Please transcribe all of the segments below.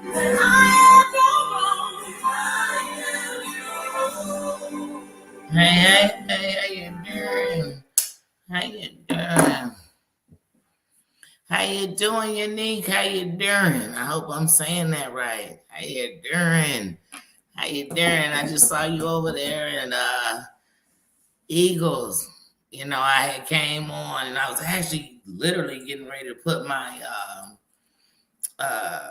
Hey, how you doing? How you doing? How you doing, Unique? How you doing? I hope I'm saying that right. How you doing? How you doing? I just saw you over there in Eagles. I had came on and I was actually literally getting ready to put uh,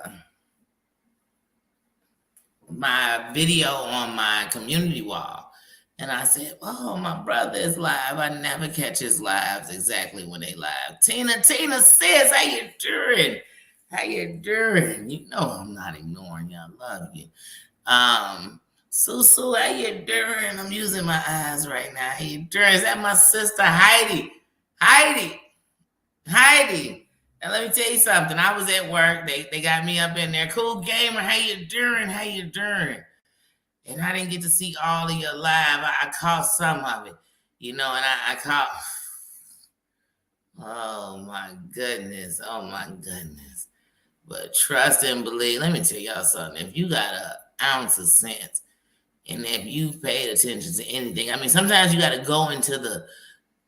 my video on my community wall. And I said, oh, my brother is live. I never catch his lives exactly when they live. Tina says, how you doing? How you doing? You know I'm not ignoring you. I love you. Susu, how you doing? I'm using my eyes right now. How you doing? Is that my sister Heidi? Heidi. And let me tell you something. I was at work. They got me up in there. Cool gamer, how you doing? How you doing? And I didn't get to see all of your live. I caught some of it, and I caught. Oh my goodness! Oh my goodness! But trust and believe. Let me tell y'all something. If you got an ounce of sense, and if you paid attention to anything, I mean, sometimes you got to go into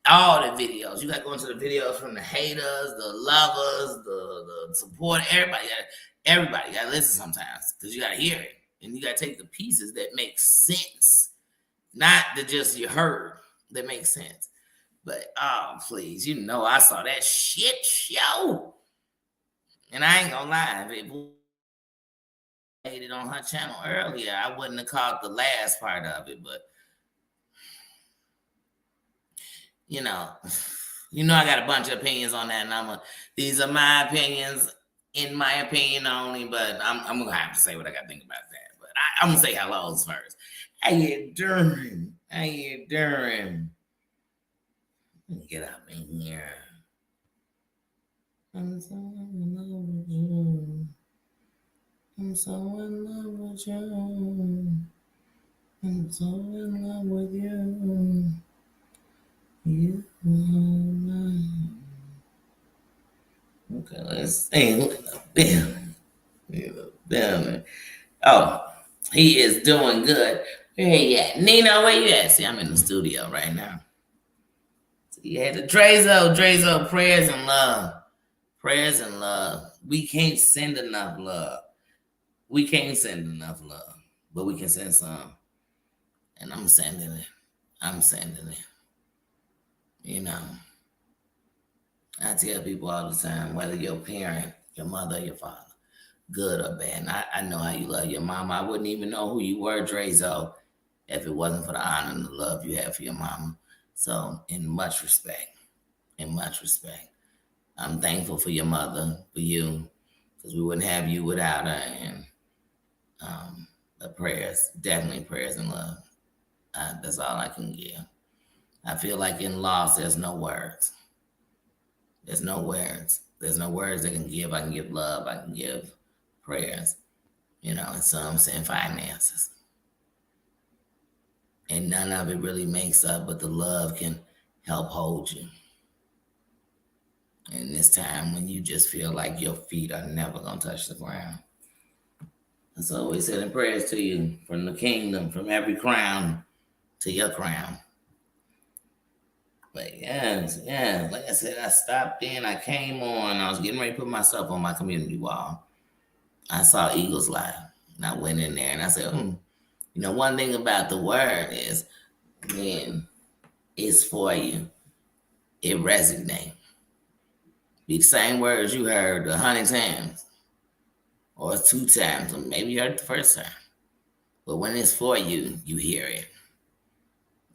all the videos. You got to go into the videos from the haters, the lovers, the support. Everybody got to listen sometimes because you got to hear it. And you got to take the pieces that make sense, not that just you heard that makes sense. But, oh, please, I saw that shit show. And I ain't going to lie. If it made it on her channel earlier, I wouldn't have caught the last part of it. But, I got a bunch of opinions on that. And these are my opinions, in my opinion only. But I'm going to have to say what I got to think about that. I'm going to say hellos first. How you doing? How you doing? Let me get up in here. I'm so in love with you. I'm so in love with you. I'm so in love with you. You okay, let's see. Oh. He is doing good. Where you at? Nino, where you at? See, I'm in the studio right now. So you had the Drezo, prayers and love. Prayers and love. We can't send enough love. But we can send some. And I'm sending it. I tell people all the time, whether your parent, your mother, your father, good or bad. I know how you love your mama. I wouldn't even know who you were, Drezo, if it wasn't for the honor and the love you have for your mama. So, in much respect, I'm thankful for your mother, for you, because we wouldn't have you without her. And the prayers, definitely prayers and love. That's all I can give. I feel like in loss, there's no words. There's no words that can give. I can give love. I can give prayers, and some saying finances. And none of it really makes up, but the love can help hold you. In this time when you just feel like your feet are never going to touch the ground. And so we sending prayers to you from the kingdom, from every crown to your crown. But yes, like I said, I stopped in, I came on, I was getting ready to put myself on my community wall. I saw Eagles live, and I went in there, and I said, one thing about the word is when it's for you, it resonates. Be the same words you heard 100 times, or 2 times, or maybe you heard it the first time. But when it's for you, you hear it.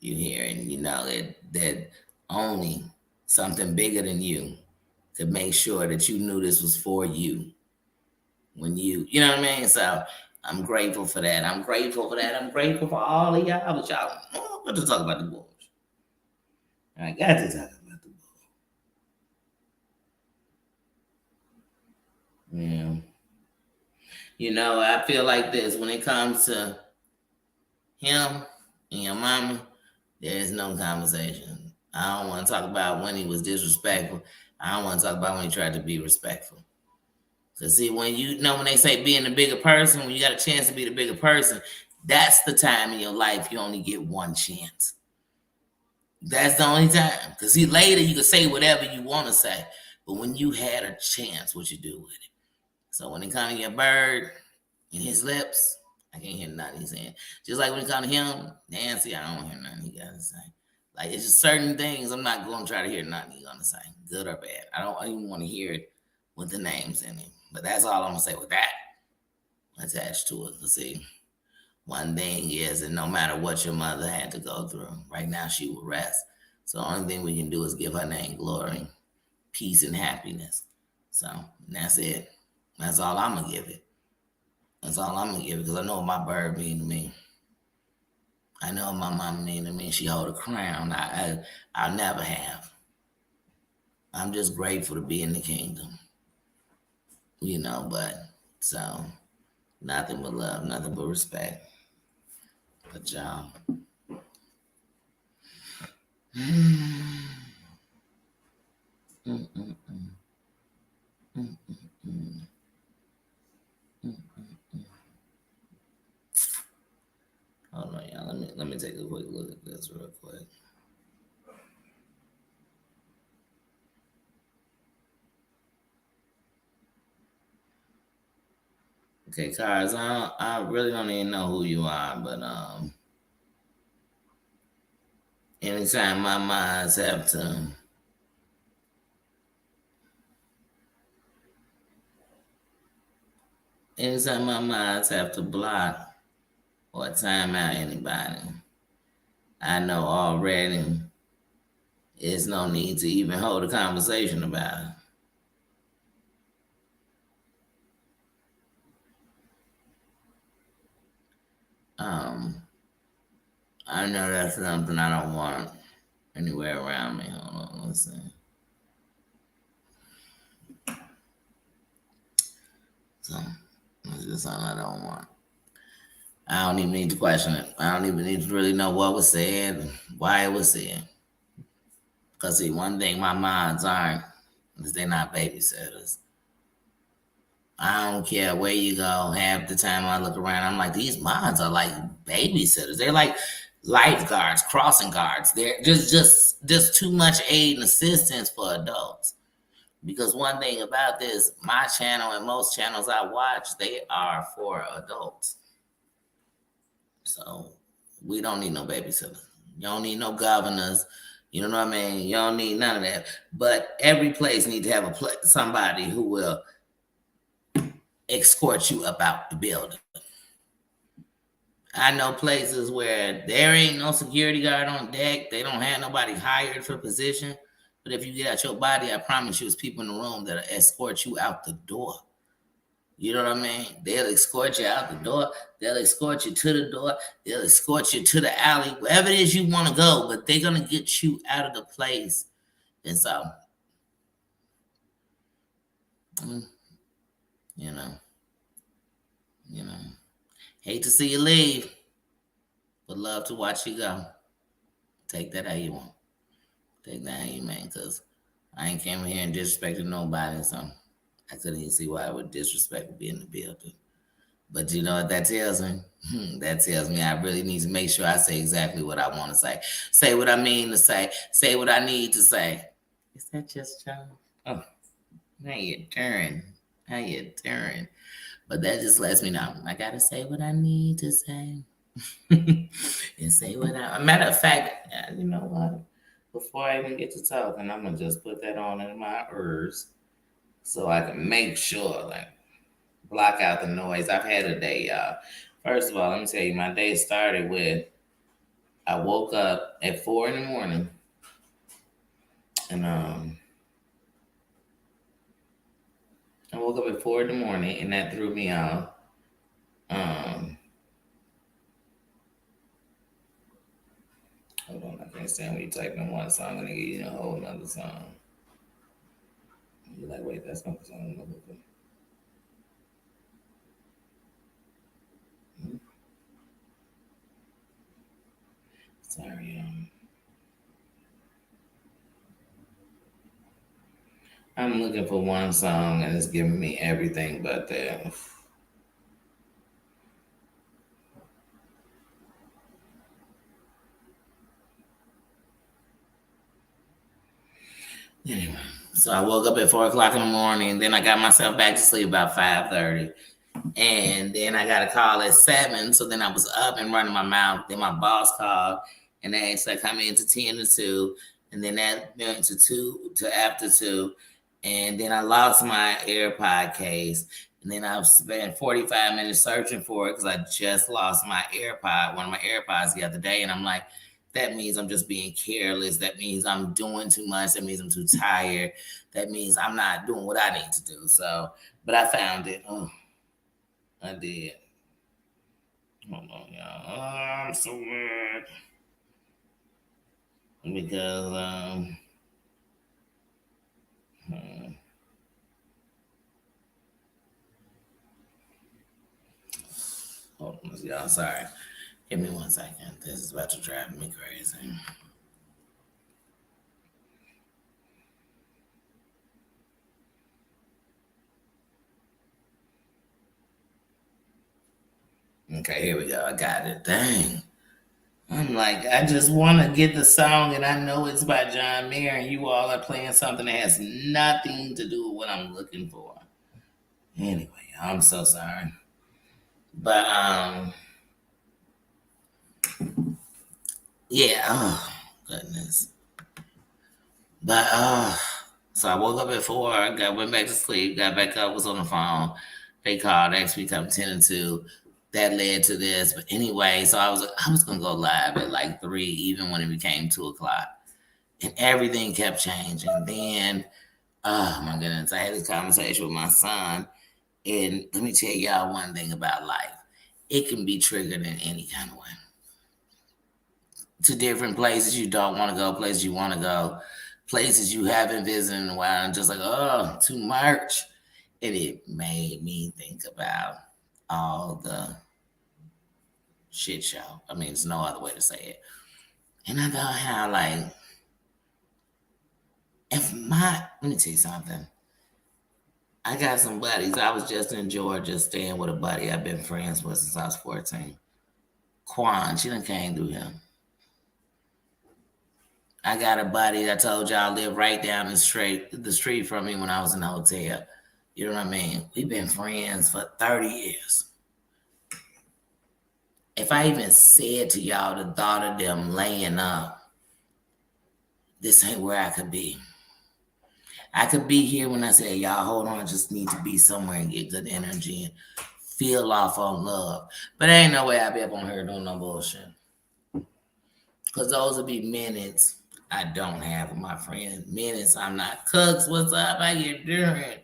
You hear it, and that only something bigger than you could make sure that you knew this was for you. When you know what I mean? So I'm grateful for that. I'm grateful for all of y'all. But y'all, I'm going to talk about the Bulls. I got to talk about the Bulls. Yeah. I feel like this. When it comes to him and your mama, there is no conversation. I don't want to talk about when he was disrespectful. I don't want to talk about when he tried to be respectful. Because see, when when they say being the bigger person, when you got a chance to be the bigger person, that's the time in your life you only get one chance. That's the only time. Because see, later you can say whatever you want to say. But when you had a chance, what you do with it? So when it comes to your bird in his lips, I can't hear nothing he's saying. Just like when it comes to him, Nancy, I don't hear nothing he got to say. Like, it's just certain things I'm not going to try to hear nothing he's going to say, good or bad. I don't even want to hear it with the names in it. But that's all I'm going to say with that attached to it. Let's see. One thing is that no matter what your mother had to go through, right now she will rest. So the only thing we can do is give her name glory, peace, and happiness. So that's it. That's all I'm going to give it. That's all I'm going to give it because I know what my bird mean to me. I know what my mama mean to me. She hold a crown I'll never have. I'm just grateful to be in the kingdom. But so nothing but love, nothing but respect. But y'all. Hold on, y'all. Let me take a quick look at this real quick. Okay, Cars, I really don't even know who you are, but anytime my minds have to block or time out anybody, I know already there's no need to even hold a conversation about it. I know that's something I don't want anywhere around me. Hold on, let's see. So it's just something I don't want. I don't even need to question it. I don't even need to really know what was said, why it was said. Because see, one thing my moms aren't is they're not babysitters. I don't care where you go. Half the time I look around, I'm like, these moms are like babysitters. They're like lifeguards, crossing guards. They're just too much aid and assistance for adults. Because one thing about this, my channel and most channels I watch, they are for adults. So we don't need no babysitters. You don't need no governors. You know what I mean? You don't need none of that. But every place needs to have somebody who will escort you about the building. I know places where there ain't no security guard on deck. They don't have nobody hired for position. But if you get out your body, I promise you, there's people in the room that'll escort you out the door. You know what I mean? They'll escort you out the door. They'll escort you to the door. They'll escort you to the alley, wherever it is you want to go. But they're going to get you out of the place. And so, you know, hate to see you leave, but love to watch you go. Take that how you want. Take that how you mean, because I ain't came here and disrespected nobody, so I couldn't even see why I would disrespect being in the building. But you know what that tells me? That tells me I really need to make sure I say exactly what I want to say. Say what I mean to say. Say what I need to say. Is that just John? Oh, how you doing? How you doing? But that just lets me know I got to say what I need to say. And say what matter of fact, you know what? Before I even get to talking, I'm going to just put that on in my ears so I can make sure, like, block out the noise. I've had a day, y'all. First of all, let me tell you, my day started with I woke up at 4 a.m. and I woke up at 4 a.m. and that threw me off. Hold on, I can't stand when you type in one song and they give you a whole nother song. You're like, wait, that's not the song I'm looking for. Sorry, I'm looking for one song and it's giving me everything but that. Anyway, so I woke up at 4 o'clock in the morning. Then I got myself back to sleep about 5:30. And then I got a call at 7. So then I was up and running my mouth. Then my boss called and they asked I come in to 10 to 2. And then that went to 2 to after 2. And then I lost my AirPod case. And then I spent 45 minutes searching for it because I just lost my AirPod, one of my AirPods the other day. And I'm like, that means I'm just being careless. That means I'm doing too much. That means I'm too tired. That means I'm not doing what I need to do. So, but I found it. Oh, I did. Hold on, y'all. Oh, I'm so mad because hmm. Hold on, y'all. Sorry. Give me 1 second. This is about to drive me crazy. Okay, here we go. I got it. Dang. I'm like, I just want to get the song, and I know it's by John Mayer, and you all are playing something that has nothing to do with what I'm looking for. Anyway, I'm so sorry. But yeah. Oh goodness. But so I woke up at 4. Went back to sleep. Got back up. Was on the phone. They called. Asked me to come 10 to 2. That led to this. But anyway, so I was gonna go live at like 3, even when it became 2 o'clock, and everything kept changing. Then, oh my goodness, I had this conversation with my son, and let me tell y'all one thing about life: it can be triggered in any kind of way. To different places you don't want to go, places you want to go, places you haven't visited in a while, and just like, oh, too much. And it made me think about all the shit show. I mean, there's no other way to say it. And I thought how, like, let me tell you something. I got some buddies. I was just in Georgia staying with a buddy I've been friends with since I was 14. Quan, she done came through him. I got a buddy that told y'all lived right down the street from me when I was in the hotel. You know what I mean? We've been friends for 30 years. If I even said to y'all the thought of them laying up, this ain't where I could be. I could be here when I say, y'all, hold on, I just need to be somewhere and get good energy and feel off on love. But there ain't no way I be up on here doing no bullshit. Because those would be minutes I don't have with my friend. Minutes I'm not. Cooks, what's up? How you doing?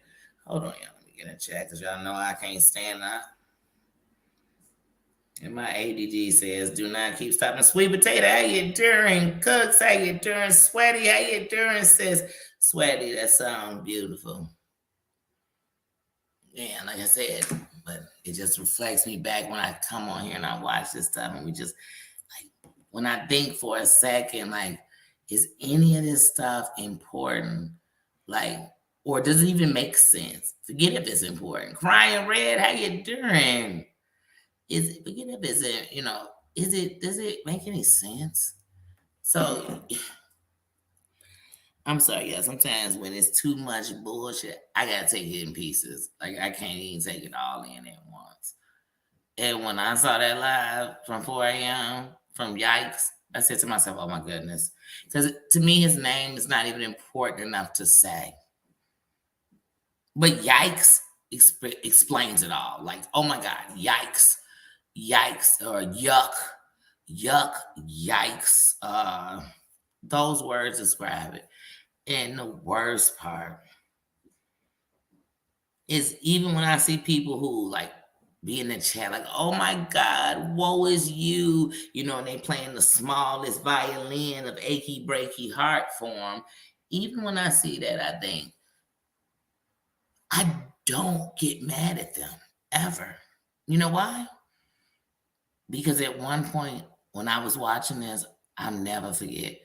Hold on, y'all. Let me get in chat because y'all know I can't stand that. And my ADD says, do not keep stopping. Sweet potato, how you doing? Cooks, how you doing? Sweaty, how you doing? Says, Sweaty, that sounds beautiful. Yeah, like I said, but it just reflects me back when I come on here and I watch this stuff and we just, like, when I think for a second, like, is any of this stuff important? Like, or does it even make sense? Forget if it's important. Crying Red, how you doing? Forget if it's, does it make any sense? So I'm sorry, yeah. Sometimes when it's too much bullshit, I gotta take it in pieces. Like I can't even take it all in at once. And when I saw that live from 4 a.m. from Yikes, I said to myself, "Oh my goodness," because to me his name is not even important enough to say. But Yikes explains it all. Like, oh my God, yikes, yikes, or yuck, yuck, yikes. Those words describe it. And the worst part is even when I see people who like be in the chat, like, oh my God, woe is you, and they playing the smallest violin of achy breaky heart form. Even when I see that, I think I don't get mad at them ever. You know why? Because at one point when I was watching this, I'll never forget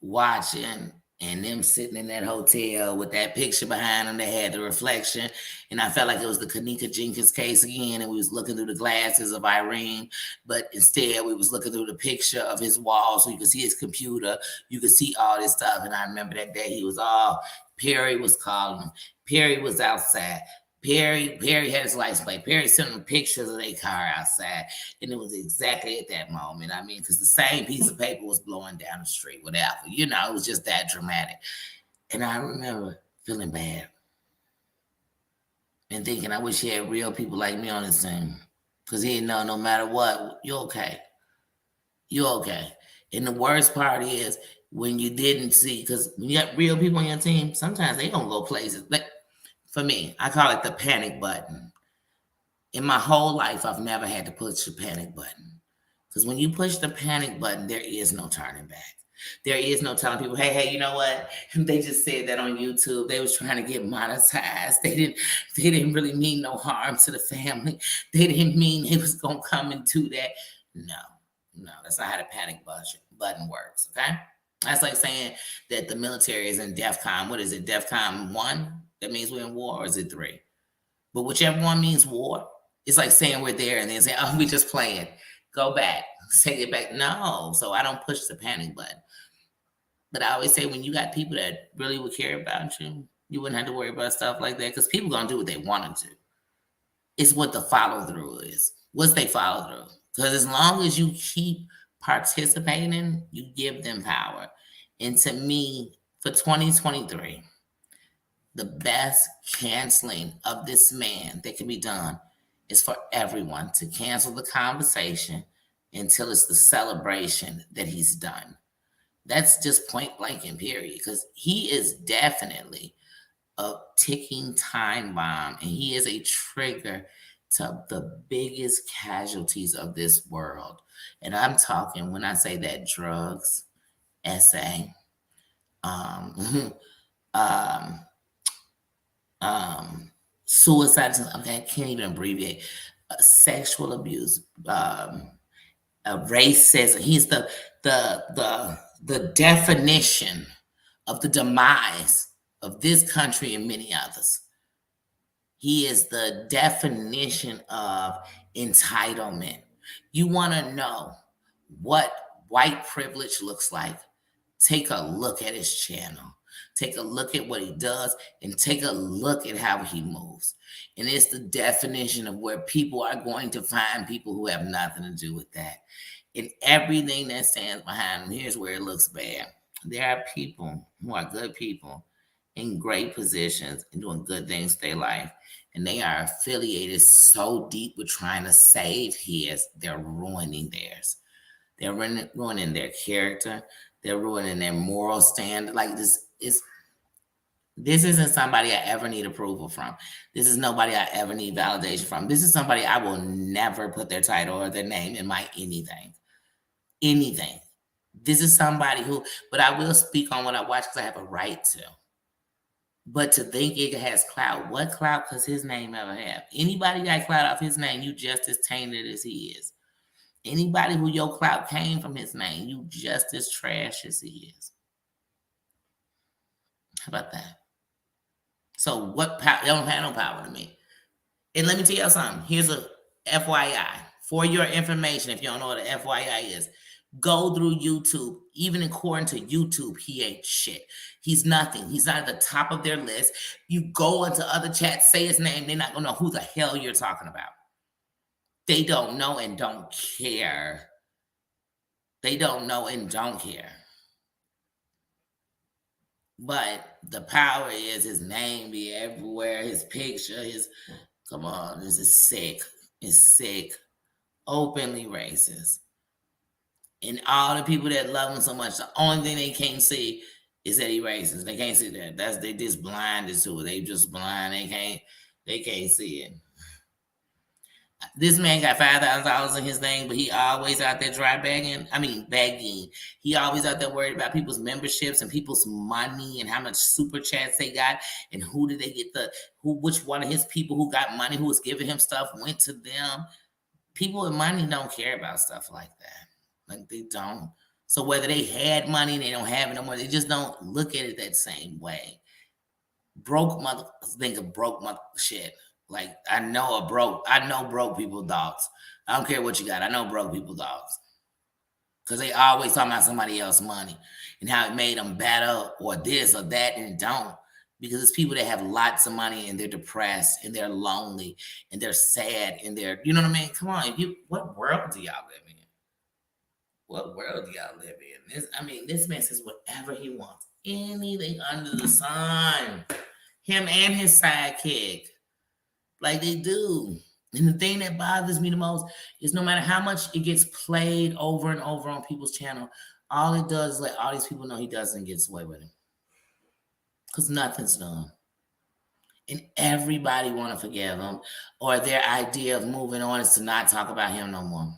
watching and them sitting in that hotel with that picture behind them that had the reflection. And I felt like it was the Kanika Jenkins case again, and we was looking through the glasses of Irene, but instead we was looking through the picture of his wall so you could see his computer, you could see all this stuff. And I remember that day he was all, Perry was calling him, Perry was outside. Perry had his license plate. Perry sent him pictures of their car outside. And it was exactly at that moment. I mean, because the same piece of paper was blowing down the street, whatever. You know, it was just that dramatic. And I remember feeling bad and thinking, I wish he had real people like me on his team. Because he didn't know no matter what, you're okay. You're okay. And the worst part is when you didn't see, because when you got real people on your team, sometimes they don't go places. Like, for me, I call it the panic button. In my whole life, I've never had to push the panic button. Because when you push the panic button, there is no turning back. There is no telling people, hey, you know what? They just said that on YouTube. They was trying to get monetized. They didn't really mean no harm to the family. They didn't mean they was going to come and do that. No, that's not how the panic button works, okay? That's like saying that the military is in DEFCON. What is it, DEFCON 1? That means we're in war, or is it 3? But whichever one means war, it's like saying we're there and then saying, oh, we just playing. Go back. Take it back. No. So I don't push the panic button. But I always say when you got people that really would care about you, you wouldn't have to worry about stuff like that because people going to do what they want to do. It's what the follow through is. What's they follow through? Because as long as you keep participating, you give them power. And to me, for 2023, the best canceling of this man that can be done is for everyone to cancel the conversation until it's the celebration that he's done. That's just point blank and period, because he is definitely a ticking time bomb, and he is a trigger to the biggest casualties of this world. And I'm talking, when I say that, drugs, SA, suicide, okay, I can't even abbreviate, sexual abuse, racism. He's the definition of the demise of this country and many others. He is the definition of entitlement. You want to know what white privilege looks like? Take a look at his channel. Take a look at what he does and take a look at how he moves. And it's the definition of where people are going to find people who have nothing to do with that. And everything that stands behind him, here's where it looks bad. There are people who are good people in great positions and doing good things to their life. And they are affiliated so deep with trying to save his, they're ruining theirs. They're ruining their character. They're ruining their moral standard. Like this isn't somebody I ever need approval from. This is nobody I ever need validation from. This is somebody I will never put their title or their name in my anything. Anything. This is somebody who, but I will speak on what I watch because I have a right to. But to think it has clout, what clout does his name ever have? Anybody got clout off his name, you just as tainted as he is. Anybody who your clout came from his name, you just as trash as he is. How about that? So what power? They don't have no power to me. And let me tell you something. Here's a FYI. For your information, if you don't know what an FYI is, go through YouTube. Even according to YouTube, he ain't shit. He's nothing. He's not at the top of their list. You go into other chats, say his name, they're not going to know who the hell you're talking about. They don't know and don't care. They don't know and don't care. But the power is his name be everywhere, his picture, come on, this is sick. It's sick. Openly racist. And all the people that love him so much, the only thing they can't see is that he racist. They can't see that. They just blinded to it. They just blind. They can't see it. This man got $5,000 in his thing, but he always out there begging. He always out there worried about people's memberships and people's money and how much super chats they got and who did they get which one of his people who got money, who was giving him stuff, went to them. People with money don't care about stuff like that. Like they don't. So whether they had money and they don't have it no more, they just don't look at it that same way. Broke mother, think of broke mother shit. Like I know broke people dogs. I don't care what you got. I know broke people dogs. Because they always talking about somebody else's money and how it made them better or this or that, and it don't. Because it's people that have lots of money and they're depressed and they're lonely and they're sad and they're, you know what I mean? Come on, what world do y'all live in? What world do y'all live in? This man says whatever he wants, anything under the sun. Him and his sidekick, like they do. And the thing that bothers me the most is no matter how much it gets played over and over on people's channel, all it does is let all these people know he doesn't get away with it. Because nothing's done. And everybody want to forgive him, or their idea of moving on is to not talk about him no more.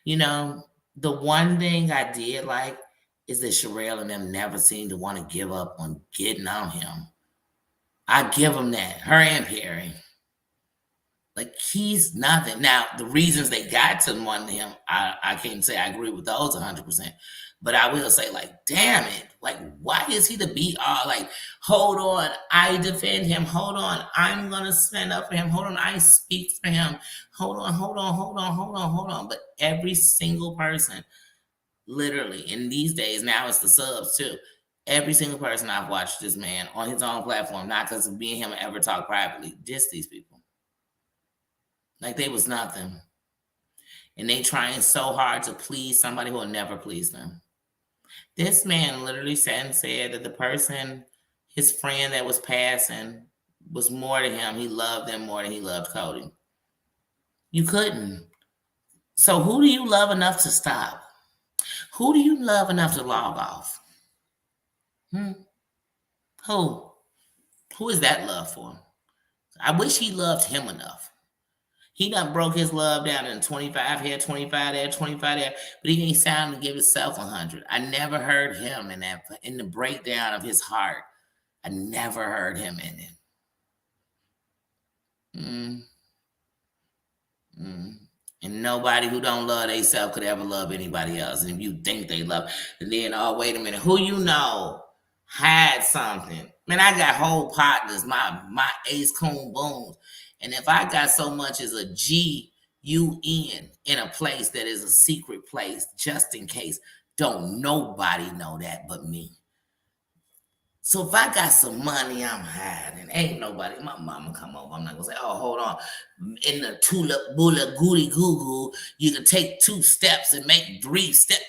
You know, the one thing I did like is that Sherelle and them never seemed to want to give up on getting on him. I give them that. Her and Perry. Like, he's nothing. Now, the reasons they got to want him, I can't say I agree with those 100%. But I will say, like, damn it. Like, why is he the be-all? Like, hold on, I defend him. Hold on, I'm going to stand up for him. Hold on, I speak for him. Hold on. But every single person, literally, in these days, now it's the subs too. Every single person I've watched this man on his own platform, not because of me and him ever talk privately, diss these people. Like they was nothing. And they trying so hard to please somebody who will never please them. This man literally sat and said that the person, his friend that was passing, was more to him. He loved them more than he loved Cody. You couldn't. So who do you love enough to stop? Who do you love enough to log off? Who? Who is that love for? I wish he loved him enough. He done broke his love down in 25 here, 25 there, 25 there, but he ain't sound to give himself 100. I never heard him in the breakdown of his heart. I never heard him in it. And nobody who don't love themselves could ever love anybody else. And if you think they love, and then, oh, wait a minute, who you know had something? Man, I got whole partners, my Ace Coon Booms. And if I got so much as a GUN in a place that is a secret place, just in case, don't nobody know that but me. So if I got some money, I'm hiding. Ain't nobody, my mama come over. I'm not gonna say, oh, hold on. In the tulip, bula, goody, goo goo, you can take 2 steps and make 3 steps.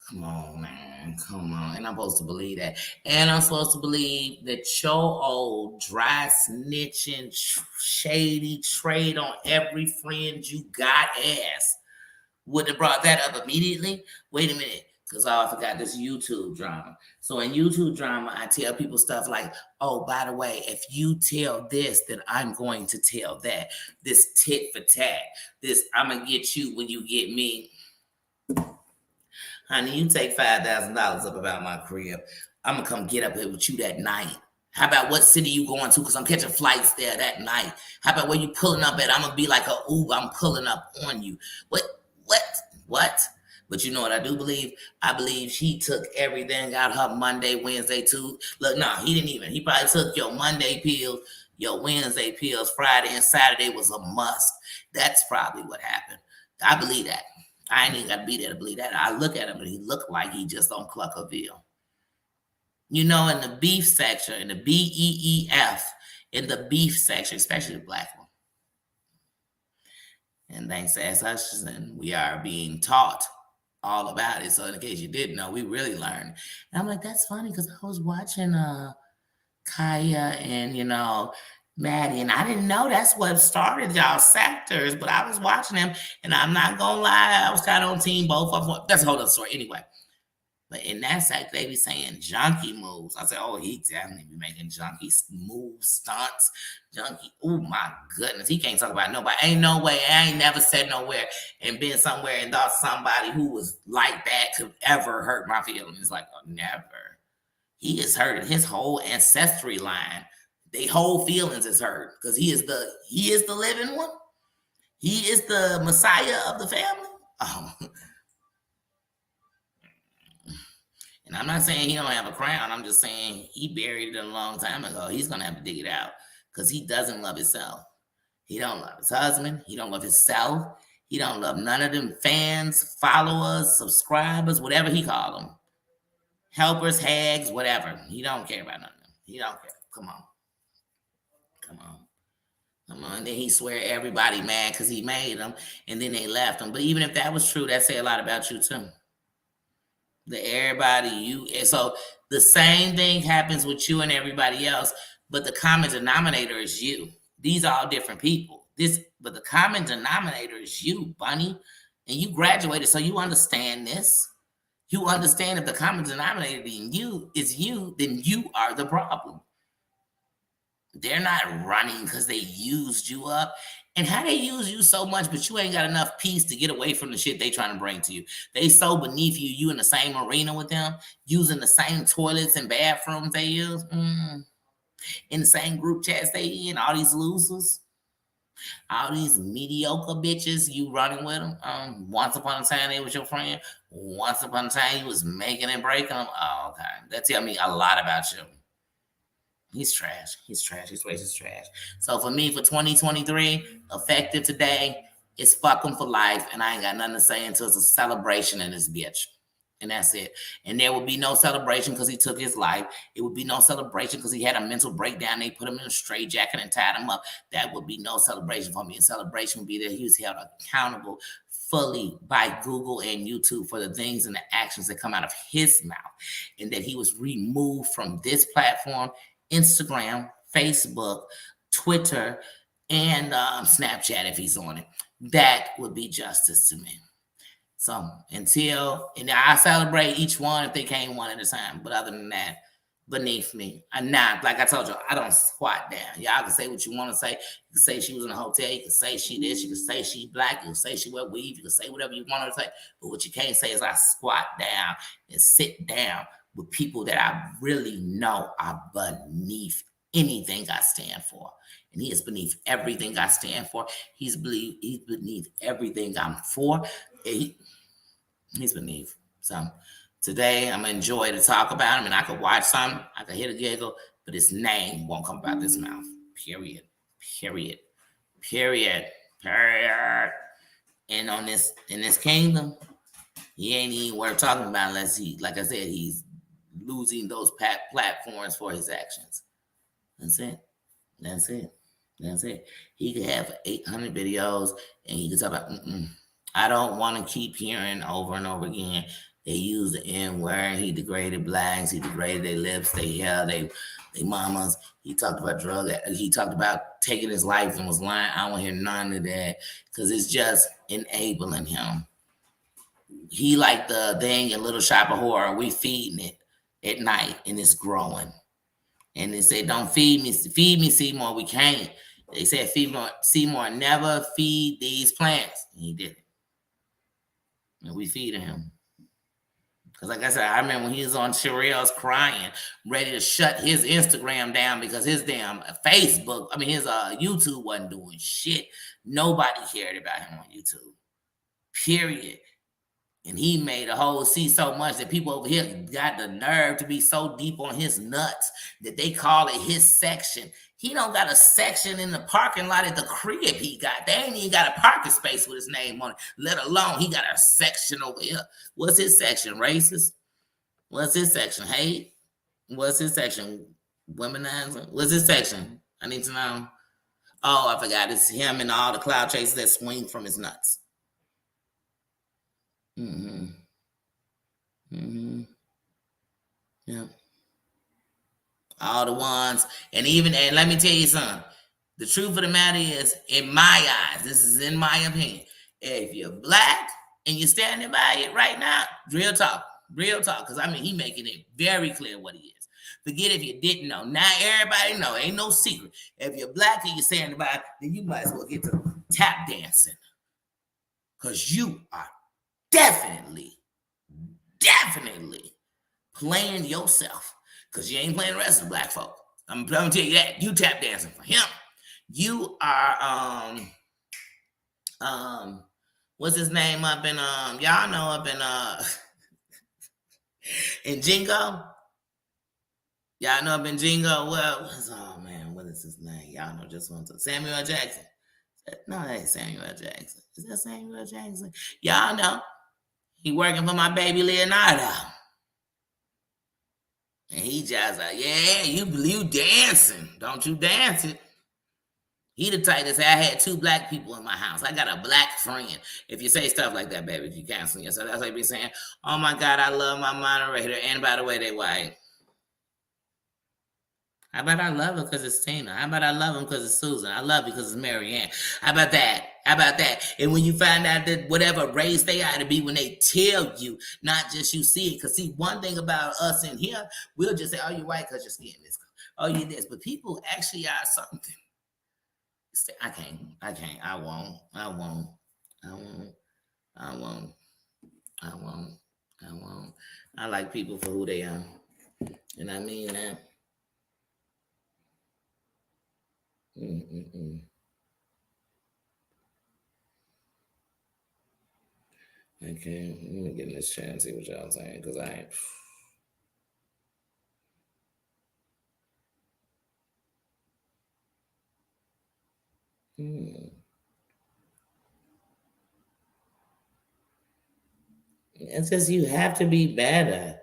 Come on, man. Come on. And I'm supposed to believe that. And I'm supposed to believe that your old dry snitching, shady trade on every friend you got ass would have brought that up immediately. Wait a minute. Because I forgot this YouTube drama. So in YouTube drama, I tell people stuff like, oh, by the way, if you tell this, then I'm going to tell that. This tit for tat. This, I'm going to get you when you get me. Honey, you take $5,000 up about my crib. I'm going to come get up here with you that night. How about what city you going to? Because I'm catching flights there that night. How about where you pulling up at? I'm going to be like a Uber. I'm pulling up on you. What? But you know what I do believe? I believe she took everything out her Monday, Wednesday, Tuesday. Look, no, he didn't even. He probably took your Monday pills, your Wednesday pills, Friday and Saturday was a must. That's probably what happened. I believe that. I ain't even got to be there to believe that. I look at him and he looked like he just on Cluckerville. You know, in the beef section, in the BEEF, in the beef section, especially the black one. And thanks to S. Hutchinson, we are being taught all about it. So in case you didn't know, we really learned. And I'm like, that's funny because I was watching Kaya and, Maddie, and I didn't know that's what started y'all sectors, but I was watching them, and I'm not gonna lie, I was kind of on team both of them. That's a whole other story anyway. But in that sect, they be saying junkie moves. I said, oh, he definitely be making junkie moves, stunts, junkie. Oh my goodness, he can't talk about nobody. Ain't no way. I ain't never said nowhere and been somewhere and thought somebody who was like that could ever hurt my feelings. Like, oh, never. He is hurting his whole ancestry line. They whole feelings is hurt because he is the living one. He is the Messiah of the family. Oh. And I'm not saying he don't have a crown. I'm just saying he buried it a long time ago. He's going to have to dig it out because he doesn't love himself. He don't love his husband. He don't love himself. He don't love none of them fans, followers, subscribers, whatever he call them. Helpers, hags, whatever. He don't care about none of them. He don't care. Come on. Come on. Come on. And then he swear everybody mad because he made them, and then they left him. But even if that was true, that say a lot about you too. That everybody so the same thing happens with you and everybody else, but the common denominator is you. These are all different people. But the common denominator is you, Bunny. And you graduated, so you understand this. You understand if the common denominator in you is you, then you are the problem. They're not running because they used you up. And how they use you so much, but you ain't got enough peace to get away from the shit they trying to bring to you. They so beneath you, you in the same arena with them, using the same toilets and bathrooms they use, in the same group chats they in, all these losers. All these mediocre bitches you running with them. Once upon a time they was your friend. Once upon a time you was making and breaking them. Oh, okay. That tell me a lot about you. He's trash. He's trash. His race is trash. So for me, for 2023, effective today, it's fuck him for life, and I ain't got nothing to say until it's a celebration in this bitch. And that's it. And there will be no celebration because he took his life. It would be no celebration because he had a mental breakdown. They put him in a straitjacket and tied him up. That would be no celebration for me. And celebration would be that he was held accountable fully by Google and YouTube for the things and the actions that come out of his mouth. And that he was removed from this platform, Instagram, Facebook, Twitter, and Snapchat if he's on it. That would be justice to me. So and I celebrate each one if they came one at a time. But other than that, beneath me. I'm not, like I told you, I don't squat down. Y'all can say what you want to say. You can say she was in a hotel. You can say she this. You can say she black. You can say she wear weave. You can say whatever you want to say. But what you can't say is I squat down and sit down with people that I really know are beneath anything I stand for. And he is beneath everything I stand for. He's beneath everything I'm for. He's beneath. So today I'm gonna enjoy to talk about him, and I could watch some, I could hit a giggle, but his name won't come out this mouth. Period. And in this kingdom, he ain't even worth talking about unless he, like I said, he's losing those platforms for his actions. That's it. He could have 800 videos and he could talk about, I don't want to keep hearing over and over again. They use the N-word. He degraded blacks. He degraded their lips, their hair, their mamas. He talked about he talked about taking his life and was lying. I don't want to hear none of that because it's just enabling him. He like the thing in Little Shop of Horror. We feeding it at night and it's growing. And they say, don't feed me, Seymour. We can't. They said, Seymour, never feed these plants. And he did it. And we feeding him. Because like I said, I remember when he was on Sherelle's crying, ready to shut his Instagram down because his damn his YouTube wasn't doing shit. Nobody cared about him on YouTube. Period. And he made a whole so much that people over here got the nerve to be so deep on his nuts that they call it his section. He don't got a section in the parking lot at the crib he got. They ain't even got a parking space with his name on it, let alone he got a section over here. What's his section? Racist? What's his section? Hate? What's his section? Womenizing? What's his section? I need to know. Oh, I forgot. It's him and all the cloud chasers that swing from his nuts. Yeah. All the ones, and let me tell you something. The truth of the matter is, in my eyes, this is in my opinion, if you're black and you're standing by it right now, real talk, because he making it very clear what he is. Forget if you didn't know. Now everybody know, ain't no secret. If you're black and you're standing by it, then you might as well get to tap dancing, because you are definitely playing yourself, because you ain't playing the rest of the black folk. I'm gonna tell you that. You tap dancing for him. You are what's his name up in y'all know up in And Jingo, y'all know Ben Jingo. Well, oh man, what is his name? Y'all know just one. Samuel L. Jackson. No, that ain't Samuel L. Jackson. Is that Samuel L. Jackson? Y'all know he working for my baby Leonardo. And he just like, yeah, you dancing. Don't you dance it. He the type that say, I had 2 black people in my house. I got a black friend. If you say stuff like that, baby, if you canceling yourself, that's like be saying, oh my God, I love my moderator. And by the way, they white. How about I love her because it's Tina? How about I love him because it's Susan? I love you because it's Marianne. How about that? How about that? And when you find out that whatever race they ought to be, when they tell you, not just you see it. Because see, one thing about us in here, we'll just say, oh, you're white because your skin is color. Oh, you this. But people actually are something. I can't. I won't. I like people for who they are. And I mean that. Okay, let me get in this chat and see what y'all saying, because I ain't. It's just you have to be better.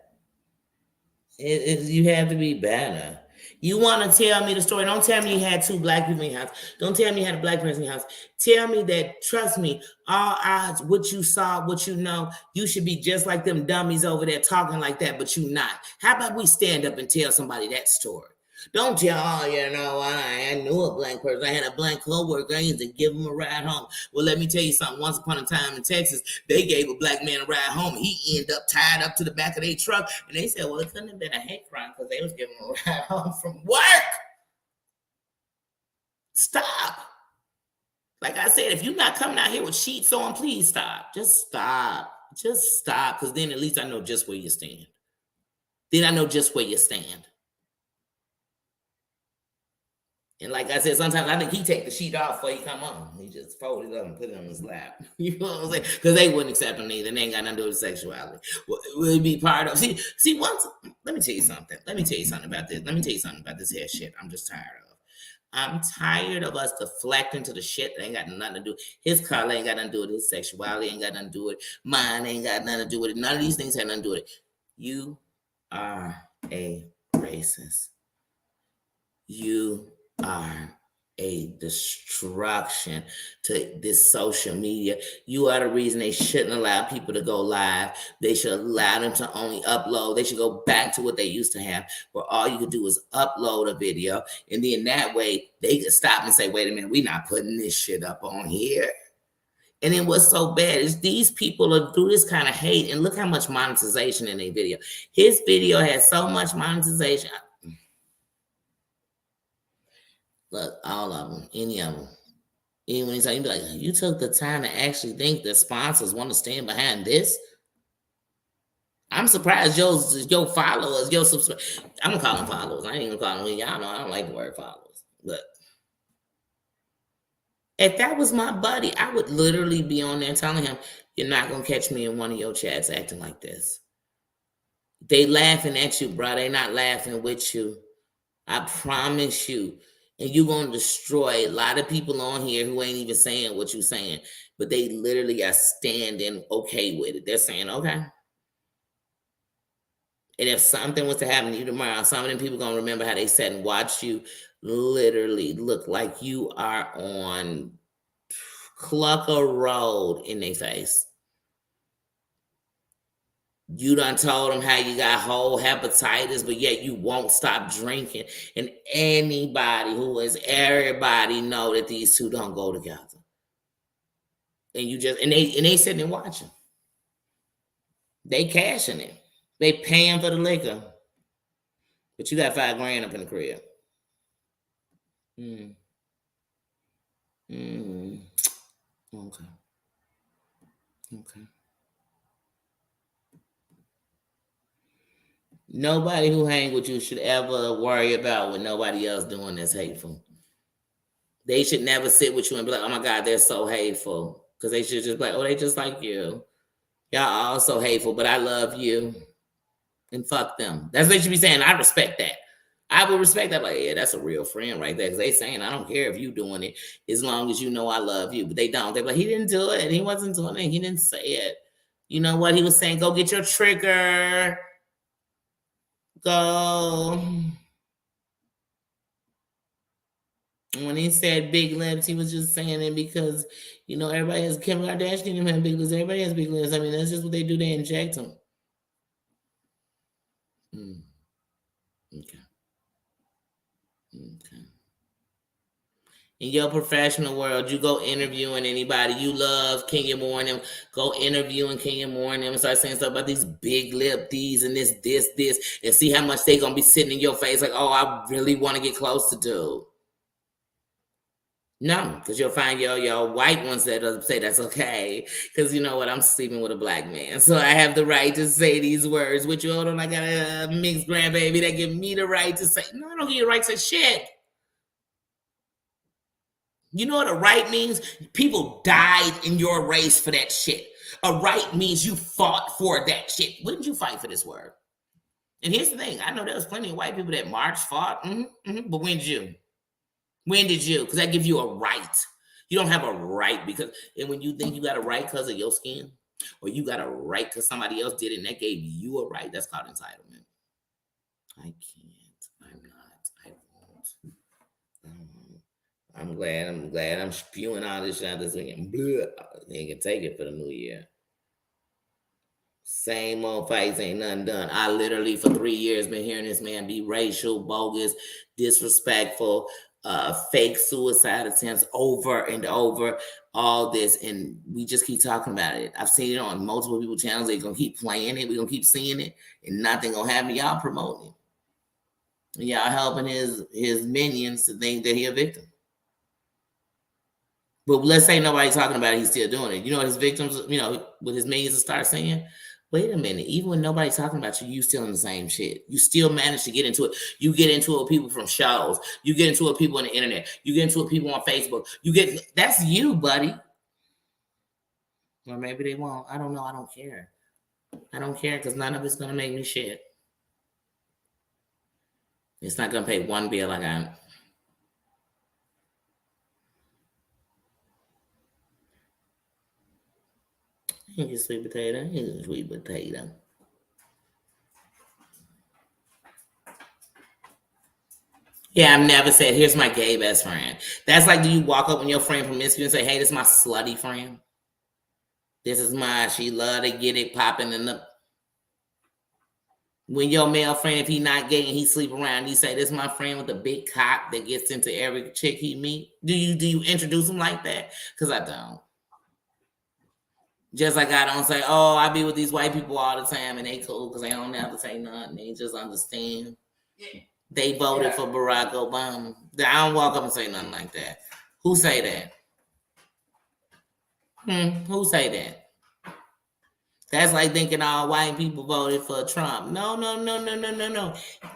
You have to be better. You want to tell me the story. Don't tell me you had 2 black people in your house. Don't tell me you had a black person in your house. Tell me that, trust me, all odds, what you saw, what you know, you should be just like them dummies over there talking like that, but you not. How about we stand up and tell somebody that story? Don't tell, oh, you know, I knew a black person. I had a black coworker. I used to give him a ride home. Well, let me tell you something. Once upon a time in Texas, they gave a black man a ride home. He ended up tied up to the back of their truck. And they said, well, it couldn't have been a hate crime because they was giving him a ride home from work. Stop. Like I said, if you're not coming out here with sheets on, please stop. Just stop. Just stop. Because then at least I know just where you stand. Then I know just where you stand. And like I said, sometimes I think he take the sheet off before he come on. He just fold it up and put it on his lap. You know what I'm saying? Because they wouldn't accept him either. They ain't got nothing to do with sexuality. Would be part of. See. Once. Let me tell you something. Let me tell you something about this. Let me tell you something about this hair shit. I'm just tired of. I'm tired of us deflecting to the shit that ain't got nothing to do. His color ain't got nothing to do with his sexuality. Ain't got nothing to do with it. Mine ain't got nothing to do with it. None of these things have nothing to do with it. You are a racist. You are a destruction to this social media. You are the reason they shouldn't allow people to go live. They should allow them to only upload. They should go back to what they used to have, where all you could do is upload a video. And then that way they could stop and say, wait a minute, we're not putting this shit up on here. And then what's so bad is these people are do this kind of hate. And look how much monetization in their video. His video has so much monetization. Look, all of them, any of them. Even when he's like, you be like, you took the time to actually think that sponsors want to stand behind this. I'm surprised your followers, your subscribers. I'm gonna call them followers. I ain't even call them. Y'all know I don't like the word followers. But if that was my buddy, I would literally be on there telling him, "You're not gonna catch me in one of your chats acting like this." They laughing at you, bro. They not laughing with you. I promise you. And you're going to destroy a lot of people on here who ain't even saying what you're saying. But they literally are standing okay with it. They're saying, okay. And if something was to happen to you tomorrow, some of them people going to remember how they sat and watched you literally look like you are on Clucker Road in their face. You done told them how you got whole hepatitis, but yet you won't stop drinking. And everybody know that these two don't go together. And you just, and they sitting and watching. They cashing it. They paying for the liquor. But you got $5,000 up in the crib. Okay. Nobody who hang with you should ever worry about what nobody else doing that's hateful. They should never sit with you and be like, oh my God, they're so hateful. Because they should just be like, oh, they just like you. Y'all all so hateful, but I love you. and fuck them. That's what they should be saying. I respect that. I would respect that. Like, yeah, that's a real friend right there. Because they saying, I don't care if you doing it as long as you know I love you. But they don't. They're like, he didn't do it. He wasn't doing it. He didn't say it. You know what? He was saying, go get your trigger. Go. When he said big lips, he was just saying it because, you know, everybody has, Kim Kardashian didn't have big lips. Everybody has big lips. I mean, that's just what they do. They inject them. Okay. Okay. In your professional world, you go interviewing anybody you love, Kenya Moore and them, go interviewing Kenya Moore and them and start saying stuff about these big lip, these and this, and see how much they gonna be sitting in your face like, oh, I really want to get close to dude. No, because you'll find your white ones that say that's okay. Because you know what? I'm sleeping with a black man. So I have the right to say these words. With you, hold on, I got a mixed grandbaby that give me the right to say, no, I don't give you the right to say shit. You know what a right means? People died in your race for that shit. A right means you fought for that shit. When did you fight for this word? And here's the thing. I know there was plenty of white people that marched, fought, but when did you? When did you? Because that gives you a right. You don't have a right because, and when you think you got a right because of your skin, or you got a right because somebody else did it and that gave you a right, that's called entitlement. I can't. I'm not. I won't. I'm glad I'm spewing all this shit out this weekend. They can take it for the new year. Same old fights, ain't nothing done. I literally for 3 years been hearing this man be racial, bogus, disrespectful, fake suicide attempts over and over, all this, and we just keep talking about it. I've seen it on multiple people's channels. They're gonna keep playing it. We're gonna keep seeing it, and nothing gonna happen. Y'all promoting it. Y'all helping his minions to think that he a victim. But let's say nobody's talking about it, he's still doing it. You know what his victims, you know, with his minions to start saying? Wait a minute, even when nobody's talking about you, you still in the same shit. You still manage to get into it. You get into it with people from shows. You get into it with people on the internet. You get into it with people on Facebook. That's you, buddy. Or maybe they won't. I don't know. I don't care. I don't care because none of it's going to make me shit. It's not going to pay one bill I got. Here's your sweet potato. Here's your sweet potato. Yeah, I've never said, here's my gay best friend. That's like, do you walk up on your friend promiscuous and say, hey, this is my slutty friend? This is mine. She love to get it popping in the... When your male friend, if he not gay and he sleep around, you say, this is my friend with a big cock that gets into every chick he meet. Do you introduce him like that? Because I don't. Just like I don't say, oh, I be with these white people all the time and they cool because they don't have to say nothing. They just understand. Yeah. They voted for Barack Obama. I don't walk up and say nothing like that. Who say that? Who say that? That's like thinking all white people voted for Trump. No.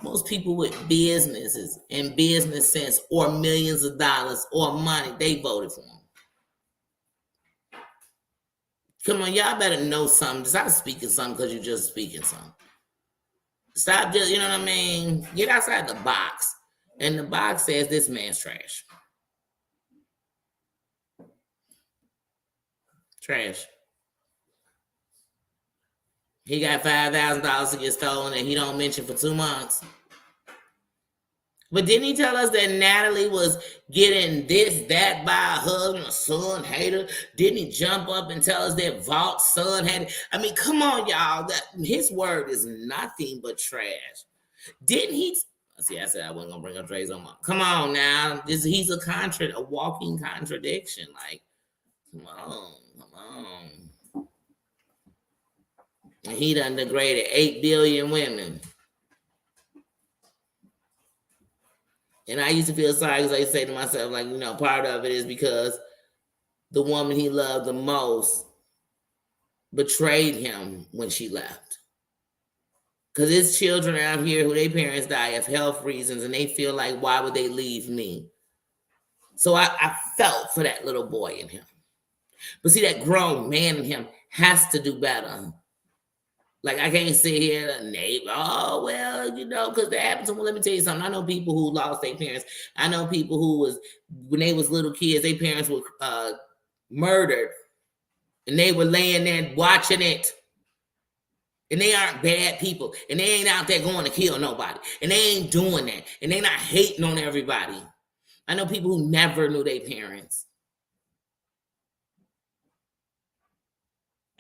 Most people with businesses and business sense or millions of dollars or money, they voted for him. Come on, y'all better know something. Stop speaking something because you're just speaking something. Stop just, you know what I mean? Get outside the box. And the box says this man's trash. Trash. He got $5,000 to get stolen and he don't mention for 2 months. But didn't he tell us that Natalie was getting this, that by a husband, a son, hater? Didn't he jump up and tell us that Valt's son had it? I mean, come on, y'all. His word is nothing but trash. Didn't he? See, I said I wasn't going to bring up Dre's on. Come on now. He's a walking contradiction. Like, come on. And he done degraded 8 billion women. And I used to feel sorry because I used to say to myself, like, you know, part of it is because the woman he loved the most betrayed him when she left. Because his children out here who their parents die of health reasons and they feel like, why would they leave me? So I felt for that little boy in him. But see, that grown man in him has to do better. Like, I can't sit here and neighbor, oh, well, because that happened to me. Let me tell you something. I know people who lost their parents. I know people who when they was little kids, their parents were murdered. And they were laying there watching it. And they aren't bad people. And they ain't out there going to kill nobody. And they ain't doing that. And they not hating on everybody. I know people who never knew their parents.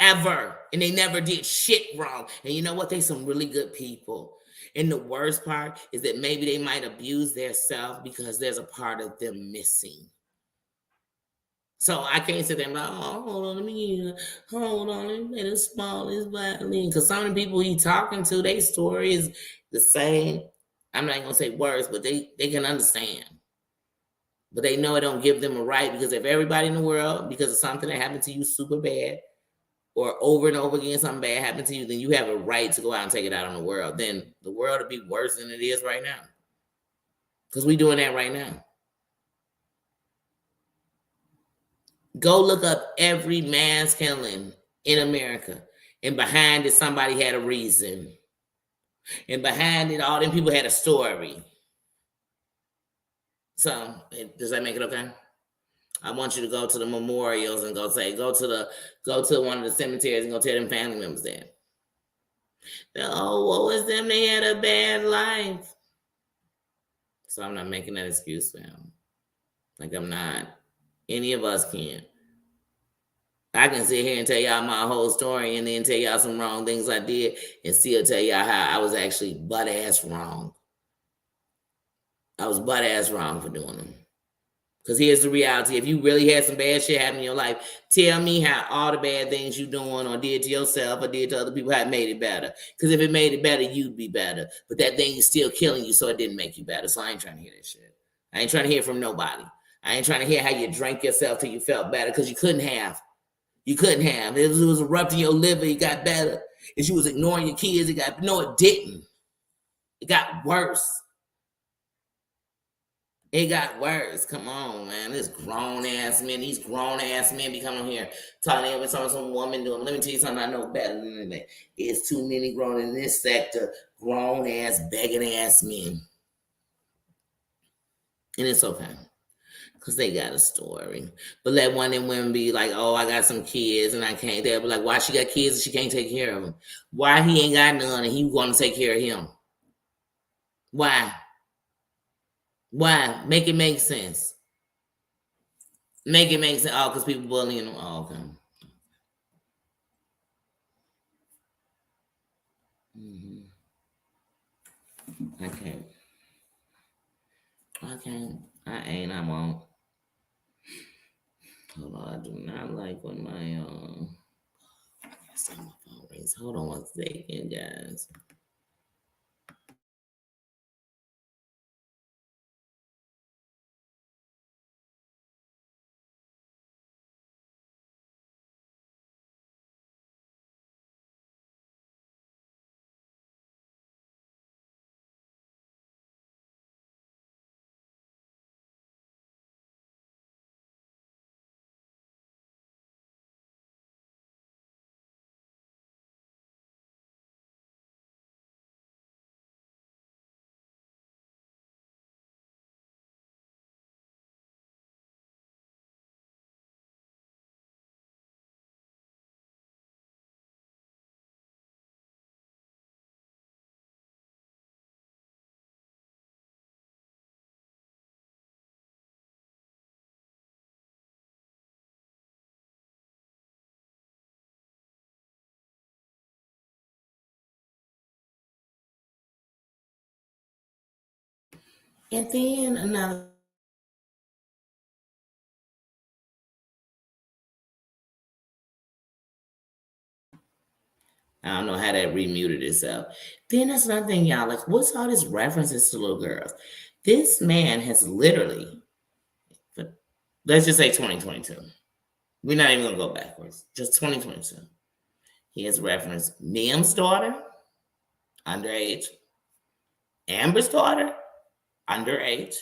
Ever. And they never did shit wrong. And you know what? They some really good people. And the worst part is that maybe they might abuse their self because there's a part of them missing. So I can't sit there and be like, oh, hold on, let me let it small this violin. Because some of the people he talking to, their story is the same. I'm not gonna say words, but they can understand. But they know it don't give them a right, because if everybody in the world, because of something that happened to you super bad, or over and over again something bad happened to you, then you have a right to go out and take it out on the world. Then the world will be worse than it is right now. Because we're doing that right now. Go look up every mass killing in America. And behind it, somebody had a reason. And behind it, all them people had a story. So, does that make it okay? I want you to go to the memorials and go to one of the cemeteries and go tell them family members that. Oh, what was them? They had a bad life. So I'm not making that excuse for him. Like, I'm not. Any of us can. I can sit here and tell y'all my whole story and then tell y'all some wrong things I did and still tell y'all how I was actually butt-ass wrong. I was butt-ass wrong for doing them. Because here's the reality. If you really had some bad shit happen in your life, tell me how all the bad things you doing or did to yourself or did to other people had made it better. Because if it made it better, you'd be better. But that thing is still killing you, so it didn't make you better. So I ain't trying to hear that shit. I ain't trying to hear from nobody. I ain't trying to hear how you drank yourself till you felt better, because you couldn't have. You couldn't have. It was erupting your liver, it got better. If you was ignoring your kids, no, it didn't. It got worse. It got worse. Come on, man. These grown ass men be coming here talking about some woman doing. Let me tell you something I know better than anything. It's too many grown in this sector, grown ass, begging ass men. And it's okay. Because they got a story. But let one of them women be like, oh, I got some kids and I can't. They'll be like, why she got kids and she can't take care of them? Why he ain't got none and he want to take care of him? Why? Why? Make it make sense. Make it make sense. Oh, because people bullying them. Oh, okay. I can't. I ain't. I won't. Hold on. I do not like when my I gotta see my phone rings. Hold on 1 second, guys. And then another. I don't know how that remuted itself. Then that's another thing, y'all. Like, what's all these references to little girls? This man has literally, let's just say 2022. We're not even going to go backwards. Just 2022. He has referenced Niam's daughter, underage. Amber's daughter, underage.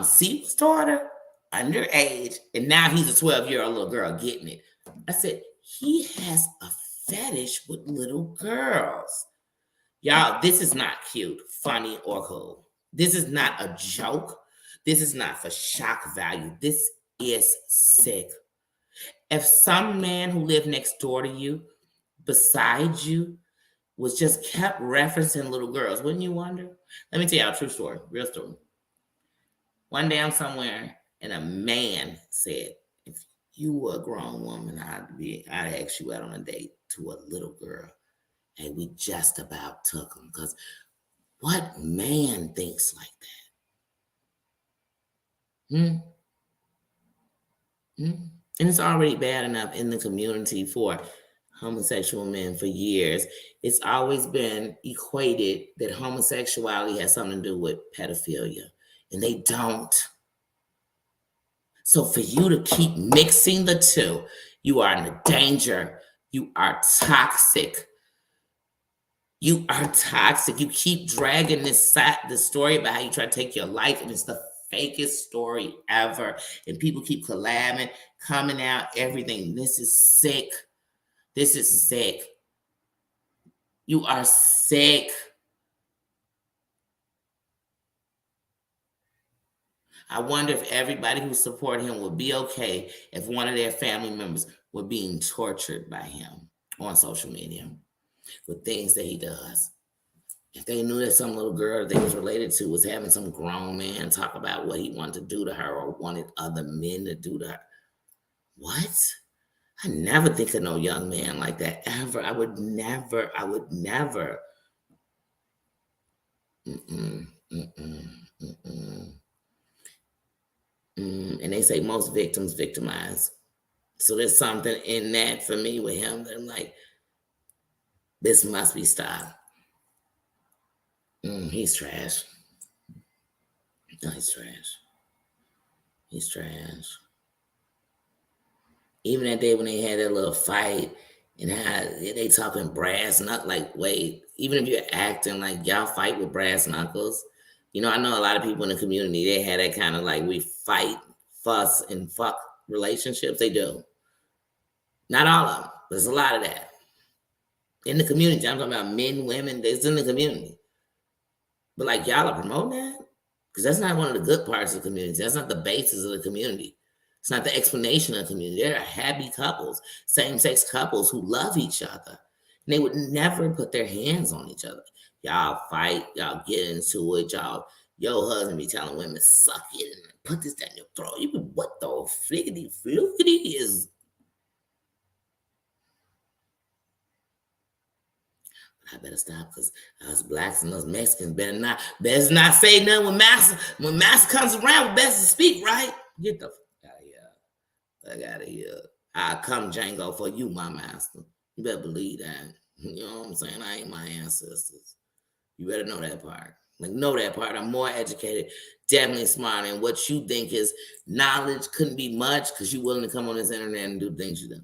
Seep's daughter, underage. And now he's a 12-year-old little girl getting it. I said, he has a fetish with little girls. Y'all, this is not cute, funny, or cool. This is not a joke. This is not for shock value. This is sick. If some man who lived next door to you, beside you, was just kept referencing little girls, wouldn't you wonder? Let me tell you a true story, real story. One day I'm somewhere and a man said, if you were a grown woman, I'd ask you out on a date to a little girl. And we just about took him, because what man thinks like that? And it's already bad enough in the community for homosexual men for years. It's always been equated that homosexuality has something to do with pedophilia, and they don't. So for you to keep mixing the two, you are in danger. You are toxic. You are toxic. You keep dragging this story about how you try to take your life, and it's the fakest story ever. And people keep collabing, coming out, everything. This is sick. This is sick. You are sick. I wonder if everybody who supported him would be okay if one of their family members were being tortured by him on social media with things that he does. If they knew that some little girl they was related to was having some grown man talk about what he wanted to do to her or wanted other men to do to her. What? I never think of no young man like that, ever. I would never. And they say most victims victimize. So there's something in that for me with him that I'm like, this must be stopped. He's trash. No, he's trash. He's trash. Even that day when they had that little fight and how they talking brass knuckles, like, wait, even if you're acting like y'all fight with brass knuckles, you know, I know a lot of people in the community, they had that kind of like, we fight, fuss, and fuck relationships. They do. Not all of them. There's a lot of that. In the community, I'm talking about men, women, it's in the community. But like, y'all are promoting that? Because that's not one of the good parts of the community. That's not the basis of the community. It's not the explanation of the community. There are happy couples, same-sex couples who love each other. And they would never put their hands on each other. Y'all fight, y'all get into it, your husband be telling women, suck it and put this down your throat. You be, what the flickety is? I better stop, because us blacks and us Mexicans better not say nothing when master comes around. We best to speak, right? Get the fuck out of here. Fuck out of here. I'll come Django for you, my master. You better believe that. You know what I'm saying? I ain't my ancestors. You better know that part. Like, know that part. I'm more educated, definitely smarter. And what you think is knowledge couldn't be much, because you're willing to come on this internet and do things you do.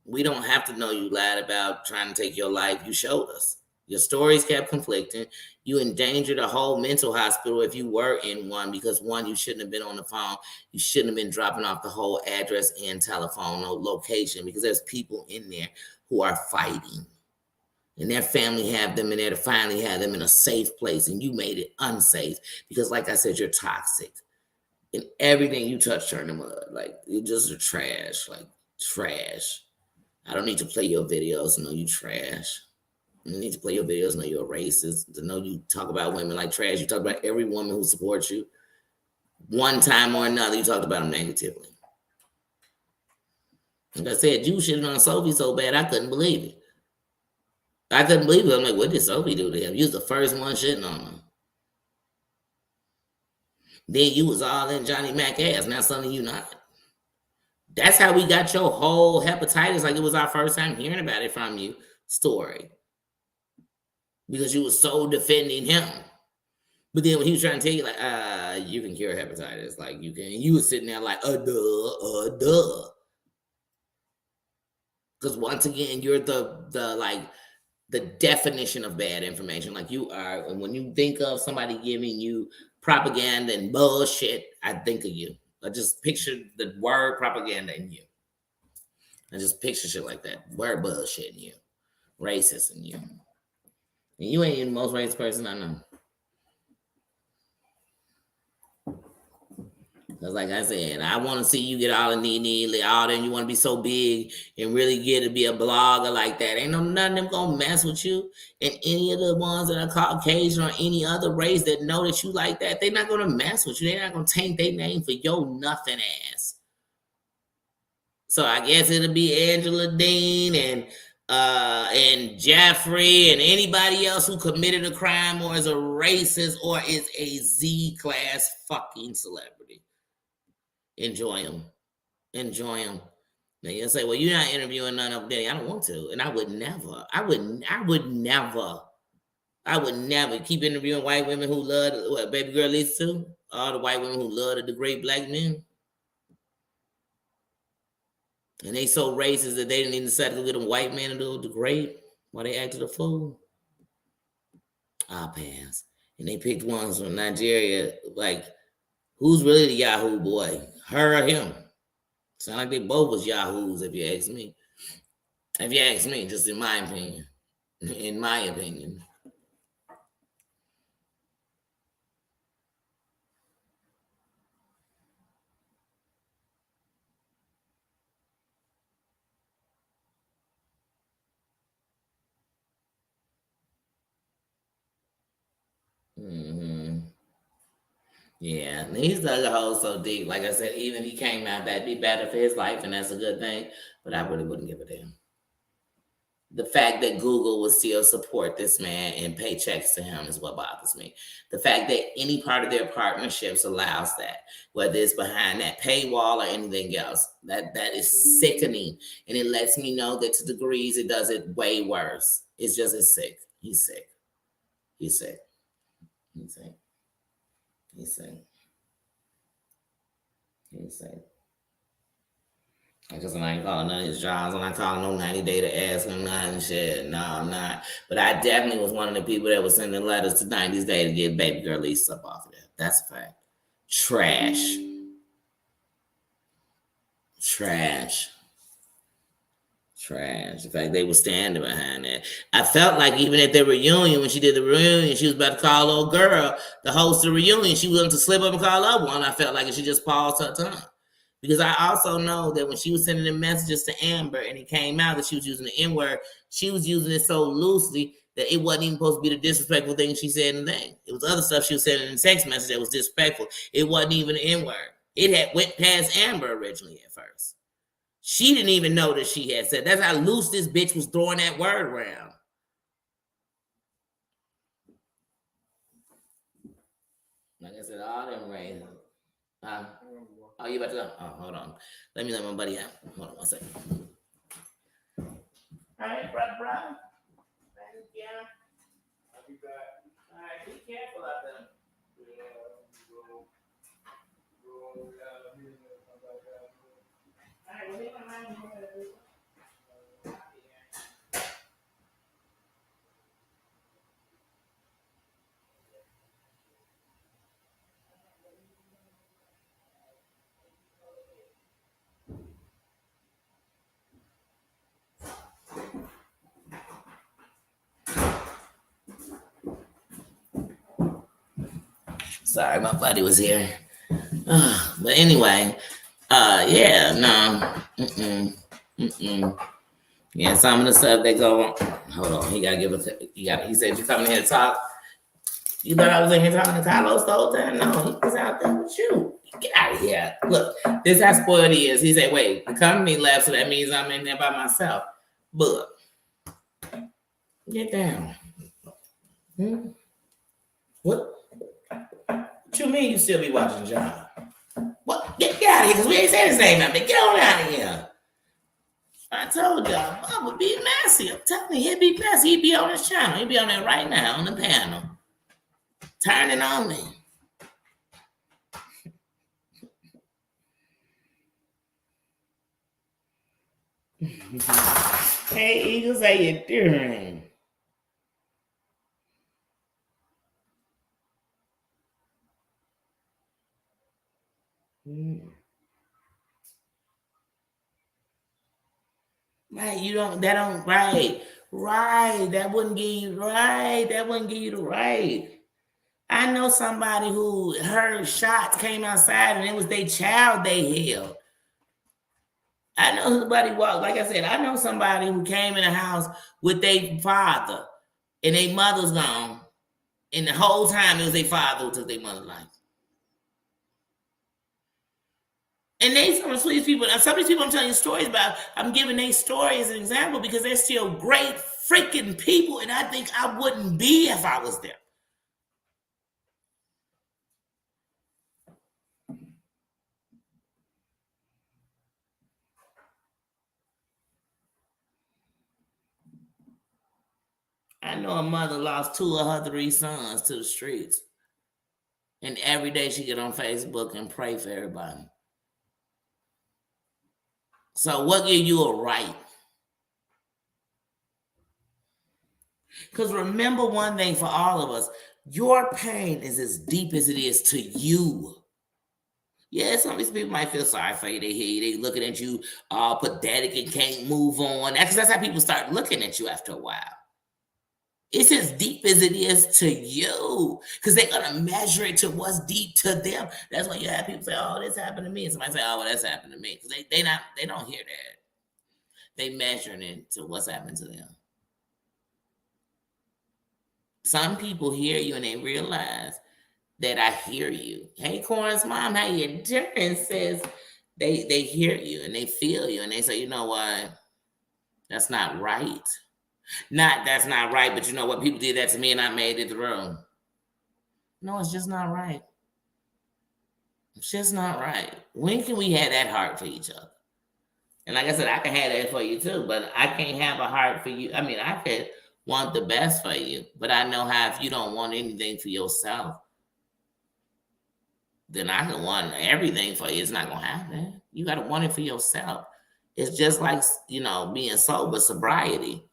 We don't have to know you lied about trying to take your life. You showed us. Your stories kept conflicting. You endangered a whole mental hospital if you were in one, because one, you shouldn't have been on the phone. You shouldn't have been dropping off the whole address and telephone or location, because there's people in there who are fighting. And their family have them in there to finally have them in a safe place. And you made it unsafe because, like I said, you're toxic. And everything you touch turned to mud. Like, you're just trash. Like, trash. I don't need to play your videos to know you trash. I don't need to play your videos to know you're a racist, to know you talk about women like trash. You talk about every woman who supports you. One time or another, you talked about them negatively. Like I said, you shitted on Sophie so bad, I couldn't believe it. I'm like, what did Sophie do to him? You was the first one shitting on him. Then you was all in Johnny Mac ass. Now suddenly you not. That's how we got your whole hepatitis, like it was our first time hearing about it from you, story. Because you was so defending him. But then when he was trying to tell you, like, you can cure hepatitis, like you can, you was sitting there like, duh. Because once again, you're the definition of bad information. Like you are, and when you think of somebody giving you propaganda and bullshit, I think of you. I just picture the word propaganda in you. I just picture shit like that. Word bullshitting you. Racist in you. And you ain't the most racist person I know. Because like I said, I want to see you get all the knee, all that. You want to be so big and really get to be a blogger like that. Ain't no none of them gonna mess with you. And any of the ones that are Caucasian or any other race that know that you like that, they're not gonna mess with you. They're not gonna taint their name for your nothing ass. So I guess it'll be Angela Dean and Jeffrey and anybody else who committed a crime or is a racist or is a Z class fucking celebrity. Enjoy them. Enjoy them. Now you'll say, well, you're not interviewing none of them. I don't want to. And I would never. I would never keep interviewing white women who love what baby girl leads to. All the white women who love to degrade black men. And they so racist that they didn't even decide to go get a white man to do the degrade while they acted a fool. I'll pass. And they picked ones from Nigeria, like, who's really the Yahoo boy? Her or him? Sound like they both was Yahoos, if you ask me. If you ask me, just in my opinion. In my opinion. Mm-hmm. Yeah, and he's dug a hole so deep. Like I said, even if he came out, that'd be better for his life, and that's a good thing. But I really wouldn't give a damn. The fact that Google would still support this man and pay checks to him is what bothers me. The fact that any part of their partnerships allows that, whether it's behind that paywall or anything else, that is sickening. And it lets me know that to degrees it does it way worse. It's just as sick. He's sick. He's sick. He's sick. He's sick. He's sick. Because I ain't calling none of his jobs. I'm not calling no 90 day to ask him nothing shit. No, I'm not. But I definitely was one of the people that was sending letters to 90's Day to get baby girl Lisa up off of that. That's a fact. Trash. Trash. Trash. In fact, they were standing behind that. I felt like even at the reunion, when she did the reunion, she was about to call old girl, the host of the reunion. She willing to slip up and call up one. I felt like she just paused her tongue. Because I also know that when she was sending the messages to Amber and it came out that she was using the N-word, she was using it so loosely that it wasn't even supposed to be the disrespectful thing she said in the thing. It was other stuff she was saying in the text message that was disrespectful. It wasn't even the N-word. It had went past Amber originally at first. She didn't even know that she had said. That's how loose this bitch was throwing that word around. Like I said, all them raisins. Oh, you about to go? Oh, hold on. Let me let my buddy out. Hold on one second. All right, brother. Thank you. I'll be back. All right, be careful out there. All right, well, leave my mind. Sorry, my buddy was here. But anyway, yeah, no. Yeah, some of the stuff they go on. Hold on, he gotta give us. He said you coming here to talk. You thought I was in here talking to Carlos the whole time? No, he was out there with you. Get out of here. Look, this is how spoiled he is. He said, wait, the company left, so that means I'm in there by myself. But get down. What you mean you still be watching John? What? Get out of here, because we ain't saying his name out there. Get on out of here. I told y'all, Bob would be messy. I'm telling you, he'd be messy. He'd be on his channel. He'd be on there right now on the panel. Turning on me. Hey, Eagles, how you doing? Right, you don't. That don't. Right, right. That wouldn't give you right. That wouldn't give you the right. I know somebody who heard shots came outside and it was their child they held. I know somebody walked. Like I said, I know somebody who came in the house with their father and their mother's gone, and the whole time it was their father who took their mother's life. And they some of the sweetest people. Some of these people I'm telling you stories about, I'm giving their story as an example because they're still great freaking people, and I think I wouldn't be if I was them. I know a mother lost 2 of her 3 sons to the streets, and every day she get on Facebook and pray for everybody. So what give you a right? Because remember one thing for all of us, your pain is as deep as it is to you. Yeah, some of these people might feel sorry for you. They hear you, they looking at you all pathetic and can't move on. That's how people start looking at you after a while. It's as deep as it is to you because they're going to measure it to what's deep to them. That's why you have people say, oh, this happened to me. And somebody say, oh, well, that's happened to me. Because they don't hear that. They measuring it to what's happened to them. Some people hear you and they realize that I hear you. Hey, Corin's mom, how you doing? Says they hear you and they feel you and they say, you know what? That's not right. That's not right, but you know what? People did that to me and I made it through. No, it's just not right. It's just not right. When can we have that heart for each other? And like I said, I can have that for you too, but I can't have a heart for you. I mean, I could want the best for you, but I know how if you don't want anything for yourself, then I can want everything for you. It's not gonna happen. You gotta want it for yourself. It's just like being sober, sobriety.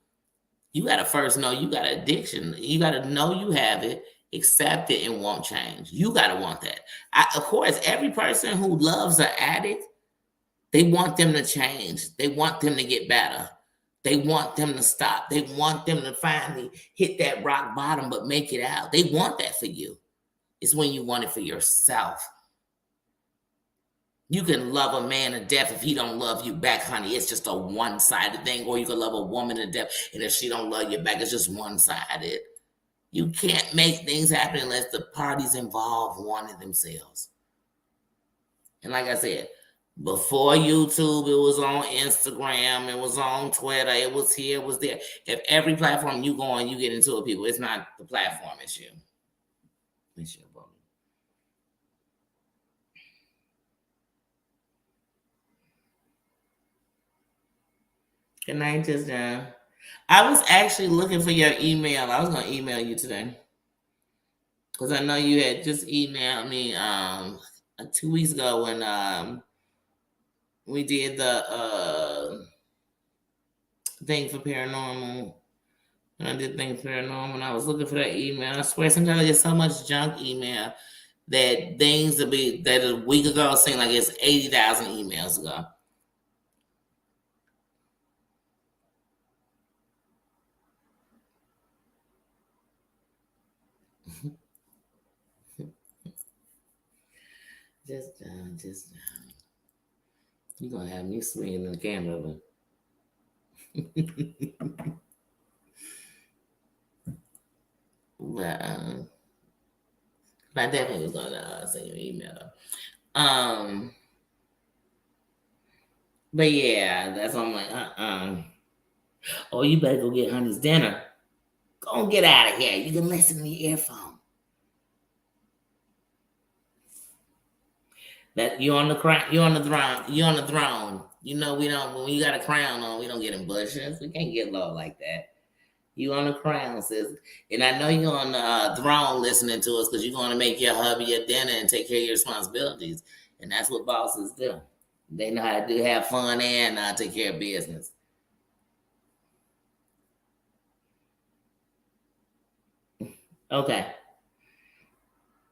You gotta first know you got addiction. You gotta know you have it, accept it, and won't change. You gotta want that. Of course, every person who loves an addict, they want them to change. They want them to get better. They want them to stop. They want them to finally hit that rock bottom, but make it out. They want that for you. It's when you want it for yourself. You can love a man to death if he don't love you back, honey. It's just a one-sided thing. Or you can love a woman to death, and if she don't love you back, it's just one-sided. You can't make things happen unless the parties involved want it themselves. And like I said, before YouTube, it was on Instagram, it was on Twitter, it was here, it was there. If every platform you go on, you get into it, people. It's not the platform, it's you. It's you, bro. Good night, just done. I was actually looking for your email. I was gonna email you today because I know you had just emailed me 2 weeks ago when we did the thing for paranormal. When I did things paranormal, and I was looking for that email. I swear, sometimes I get so much junk email that things that a week ago seemed like it's 80,000 emails ago. Just down. You're gonna have me swinging in the camera. But I definitely was gonna send you an email. But yeah, that's why I'm like, Oh, you better go get honey's dinner. Go and get out of here. You can listen to your earphone. That you on the crown, you on the throne, you on the throne. You know we don't when you got a crown on, we don't get in bushes. We can't get low like that. You on the crown, sis. And I know you're on the throne listening to us because you're going to make your hubby your dinner and take care of your responsibilities. And that's what bosses do. They know how to have fun and take care of business. Okay.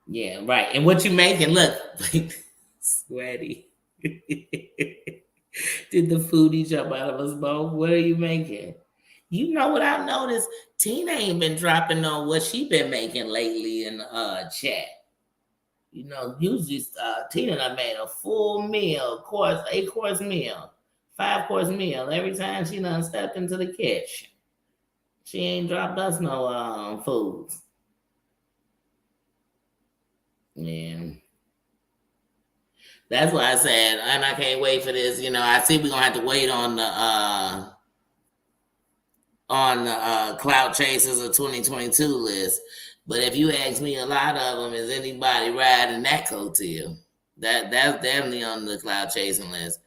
Yeah, right. And what you making? Look, sweaty. Did the foodie jump out of us both? What are you making? You know what I've noticed? Tina ain't been dropping on what she been making lately in the chat. You know, usually Tina done made a full meal, course, 8-course meal, 5-course meal every time she done stepped into the kitchen. She ain't dropped us no foods. Yeah. That's why I said, and I can't wait for this. You know, I see we're gonna have to wait on the Cloud Chasers of 2022 list. But if you ask me, a lot of them is anybody riding that coattail. That's definitely on the Cloud Chasing list.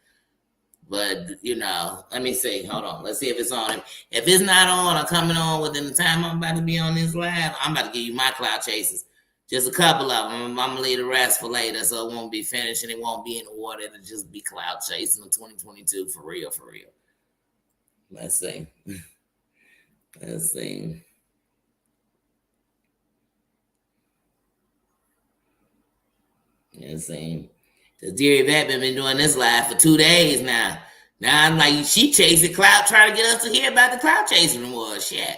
But you know, let me see. Hold on. Let's see if it's on. If it's not on or coming on within the time I'm about to be on this live, I'm about to give you my Cloud Chasers. Just a couple of them. I'm gonna leave the rest for later, so it won't be finished and it won't be in order. It'll just be Cloud Chasing of 2022 for real, for real. Let's see. Let's see. Let's see. Because Deary Vet been doing this live for 2 days now. Now I'm like, she chasing cloud, trying to get us to hear about the cloud chasing award. Shit.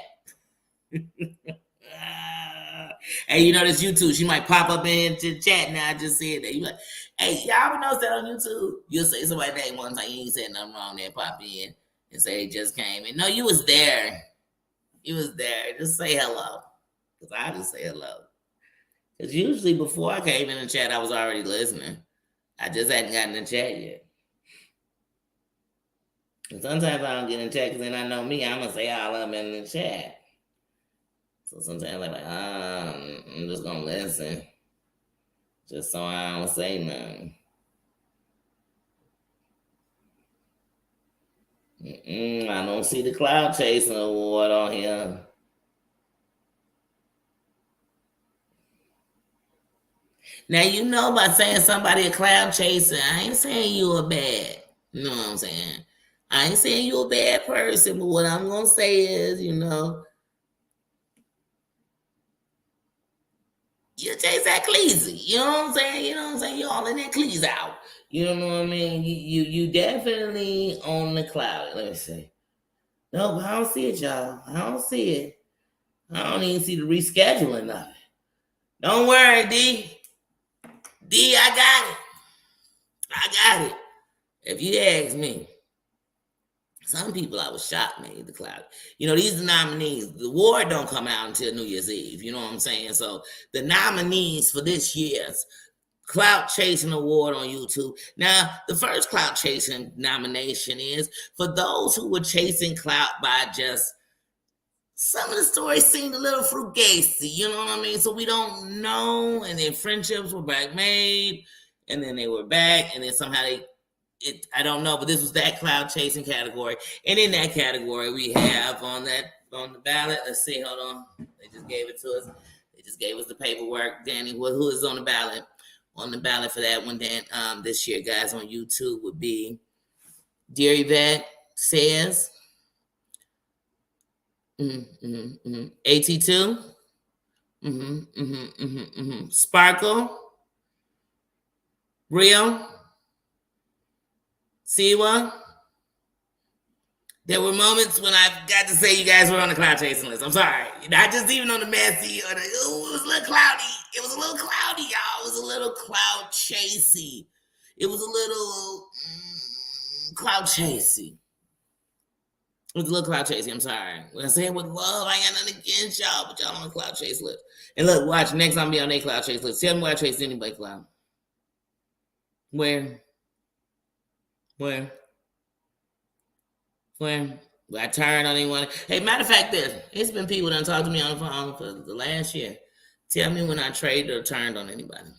Hey, you know this YouTube, she might pop up into the chat now. I just said that. You like, hey, y'all ever notice that on YouTube? You'll say somebody's name one time, you ain't said nothing wrong there, pop in and say it just came in. No, you was there. You was there. Just say hello. Because I just say hello. Because usually before I came in the chat, I was already listening. I just hadn't gotten in the chat yet. And sometimes I don't get in the chat because then I know me, I'm going to say all of them in the chat. So sometimes I'm like, I'm just going to listen. Just so I don't say nothing. I don't see the Cloud Chasing Award on here. Now, you know, by saying somebody a cloud chaser, I ain't saying you a bad. You know what I'm saying? I ain't saying you a bad person, but what I'm going to say is, you know, you chase that cleasy. You know what I'm saying? You know what I'm saying? You all in that clease out. You know what I mean? You definitely on the cloud. Let me see. No, but I don't see it, y'all. I don't see it. I don't even see the rescheduling of it. Don't worry, D. D, I got it. I got it. If you ask me, some people I was shocked made the cloud. You know, these nominees, the award don't come out until New Year's Eve. You know what I'm saying? So the nominees for this year's Cloud Chasing Award on YouTube. Now, the first Cloud Chasing nomination is for those who were chasing clout by just some of the stories seemed a little fugazi, you know what I mean? So we don't know, and then friendships were back made, and then they were back, and then somehow I don't know, but this was that cloud chasing category. And in that category, we have on the ballot, let's see, hold on. They just gave it to us. They just gave us the paperwork. Danny, who is on the ballot? On the ballot for that one, Dan, this year, guys, on YouTube would be Deary Vet Says, AT2, Sparkle, Real, Siwa. There were moments when I got to say you guys were on the cloud chasing list. I'm sorry. Not just even on the messy or it was a little cloudy. It was a little cloudy, y'all. It was a little cloud chasey. It was a little cloud chasey. It was a little cloud chasey. I'm sorry. When I say it with love, I ain't got nothing against y'all, but y'all on the cloud chase list. And look, watch, next time I'll be on a cloud chase list. Tell me where I chased anybody cloud. Where? When I turned on anyone. Hey, matter of fact, it's been people that talked to me on the phone for the last year. Tell me when I traded or turned on anybody.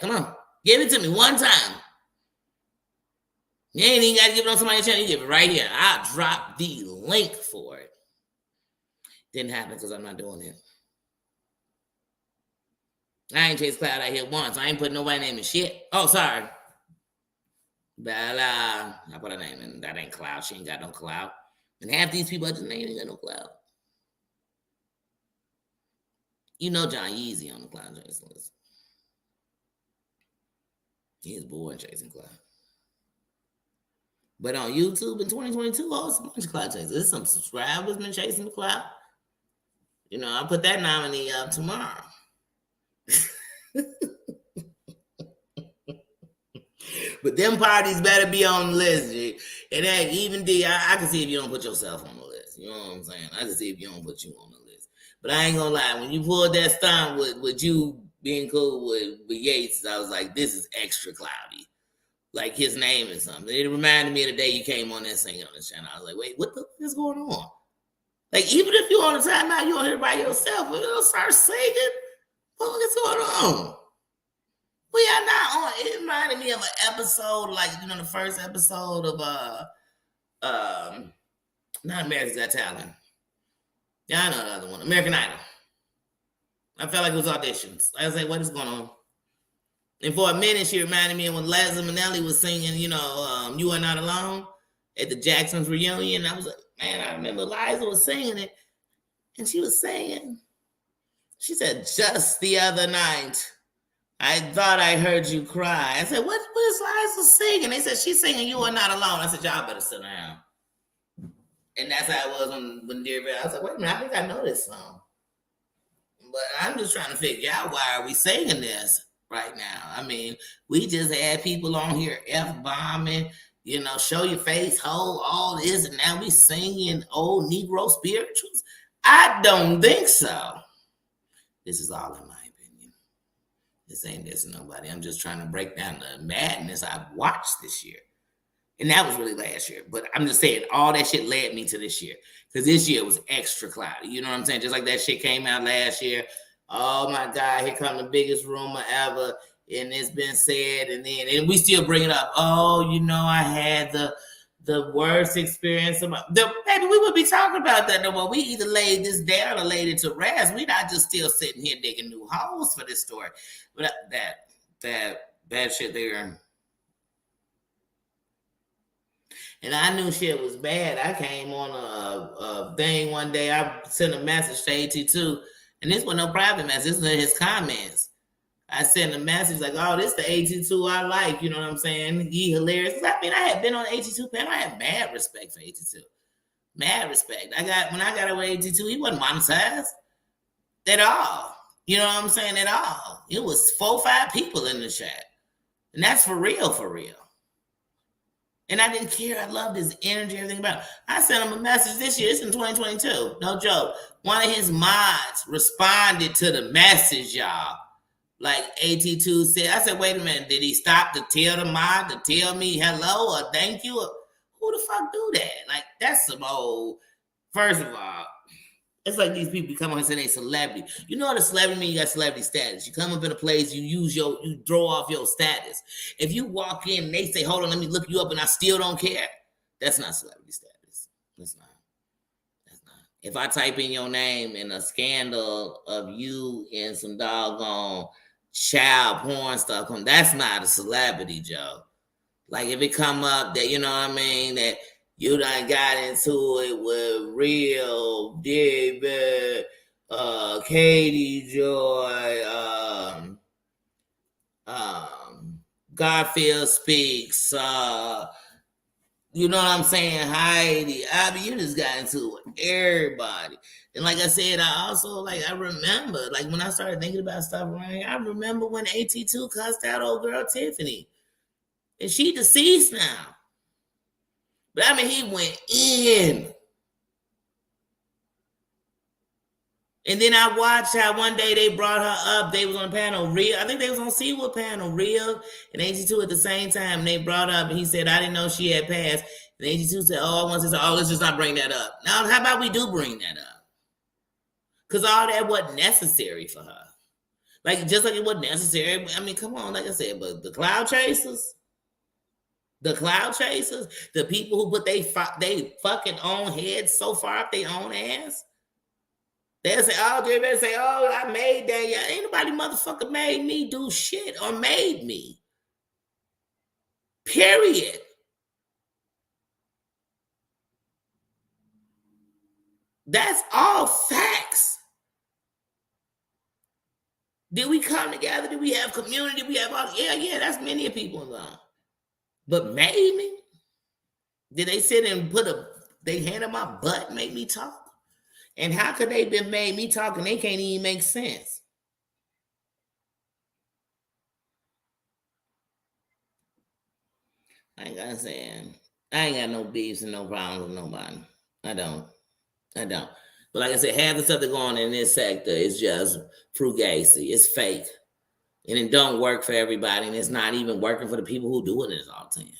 Come on. Give it to me one time. You ain't even got to give it on somebody's channel. You give it right here. I'll drop the link for it. Didn't happen because I'm not doing it. I ain't chased cloud out here once. I ain't put nobody's name in shit. Oh, sorry. Bella. I put her name in. That ain't cloud. She ain't got no cloud. And half these people I just named ain't got no cloud. You know John Yeezy on the cloud chasing list. He is bored chasing cloud. But on YouTube in 2022, oh, it's a bunch of clout chasers. There's some subscribers been chasing the clout. You know, I'll put that nominee up tomorrow. But them parties better be on the list, G. And that even D, I can see if you don't put yourself on the list. You know what I'm saying? I can see if you don't put you on the list. But I ain't gonna lie, when you pulled that stunt with you being cool with Yates, I was like, this is extra cloudy. Like his name is something. It reminded me of the day you came on there singing on the channel. I was like, wait, what the fuck is going on? Like, even if you're on the timeout, you're on here by yourself, but you'll start singing. What is going on? We are not on. It reminded me of an episode, like, you know, the first episode of not America's Got Talent. Yeah, I know the other one, American Idol. I felt like it was auditions. I was like, what is going on? And for a minute, she reminded me of when Liza Minnelli was singing, you know, You Are Not Alone at the Jacksons reunion. I was like, man, I remember Liza was singing it, and she was saying, she said, just the other night, I thought I heard you cry. I said, what is Liza singing? They said, she's singing You Are Not Alone. I said, y'all better sit down. And that's how it was when Dear Bear. I was like, wait a minute, I think I know this song. But I'm just trying to figure out why are we singing this right now. I mean, we just had people on here F-bombing, you know, show your face, hold all this, and now we singing old Negro spirituals. I don't think so. This is all in my opinion. This ain't this to nobody. I'm just trying to break down the madness I've watched this year. And that was really last year. But I'm just saying, all that shit led me to this year. Because this year was extra cloudy. You know what I'm saying? Just like that shit came out last year. Oh my God, here come the biggest rumor ever. And it's been said. And we still bring it up. Oh, you know, I had the worst experience of baby, we would be talking about that no more. We either laid this down or laid it to rest. We're not just still sitting here digging new holes for this story. But that shit there. And I knew shit was bad. I came on a thing one day. I sent a message to AT2, and this was no private message. This was in his comments. I sent a message like, oh, this the AT2 I like. You know what I'm saying? He hilarious. I mean, I had been on AT2 panel. I had mad respect for AT2. Mad respect. When I got away AT2, he wasn't monetized at all. You know what I'm saying? At all. It was 4 or 5 people in the chat. And that's for real, for real. And I didn't care. I loved his energy, everything about it. I sent him a message this year. It's in 2022. No joke. One of his mods responded to the message, y'all. Like AT2 said. I said, wait a minute. Did he stop to tell the mod to tell me hello or thank you? Who the fuck do that? Like, that's some old. First of all, it's like these people come on and say they celebrity. You know what a celebrity means? You got celebrity status. You come up in a place, you throw off your status. If you walk in and they say, hold on, let me look you up, and I still don't care, that's not celebrity status. That's not. If I type in your name and a scandal of you and some doggone child porn stuff, that's not a celebrity, Joe. Like if it come up that, you know what I mean, that you done got into it with Real, David, Katie Joy, Garfield Speaks, you know what I'm saying, Heidi. I mean, you just got into it with everybody. And like I said, I remember, like when I started thinking about stuff around here, I remember when AT2 cussed out old girl Tiffany. And she deceased now. But I mean, he went in. And then I watched how one day they brought her up. They was on a panel, Real. I think they was on Seawood panel, Real and AT2 at the same time. And they brought up, and he said, I didn't know she had passed. And AT2 said, let's just not bring that up. Now, how about we do bring that up? Because all that wasn't necessary for her. Like, just like it wasn't necessary. I mean, come on, like I said, but the cloud chasers, the people who put they fucking own heads so far up their own ass, they'll say, I made that. Yeah, ain't nobody motherfucker made me do shit or made me. Period. That's all facts. Did we come together? Did we have community? We have all, yeah, that's many people involved. But made me? Did they sit and put they hand on my butt and make me talk? And how could they been made me talk and they can't even make sense? Like I said, I ain't got no beefs and no problems with nobody. I don't. But like I said, half the stuff that go on in this sector is just fugazi. It's fake. And it don't work for everybody. And it's not even working for the people who doing it all the time.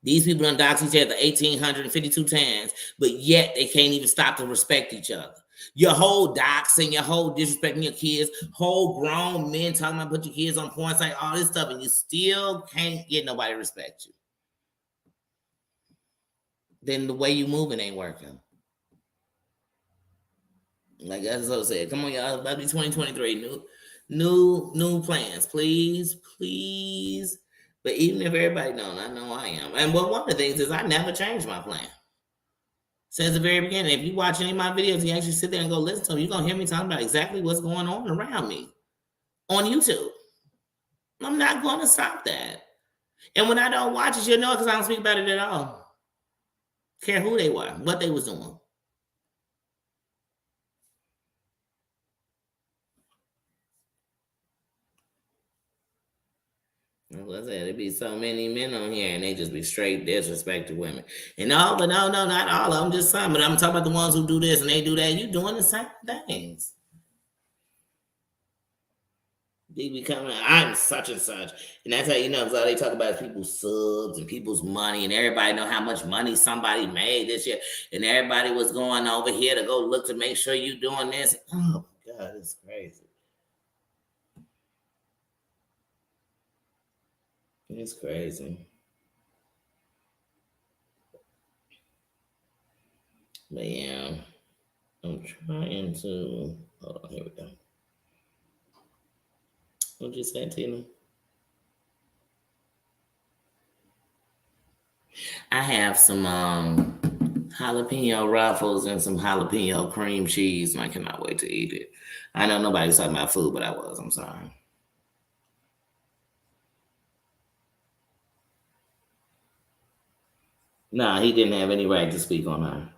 These people done dox each other 1,852 times, but yet they can't even stop to respect each other. Your whole doxing, your whole disrespecting your kids, whole grown men talking about put your kids on porn site, all this stuff, and you still can't get nobody to respect you. Then the way you moving ain't working. Like as I said, come on, y'all. It's about to be 2023. New plans, please. But even if everybody don't, I know I am. And one of the things is I never changed my plan. Since the very beginning. If you watch any of my videos, you actually sit there and go listen to them, you're going to hear me talking about exactly what's going on around me on YouTube. I'm not going to stop that. And when I don't watch it, you'll know it because I don't speak about it at all. Care who they were, what they was doing. Like I said, there be so many men on here and they just be straight disrespecting women. And no, not all of them, just some. But I'm talking about the ones who do this and they do that. You doing the same things. They becoming, I'm such and such. And that's how you know, because all they talk about is people's subs and people's money. And everybody know how much money somebody made this year. And everybody was going over here to go look to make sure you doing this. Oh, God, it's crazy. It's crazy. But yeah, I'm trying to. Hold on, here we go. What'd you say, Tina? I have some jalapeno ruffles and some jalapeno cream cheese, and I cannot wait to eat it. I know nobody's talking about food, but I was. I'm sorry. Nah, he didn't have any right to speak on her.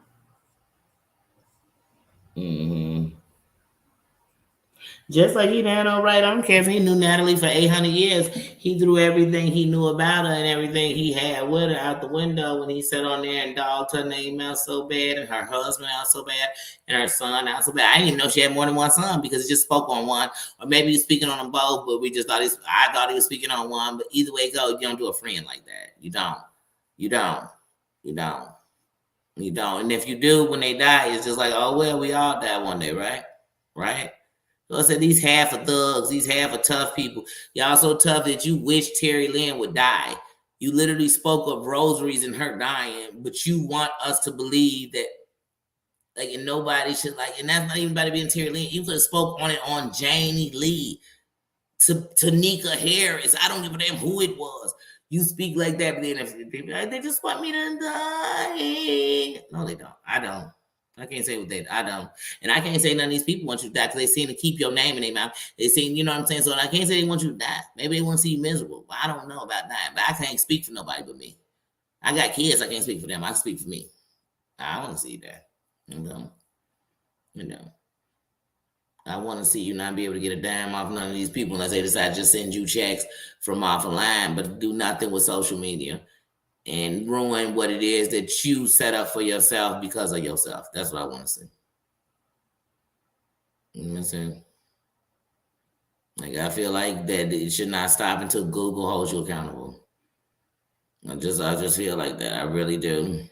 Just like he didn't have no right. I don't care if he knew Natalie for 800 years. He threw everything he knew about her and everything he had with her out the window when he sat on there and dogged her name out so bad and her husband out so bad and her son out so bad. I didn't even know she had more than one son because he just spoke on one. Or maybe he's speaking on them both, but we just thought I thought he was speaking on one. But either way it goes, you don't do a friend like that. You don't. And if you do, when they die, it's just like, oh, well, we all die one day, right? Right? So I said, these half of thugs, these half of tough people, y'all so tough that you wish Terry Lynn would die. You literally spoke of rosaries and her dying, but you want us to believe that, like, and nobody should, like, and that's not even about it being Terry Lynn. You could have spoke on it on Janie Lee, to Nika Harris. I don't give a damn who it was. You speak like that, but then if people like, they just want me to die. No, they don't. I don't. I can't say what I don't. And I can't say none of these people want you to die because they seem to keep your name in their mouth. They seem, you know what I'm saying? So I can't say they want you to die. Maybe they want to see you miserable. But I don't know about that. But I can't speak for nobody but me. I got kids. I can't speak for them. I speak for me. I want to see that. You know. I want to see you not be able to get a dime off none of these people unless they decide to just send you checks from off a line, but do nothing with social media and ruin what it is that you set up for yourself because of yourself. That's what I want to see. You know what I'm saying? Like, I feel like that it should not stop until Google holds you accountable. I just feel like that. I really do.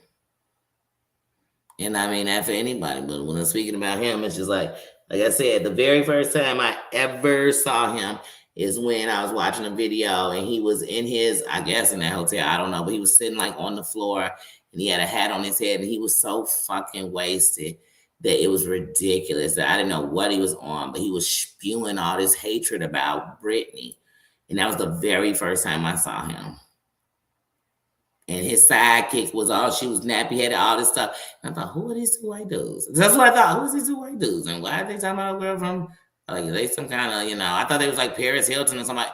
And I mean that for anybody, but when I'm speaking about him, it's just like I said, the very first time I ever saw him is when I was watching a video and he was in his, I guess in that hotel, I don't know, but he was sitting like on the floor and he had a hat on his head and he was so fucking wasted that it was ridiculous. That I didn't know what he was on, but he was spewing all this hatred about Britney. And that was the very first time I saw him. And his sidekick was she was nappy headed, all this stuff. And I thought, who are these two white dudes? That's what I thought. Who is these two white dudes? And why are they talking about a girl from, like, they some kind of, I thought they was like Paris Hilton or somebody,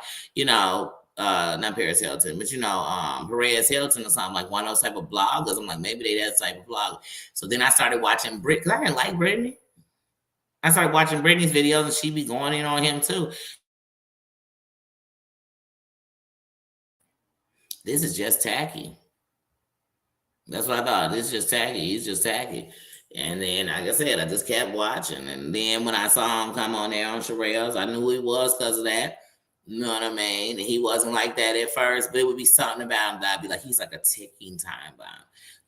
not Paris Hilton, but Perez Hilton or something, like one of those type of bloggers. I'm like, maybe they that type of blog. So then I started watching Brit, because I didn't like Britney. I started watching Britney's videos, and she be going in on him too. This is just tacky. That's what I thought. This is just tacky. He's just tacky. And then, like I said, I just kept watching. And then when I saw him come on there on Sherelle's, I knew who he was because of that. You know what I mean? He wasn't like that at first, but it would be something about him that I'd be like, he's like a ticking time bomb.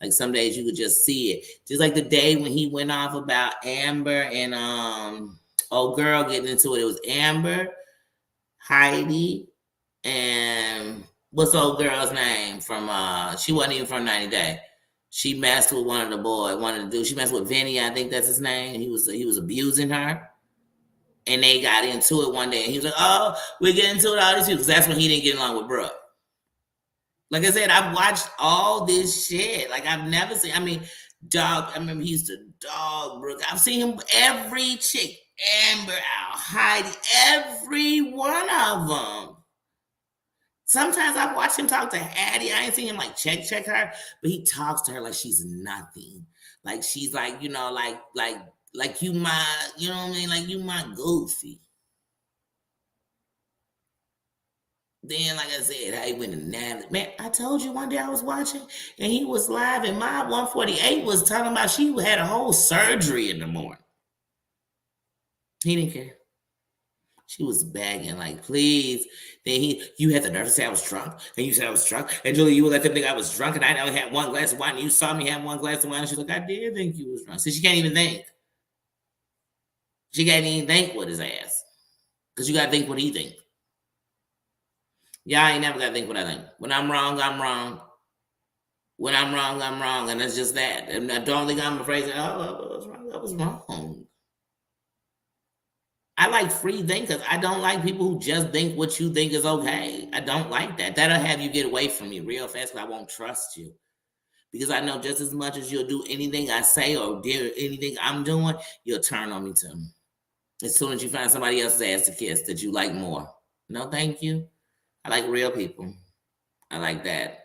Like some days you could just see it. Just like the day when he went off about Amber and old girl getting into it. It was Amber, Heidi, and what's the old girl's name from she wasn't even from 90 Day. She messed with one of the boys, one of the dudes. She messed with Vinny, I think that's his name. He was abusing her. And they got into it one day. And he was like, oh, we're getting into it with all these people. Because that's when he didn't get along with Brooke. Like I said, I've watched all this shit. Like I've never seen, Dog, I remember he used to dog Brooke. I've seen him, every chick, Amber, Al, Heidi, every one of them. Sometimes I watch him talk to Addie. I ain't seen him like check her, but he talks to her like she's nothing. Like she's like, like you my, you know what I mean? Like you my goofy. Then, like I said, I went to Natalie. Man, I told you one day I was watching and he was live and my 148 was talking about she had a whole surgery in the morning. He didn't care. She was begging, like, please. Then you had the nerve to say I was drunk, and you said I was drunk, and Julie, you would let them think I was drunk, and I only had one glass of wine, and you saw me have one glass of wine, and she's like, I did think you was drunk. So she can't even think. She can't even think with his ass. Because you got to think what he think. Y'all ain't never got to think what I think. When I'm wrong, I'm wrong. When I'm wrong, I'm wrong, and it's just that. And I don't think I'm afraid that, I was wrong. I like free thinkers. I don't like people who just think what you think is okay. I don't like that. That'll have you get away from me real fast because I won't trust you. Because I know just as much as you'll do anything I say or do anything I'm doing, you'll turn on me too. As soon as you find somebody else's ass to kiss that you like more. No, thank you. I like real people. I like that.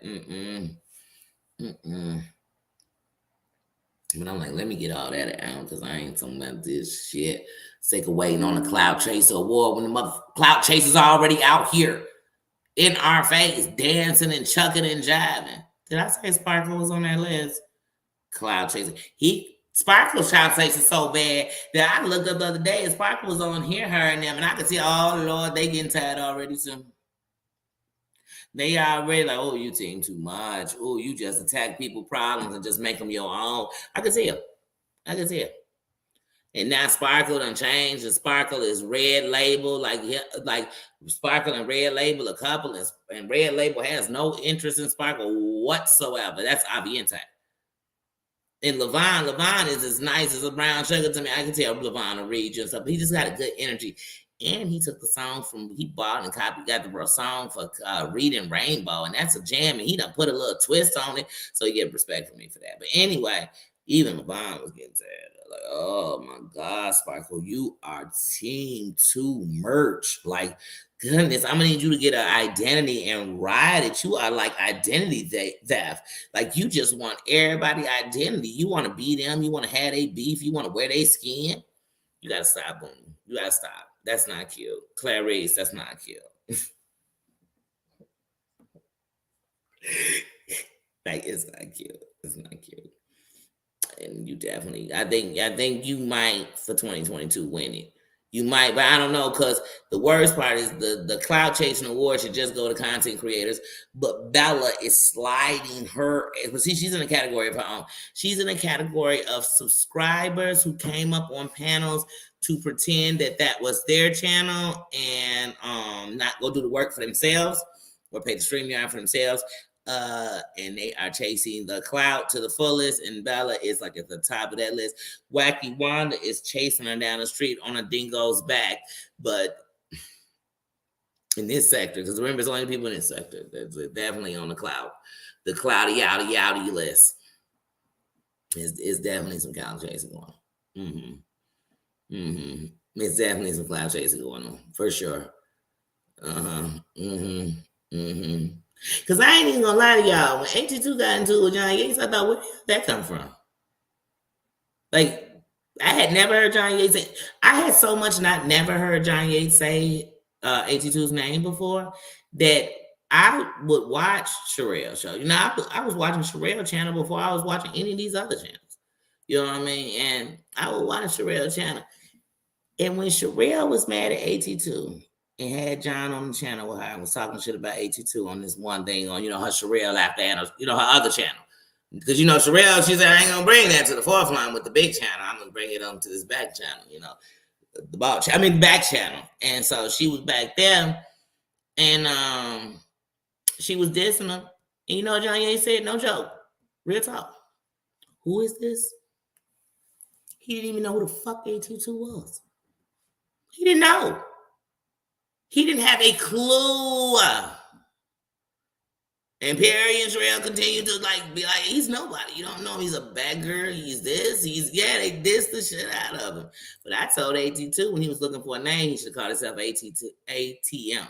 But I'm like, let me get all that out because I ain't talking about this shit. Sick of waiting on the Cloud Chaser Award when the mother Cloud Chaser's already out here in our face, dancing and chucking and jiving. Did I say Sparkle was on that list? Cloud Chaser. Sparkle's Cloud Chaser so bad that I looked up the other day and Sparkle was on here, her and them, and I could see, oh Lord, they getting tired already soon. They already like, oh, you team too much. Oh, you just attack people problems and just make them your own. I can see it. And now Sparkle done changed, and Sparkle is Red Label, like Sparkle and Red Label a couple, and Red Label has no interest in Sparkle whatsoever. That's Aviente. And Levon is as nice as a brown sugar to me. I can tell Levon will read you and stuff, but he just got a good energy. And he took the song he bought and got the song for Reading Rainbow, and that's a jam, and he done put a little twist on it, so he get respect from me for that. But anyway, even Levon was getting sad. Like, oh my God, Sparkle, you are team too merch. Like, goodness, I'm gonna need you to get an identity and ride it. You are like identity theft. Like, you just want everybody identity. You want to be them. You want to have their beef. You want to wear their skin. You gotta stop, boom. You gotta stop. That's not cute. Clarice, that's not cute. Like, it's not cute. It's not cute. And you definitely, I think you might for 2022 win it. You might, but I don't know, because the worst part is the Cloud Chasing Award should just go to content creators. But Bella is sliding her. See, she's in a category of her own. She's in a category of subscribers who came up on panels to pretend that was their channel and not go do the work for themselves or pay the StreamYard for themselves. And they are chasing the clout to the fullest, and Bella is like at the top of that list. Wacky Wanda is chasing her down the street on a dingo's back, but in this sector, because remember, it's only people in this sector that's definitely on the clout. The cloudy yowdy list is definitely some clout chasing going on. It's definitely some clout chasing going on for sure. Because I ain't even gonna lie to y'all. When 82 got into it with John Yates, I thought, where did that come from? Like, I had never heard John Yates say, I had so much never heard John Yates say 82's name before that I would watch Sherelle show. You know, I was watching Sherelle channel before I was watching any of these other channels. You know what I mean? And I would watch Sherelle channel. And when Sherelle was mad at 82 and had John on the channel with her and was talking shit about 82 on this one thing on, you know, her Sherelle after Anna, you know, her other channel. Because, you know, Sherelle, she said, I ain't going to bring that to the fourth line with the big channel. I'm going to bring it on to this back channel, you know, back channel. And so she was back there and she was dissing him. And you know what John Yates said? No joke. Real talk. Who is this? He didn't even know who the fuck 82 was. He didn't know. He didn't have a clue. And Perry and Sherelle continued to be like, he's nobody. You don't know he's a beggar. He's this. They dissed the shit out of him. But I told 82 when he was looking for a name, he should have called himself ATM.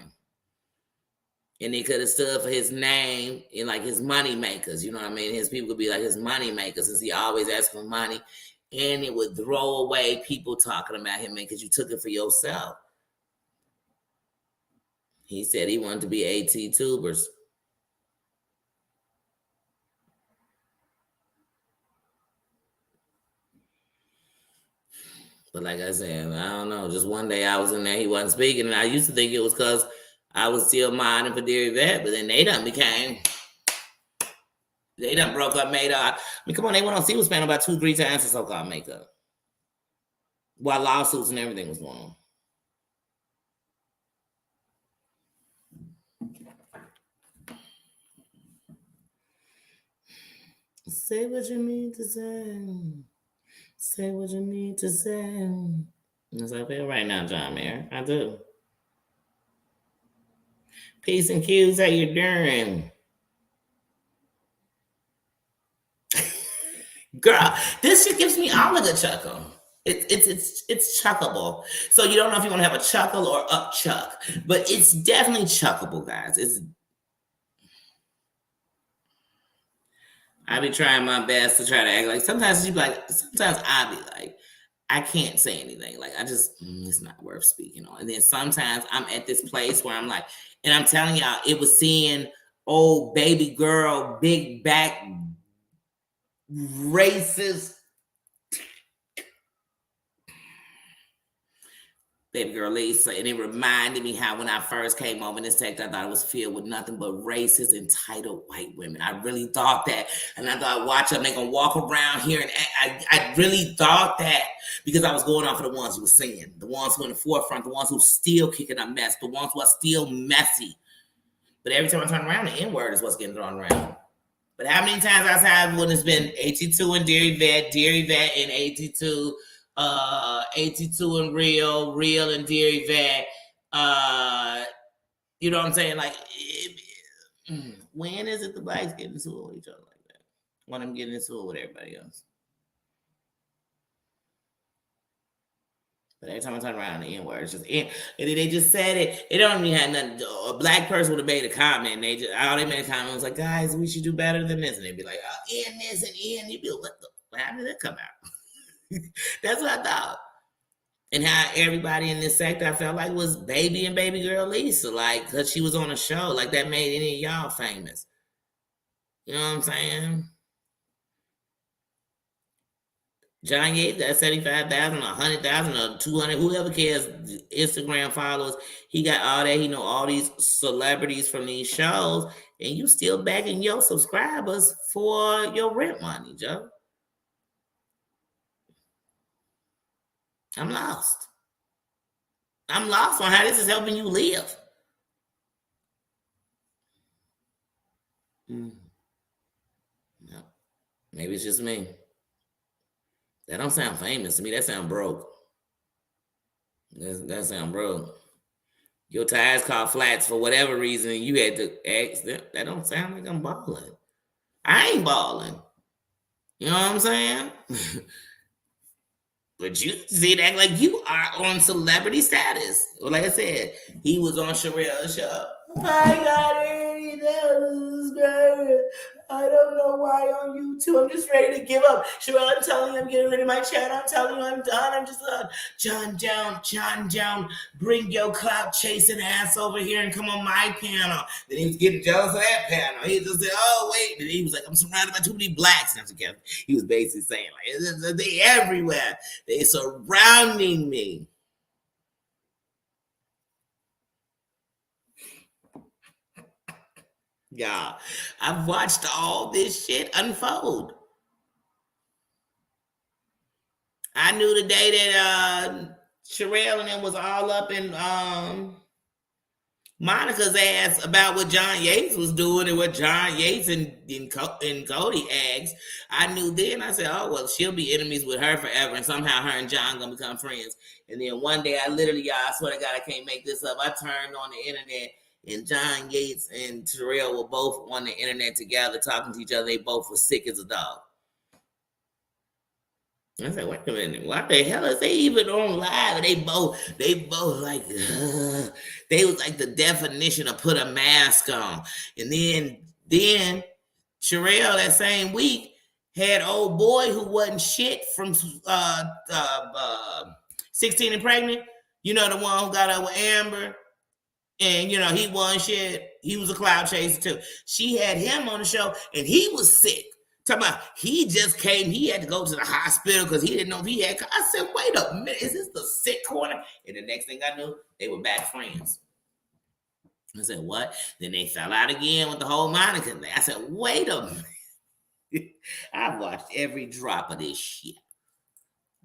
And he could have stood for his name and like his money makers. You know what I mean? His people could be like his money makers since he always asked for money. And it would throw away people talking about him because you took it for yourself. He said he wanted to be AT Tubers. But like I said, I don't know. Just one day I was in there, he wasn't speaking, and I used to think it was because I was still minding for Dear Yvette, but then they done broke up, made up. I mean, come on, they went on C-SPAN about 2-3 times for so-called makeup. While lawsuits and everything was going on. Say what you need to say. Say what you need to say. That's how I feel right now, John Mayer. I do. Peace and cues, how you doing? Girl, this shit gives me all of the chuckle. It's chuckable. So you don't know if you want to have a chuckle or up chuck, but it's definitely chuckable, guys. I be trying my best to try to act like sometimes I be like, I can't say anything. Like I just it's not worth speaking on. And then sometimes I'm at this place where I'm like, and I'm telling y'all, it was seeing old baby girl, big back, racist baby girl Lisa, and it reminded me how when I first came over in this sector, I thought it was filled with nothing but racist, entitled white women. I really thought that, and I thought, watch them, they gonna walk around here, and I really thought that because I was going off of the ones who were singing, the ones who are in the forefront, the ones who still kicking up mess, the ones who are still messy. But every time I turn around, the N-word is what's getting thrown around. But how many times outside when it's been 82 and Dear Yvette and 82, 82 and real and Dear Yvette, you know what I'm saying? Like, when is it the blacks getting into it with each other like that? When I'm getting into it with everybody else. But every time I turn around, the N-word, it's just and they just said it. It don't even have nothing. A black person would have made a comment. And they made a comment was like, guys, we should do better than this. And they'd be like, end this and end. You'd be like, how did that come out? That's what I thought. And how everybody in this sector I felt like was baby and baby girl Lisa, like, because she was on a show, like that made any of y'all famous. You know what I'm saying? John Yates got 75,000, 100,000, or 200, whoever cares, Instagram followers. He got all that. He know all these celebrities from these shows, and you still begging your subscribers for your rent money, Joe. I'm lost. I'm lost on how this is helping you live. No. Maybe it's just me. That don't sound famous to me. That sound broke. That sound broke. Your tires caught flats for whatever reason, and you had to ask. That don't sound like I'm balling. I ain't balling. You know what I'm saying? But you see that like you are on celebrity status. Well, like I said, he was on Sherelle's show. I got any news, girl. I don't know why on YouTube. I'm just ready to give up. Sherelle, I'm telling you, I'm getting rid of my channel. I'm telling you, I'm done. I'm just John Jones, bring your clout chasing ass over here and come on my panel. Then he was getting jealous of that panel. He just said, oh, wait. And he was like, I'm surrounded by too many blacks. And he was basically saying, like, they everywhere. They surrounding me. Yeah, I've watched all this shit unfold. I knew the day that Sherelle and them was all up in Monica's ass about what John Yates was doing and what John Yates and Cody asked. I knew then. I said, oh, well, she'll be enemies with her forever, and somehow her and John gonna become friends. And then one day, I literally, y'all, I swear to God, I can't make this up. I turned on the internet, and John Yates and Terrell were both on the internet together talking to each other. They both were sick as a dog. I said, wait a minute, what the hell is they even on live? They both like, they was like the definition of put a mask on. And then Sherelle that same week had old boy who wasn't shit from 16 and Pregnant. You know, the one who got up with Amber. And, you know, he wasn't shit. He was a cloud chaser too. She had him on the show and he was sick. Talking about he just came, he had to go to the hospital because he didn't know if he had. I said, wait a minute, is this the sick corner? And the next thing I knew, they were back friends. I said, what? Then they fell out again with the whole Monica thing. I said, wait a minute. I've watched every drop of this shit.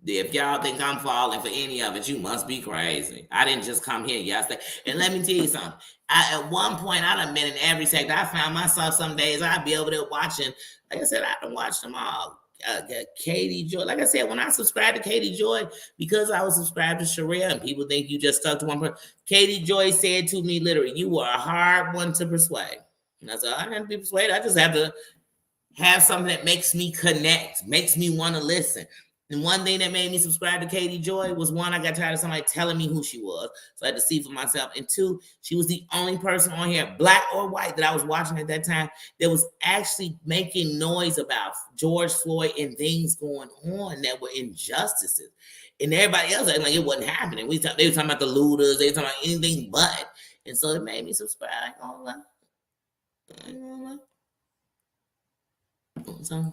If y'all think I'm falling for any of it, you must be crazy. I didn't just come here yesterday. And let me tell you something. At one point, I done been in every sector. I found myself some days I'd be over there watching. Like I said, I done watched them all. Katie Joy. Like I said, when I subscribed to Katie Joy, because I was subscribed to Sherelle, and people think you just stuck to one person. Katie Joy said to me literally, you are a hard one to persuade. And I said, I don't have to be persuaded. I just have to have something that makes me connect, makes me want to listen. And one thing that made me subscribe to Katie Joy was, one, I got tired of somebody telling me who she was. So I had to see for myself. And two, she was the only person on here, black or white, that I was watching at that time that was actually making noise about George Floyd and things going on that were injustices. And everybody else acting like it wasn't happening. They were talking about the looters. They were talking about anything but. And so it made me subscribe. So,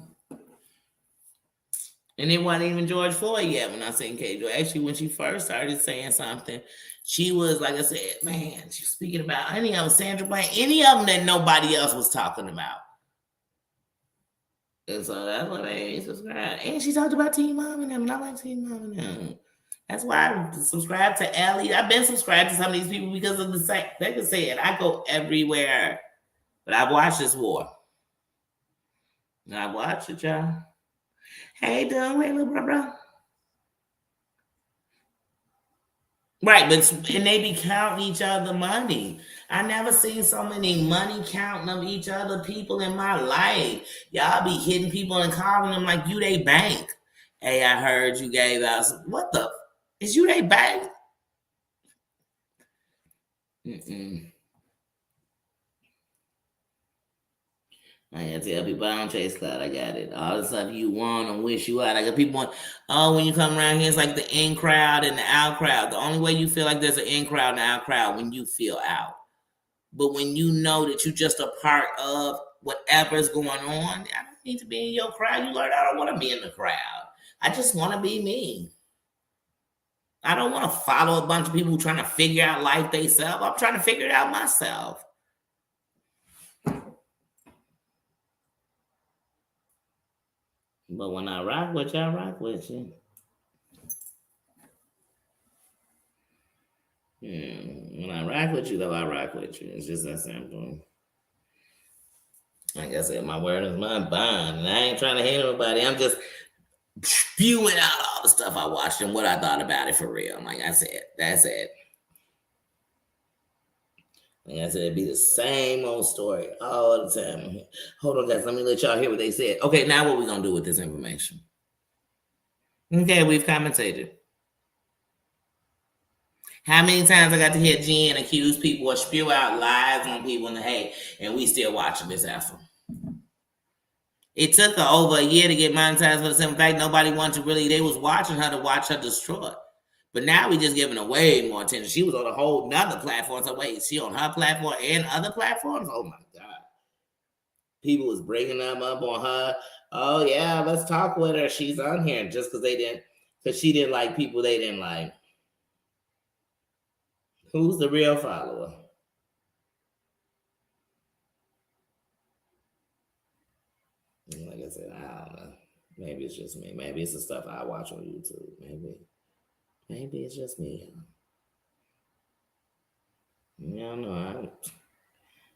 and it wasn't even George Floyd yet when I seen Katie Joy. Actually, when she first started saying something, she was, like I said, man, she was speaking about any of them, Sandra Bland, any of them that nobody else was talking about. And so that's what made me subscribe. And she talked about Teen Mom and them, and I like Teen Mom and them. That's why I subscribed to Ellie. I've been subscribed to some of these people because of the same. They can say it. I go everywhere. But I've watched this war. And I watched it, y'all. Hey, doing, hey, little bro. Right, but and they be counting each other money. I never seen so many money counting of each other people in my life. Y'all be hitting people and calling them like you they bank. Hey, I heard you gave out some, what the? Is you they bank? I had to tell people I don't chase cloud. I got it. All the stuff you want and wish you out. I got people want, oh, when you come around here, it's like the in crowd and the out crowd. The only way you feel like there's an in crowd and out crowd when you feel out. But when you know that you're just a part of whatever's going on, I don't need to be in your crowd. You learn I don't want to be in the crowd. I just want to be me. I don't want to follow a bunch of people trying to figure out life themselves. I'm trying to figure it out myself. But when I rock with you, I rock with you. When I rock with you, though, I rock with you. It's just that simple. Like I said, my word is my bond. And I ain't trying to hate everybody. I'm just spewing out all the stuff I watched and what I thought about it for real. Like I said, that's it. Like I said, it'd be the same old story all the time. Hold on, guys. Let me let y'all hear what they said. Okay, now what we going to do with this information? Okay, we've commentated. How many times I got to hear Jen accuse people or spew out lies on people and hey, and we still watching this effort. It took her over a year to get monetized for the simple fact nobody wanted to really, they was watching her to watch her destroy. But now we just giving her way more attention. She was on a whole nother platform. So wait, she on her platform and other platforms? Oh my God. People was bringing them up on her. Oh yeah, let's talk with her. She's on here just because she didn't like people they didn't like. Who's the real follower? Like I said, I don't know. Maybe it's just me. Maybe it's the stuff I watch on YouTube. Maybe it's just me. I don't know.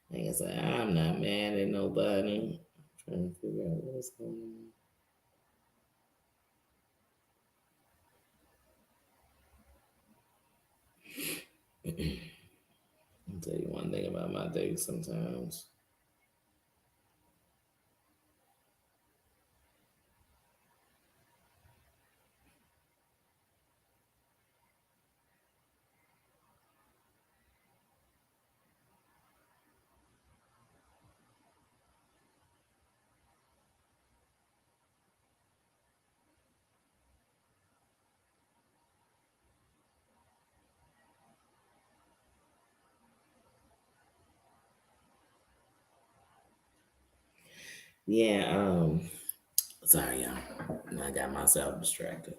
Like I said, I'm not mad at nobody. I'm trying to figure out what's going on. I'll tell you one thing about my day sometimes. Yeah, sorry, y'all. I got myself distracted.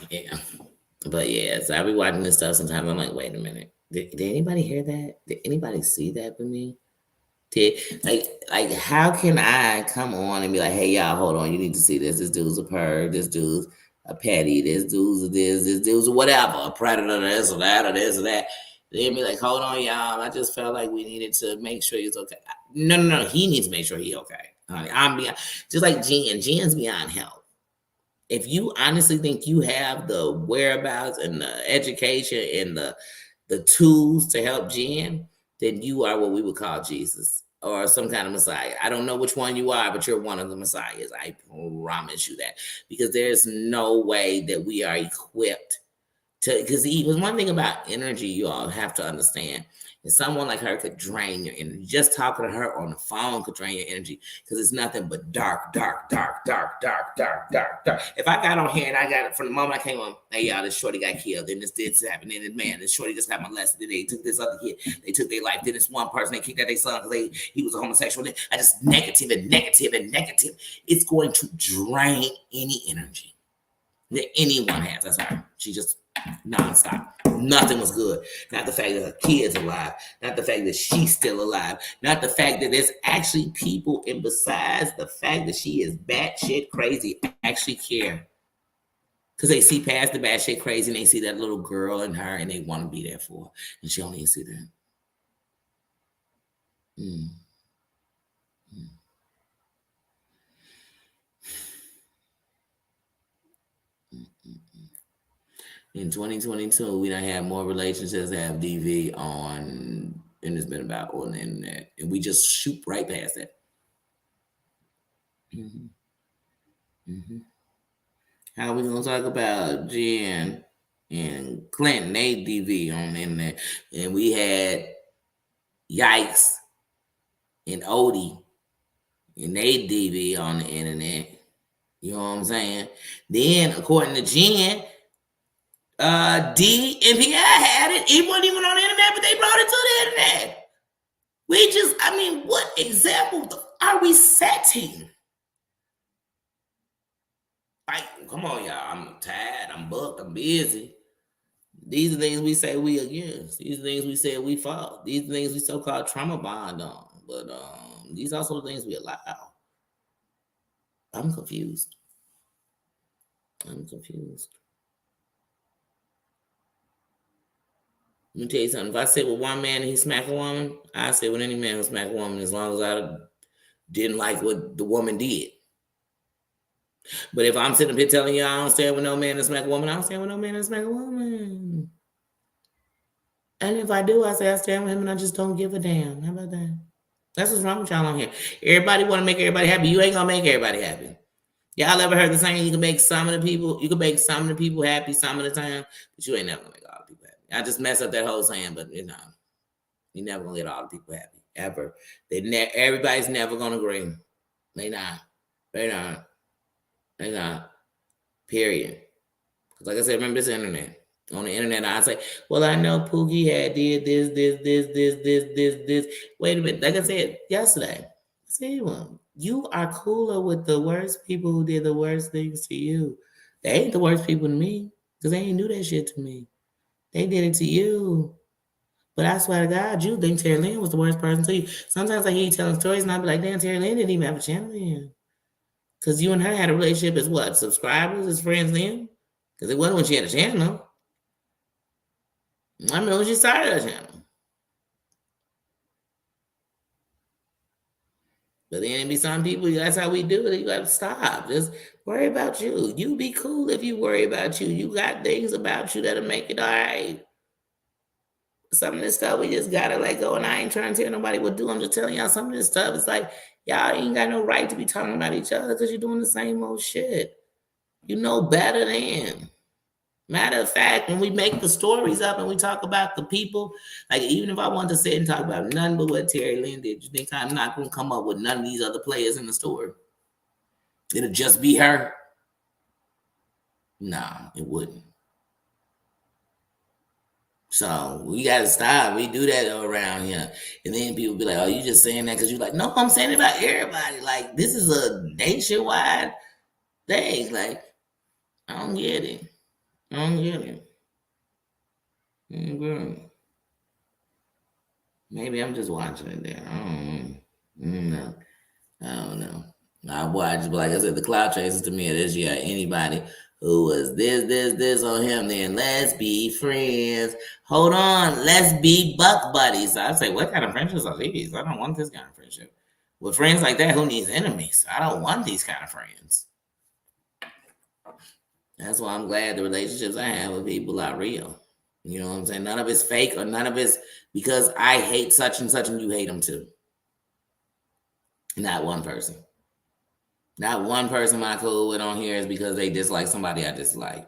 Yeah. But yeah, so I be watching this stuff sometimes. I'm like, wait a minute. Did anybody hear that? Did anybody see that with me? Like how can I come on and be like, hey y'all, hold on, you need to see this. This dude's a perv, this dude's a petty, this dude's a this dude's a whatever, a predator, this or that, or this or that. They'd be like, hold on, y'all. I just felt like we needed to make sure he's okay. No. He needs to make sure he's okay. Honey, I'm beyond just like Jen. Jen's beyond help. If you honestly think you have the whereabouts and the education and the tools to help Jen, then you are what we would call Jesus or some kind of Messiah. I don't know which one you are, but you're one of the Messiahs. I promise you that. Because there's no way that we are equipped to, because one thing about energy you all have to understand is someone like her could drain your energy. Just talking to her on the phone could drain your energy because it's nothing but dark. If I got on here and I got it from the moment I came on, hey y'all, this shorty got killed, then this happened, then this shorty just got molested, then they took this other kid, they took their life, then this one person they kicked out their son because he was a homosexual. I just negative. It's going to drain any energy that anyone has. That's her. She just nonstop. Nothing was good. Not the fact that her kid's alive. Not the fact that she's still alive. Not the fact that there's actually people, and besides the fact that she is batshit crazy, actually care. Because they see past the batshit crazy and they see that little girl in her and they want to be there for her. And she only see that. In 2022, we don't have more relationships that have DV on, and it's been about on the internet, and we just shoot right past that. How are we gonna talk about Jen and Clinton? They DV on the internet, and we had Yikes and Odie, and they DV on the internet. You know what I'm saying? Then, according to Jen, D and PI had it. It wasn't even on the internet, but they brought it to the internet. What example are we setting? Like, come on, y'all. I'm tired. I'm booked. I'm busy. These are things we say we against. These are things we say we fought. These are things we so-called trauma bond on. But these are also the things we allow. I'm confused. Let me tell you something. If I sit with one man and he smack a woman, I sit with any man who smack a woman as long as I didn't like what the woman did. But if I'm sitting up here telling you I don't stand with no man to smack a woman, I don't stand with no man to smack a woman. And if I do, I say I stand with him and I just don't give a damn. How about that? That's what's wrong with y'all on here. Everybody want to make everybody happy. You ain't gonna make everybody happy. Y'all ever heard the saying you can make some of the people, happy some of the time, but you ain't never gonna make all the people happy. I just messed up that whole saying, but you never gonna get all the people happy. Ever. Everybody's never gonna agree. They not. Period. Because like I said, remember this internet. On the internet, I say, well, I know Pookie had did this. Wait a minute. Like I said yesterday, see one. You are cooler with the worst people who did the worst things to you. They ain't the worst people to me because they ain't do that shit to me. They did it to you. But I swear to God, you think Terry Lynn was the worst person to you. Sometimes I hear you telling stories and I be like, damn, Terry Lynn didn't even have a channel then. Because you and her had a relationship as what? Subscribers, as friends then? Because it wasn't when she had a channel. I mean, when she started her channel. But then be some people, that's how we do it. You got to stop. Just worry about you. You be cool if you worry about you. You got things about you that'll make it all right. Some of this stuff we just got to let go. And I ain't trying to tell nobody what to do. I'm just telling y'all some of this stuff. It's like, y'all ain't got no right to be talking about each other because you're doing the same old shit. You know better than. Matter of fact, when we make the stories up and we talk about the people, like even if I wanted to sit and talk about nothing but what Terry Lynn did, you think I'm not going to come up with none of these other players in the story? It'll just be her? Nah, it wouldn't. So we got to stop. We do that around here. And then people be like, oh, you just saying that because you're like, no, I'm saying it about everybody. Like, this is a nationwide thing. Like, I don't get it. Mm-hmm. Maybe I'm just watching it there. I don't know. I watch, but like I said, the cloud chasers to me it is anybody who was this on him, then let's be friends. Hold on, let's be buck buddies. I say, what kind of friendships are these? I don't want this kind of friendship. With friends like that, who needs enemies? I don't want these kind of friends. That's why I'm glad the relationships I have with people are real. You know what I'm saying? None of it's fake or none of it's because I hate such and such and you hate them too. Not one person. Not one person I'm cool with on here is because they dislike somebody I dislike.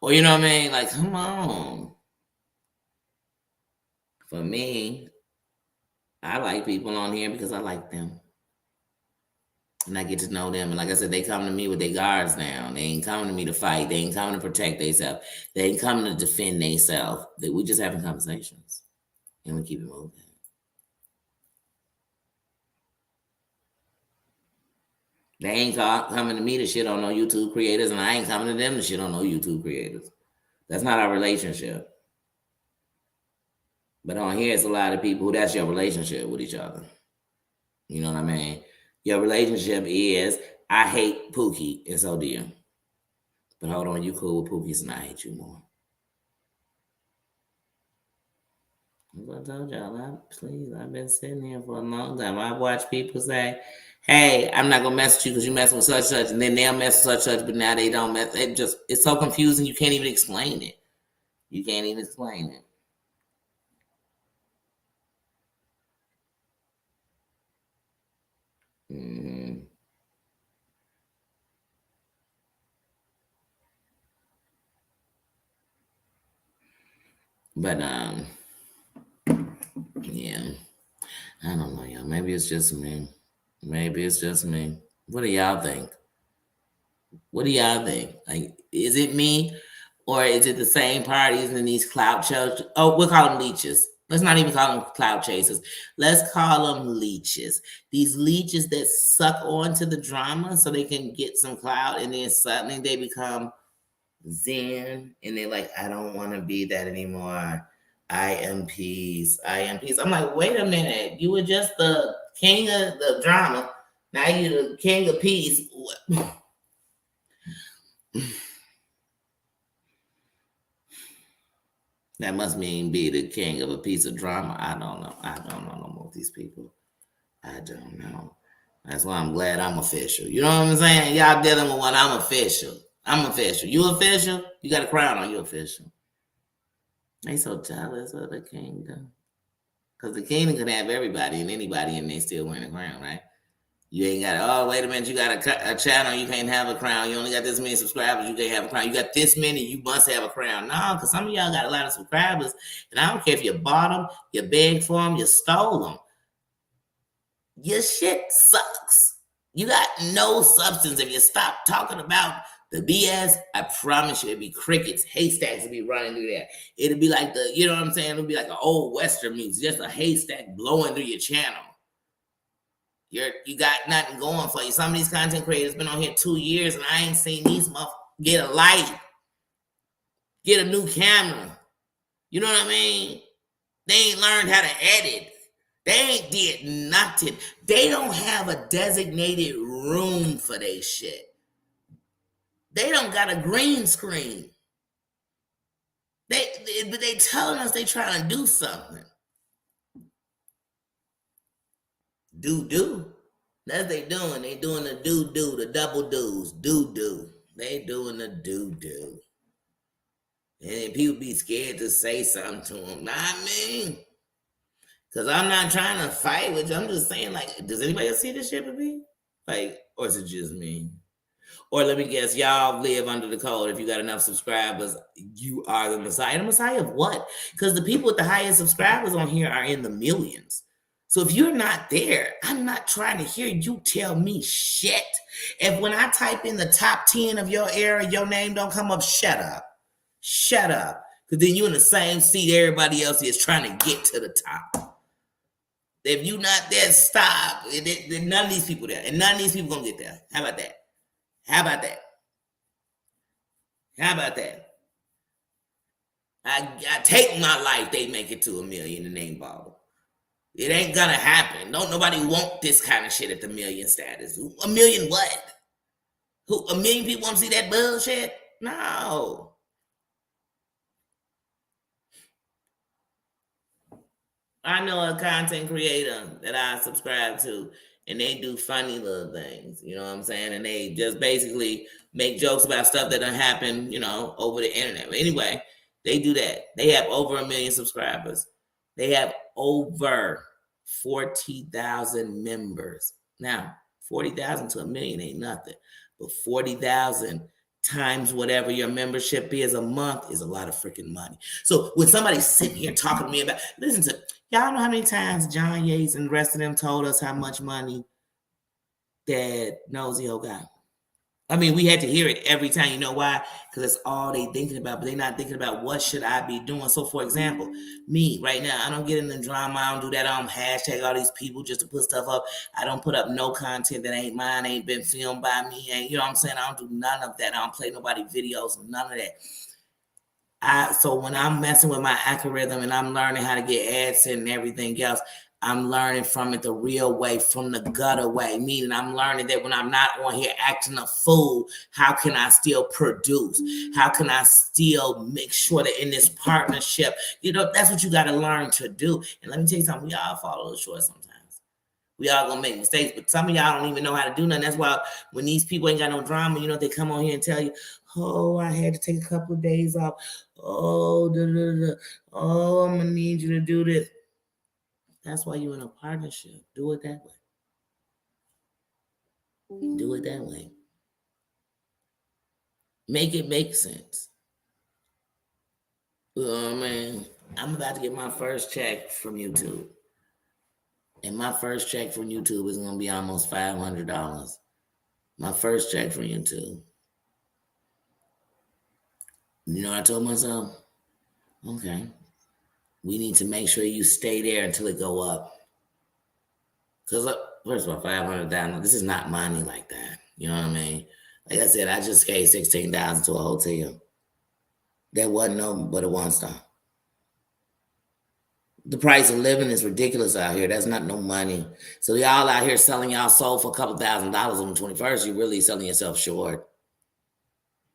Or you know what I mean? Like, come on. For me, I like people on here because I like them. And I get to know them. And like I said, they come to me with their guards down. They ain't coming to me to fight. They ain't coming to protect themselves. They ain't coming to defend themselves. We just having conversations. And we keep it moving. They ain't coming to me to shit on no YouTube creators, and I ain't coming to them to shit on no YouTube creators. That's not our relationship. But on here, it's a lot of people who that's your relationship with each other. You know what I mean? Your relationship is, I hate Pookie, and so do you. But hold on, you cool with Pookie, and I hate you more. As I told y'all, I've been sitting here for a long time. I watch people say, hey, I'm not gonna mess with you because you messing with such, and then they'll mess with such, but now they don't mess. It's so confusing. You can't even explain it. You can't even explain it. Mm-hmm. But yeah, I don't know, y'all. Maybe it's just me. What do y'all think? Like, is it me? Or is it the same parties in these clout chasers? Oh, we'll call them leeches. Let's not even call them clout chasers. Let's call them leeches. These leeches that suck onto the drama so they can get some clout, and then suddenly they become zen, and they're like, I don't want to be that anymore. I am peace. I'm like, wait a minute. You were just the king of the drama. Now you're the king of peace. That must mean be the king of a piece of drama. I don't know. I don't know no more of these people. I don't know. That's why I'm glad I'm official. You know what I'm saying? Y'all dealing with what I'm official. I'm official. You official? You got a crown on. You official. They so jealous of the kingdom. Because the kingdom can have everybody and anybody and they still wearing a crown, right? You ain't got, oh, wait a minute, you got a channel, you can't have a crown. You only got this many subscribers, you can't have a crown. You got this many, you must have a crown. No, because some of y'all got a lot of subscribers, and I don't care if you bought them, you begged for them, you stole them. Your shit sucks. You got no substance. If you stop talking about the BS, I promise you, it'd be crickets, haystacks would be running through there. It'd be like you know what I'm saying? It'd be like an old Western music, just a haystack blowing through your channel. You got nothing going for you. Some of these content creators been on here 2 years, and I ain't seen these motherfuckers get a light, get a new camera. You know what I mean? They ain't learned how to edit. They ain't did nothing. They don't have a designated room for their shit. They don't got a green screen. They telling us they trying to do something. Do. That's they doing. They doing the do, the double do's, do. They doing the do. And people be scared to say something to them. Not me. Because I'm not trying to fight with you. I'm just saying, like, does anybody else see this shit with me? Like, or is it just me? Or let me guess, y'all live under the code. If you got enough subscribers, you are the Messiah. The Messiah of what? Because the people with the highest subscribers on here are in the millions. So if you're not there, I'm not trying to hear you tell me shit. If when I type in the top 10 of your area, your name don't come up, shut up. Shut up. Because then you're in the same seat everybody else is trying to get to the top. If you not there, stop. None of these people there. And none of these people going to get there. How about that? How about that? How about that? I take my life, they make it to 1 million and ain't bother. It ain't gonna happen. Don't nobody want this kind of shit at the million status. 1 million what? Who 1 million people want to see that bullshit? No. I know a content creator that I subscribe to, and they do funny little things, you know what I'm saying? And they just basically make jokes about stuff that done happen, you know, over the internet. But anyway, they do that. They have over 1 million subscribers. They have over 40,000 members. Now, 40,000 to 1 million ain't nothing, but 40,000 times whatever your membership is a month is a lot of freaking money. So when somebody's sitting here talking to me about, listen to, y'all know how many times John Yates and the rest of them told us how much money that Nosy O got? I mean, we had to hear it every time. You know why? Because that's all they thinking about, but they're not thinking about what should I be doing. So, for example, me right now, I don't get in the drama. I don't do that. I don't hashtag all these people just to put stuff up. I don't put up no content that ain't mine, ain't been filmed by me. And you know what I'm saying? I don't do none of that. I don't play nobody videos, none of that. So when I'm messing with my algorithm and I'm learning how to get ads and everything else, I'm learning from it the real way, from the gutter way. Meaning I'm learning that when I'm not on here acting a fool, how can I still produce? How can I still make sure that in this partnership, you know, that's what you got to learn to do. And let me tell you something, we all fall a little short sometimes. We all gonna make mistakes, but some of y'all don't even know how to do nothing. That's why when these people ain't got no drama, you know, they come on here and tell you, oh, I had to take a couple of days off. Oh, oh, I'm gonna need you to do this. That's why you're in a partnership. Do it that way. Do it that way. Make it make sense. Oh man, I'm about to get my first check from YouTube. And my first check from YouTube is gonna be almost $500. My first check from YouTube. You know what I told myself? Okay. We need to make sure you stay there until it go up. Because first of all, $500,000, this is not money like that. You know what I mean? Like I said, I just gave $16,000 to a hotel. That wasn't no but a one-star. The price of living is ridiculous out here. That's not no money. So y'all out here selling y'all soul for a couple $1,000s on the 21st, you're really selling yourself short.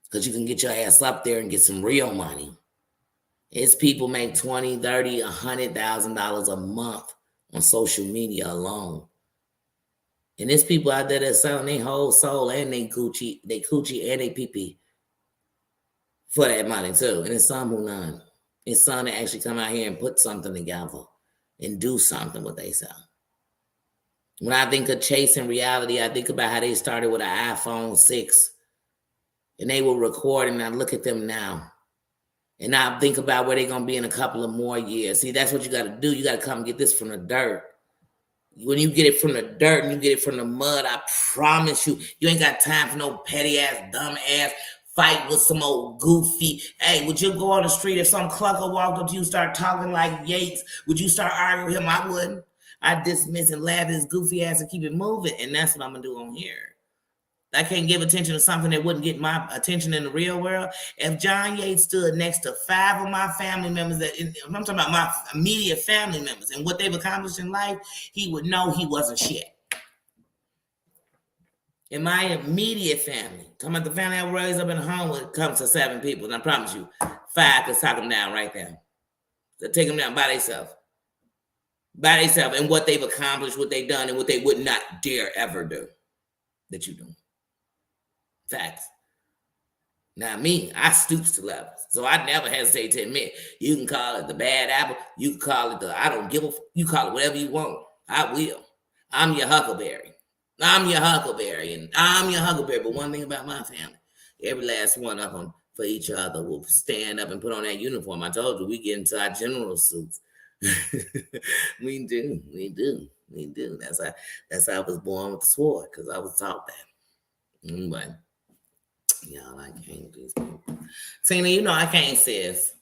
Because you can get your ass up there and get some real money. It's people make $20,000, $30,000, $100,000 a month on social media alone. And there's people out there that's selling their whole soul and they coochie and they pee for that money too. And it's some who none. It's some that actually come out here and put something together and do something with themselves. When I think of chasing reality, I think about how they started with an iPhone 6 and they were recording. And I look at them now and I think about where they're going to be in a couple of more years. See, that's what you got to do. You got to come get this from the dirt. When you get it from the dirt and you get it from the mud, I promise you, you ain't got time for no petty ass, dumb ass fight with some old goofy. Hey, would you go on the street if some clucker walked up to you and start talking like Yates? Would you start arguing with him? I wouldn't. I'd dismiss and laugh at his goofy ass and keep it moving. And that's what I'm going to do on here. I can't give attention to something that wouldn't get my attention in the real world. If John Yates stood next to 5 of my family members, I'm talking about my immediate family members and what they've accomplished in life, he would know he wasn't shit. In my immediate family, talking about the family I raised up in Homewood, comes to 7 people, and I promise you, 5 could talk them down right there. They'll take them down by themselves. And what they've accomplished, what they've done, and what they would not dare ever do that you do. Facts. Now me, I stoops to levels. So I never hesitate to admit, you can call it the bad apple, you can call it the I don't give a you call it whatever you want. I will. I'm your huckleberry. And I'm your huckleberry. But one thing about my family, every last one of them for each other will stand up and put on that uniform. I told you, we get into our general suits. We do. That's how I was born with the sword, because I was taught that. Anyway. Y'all, I can't do these people. Tina, you know I can't, sis.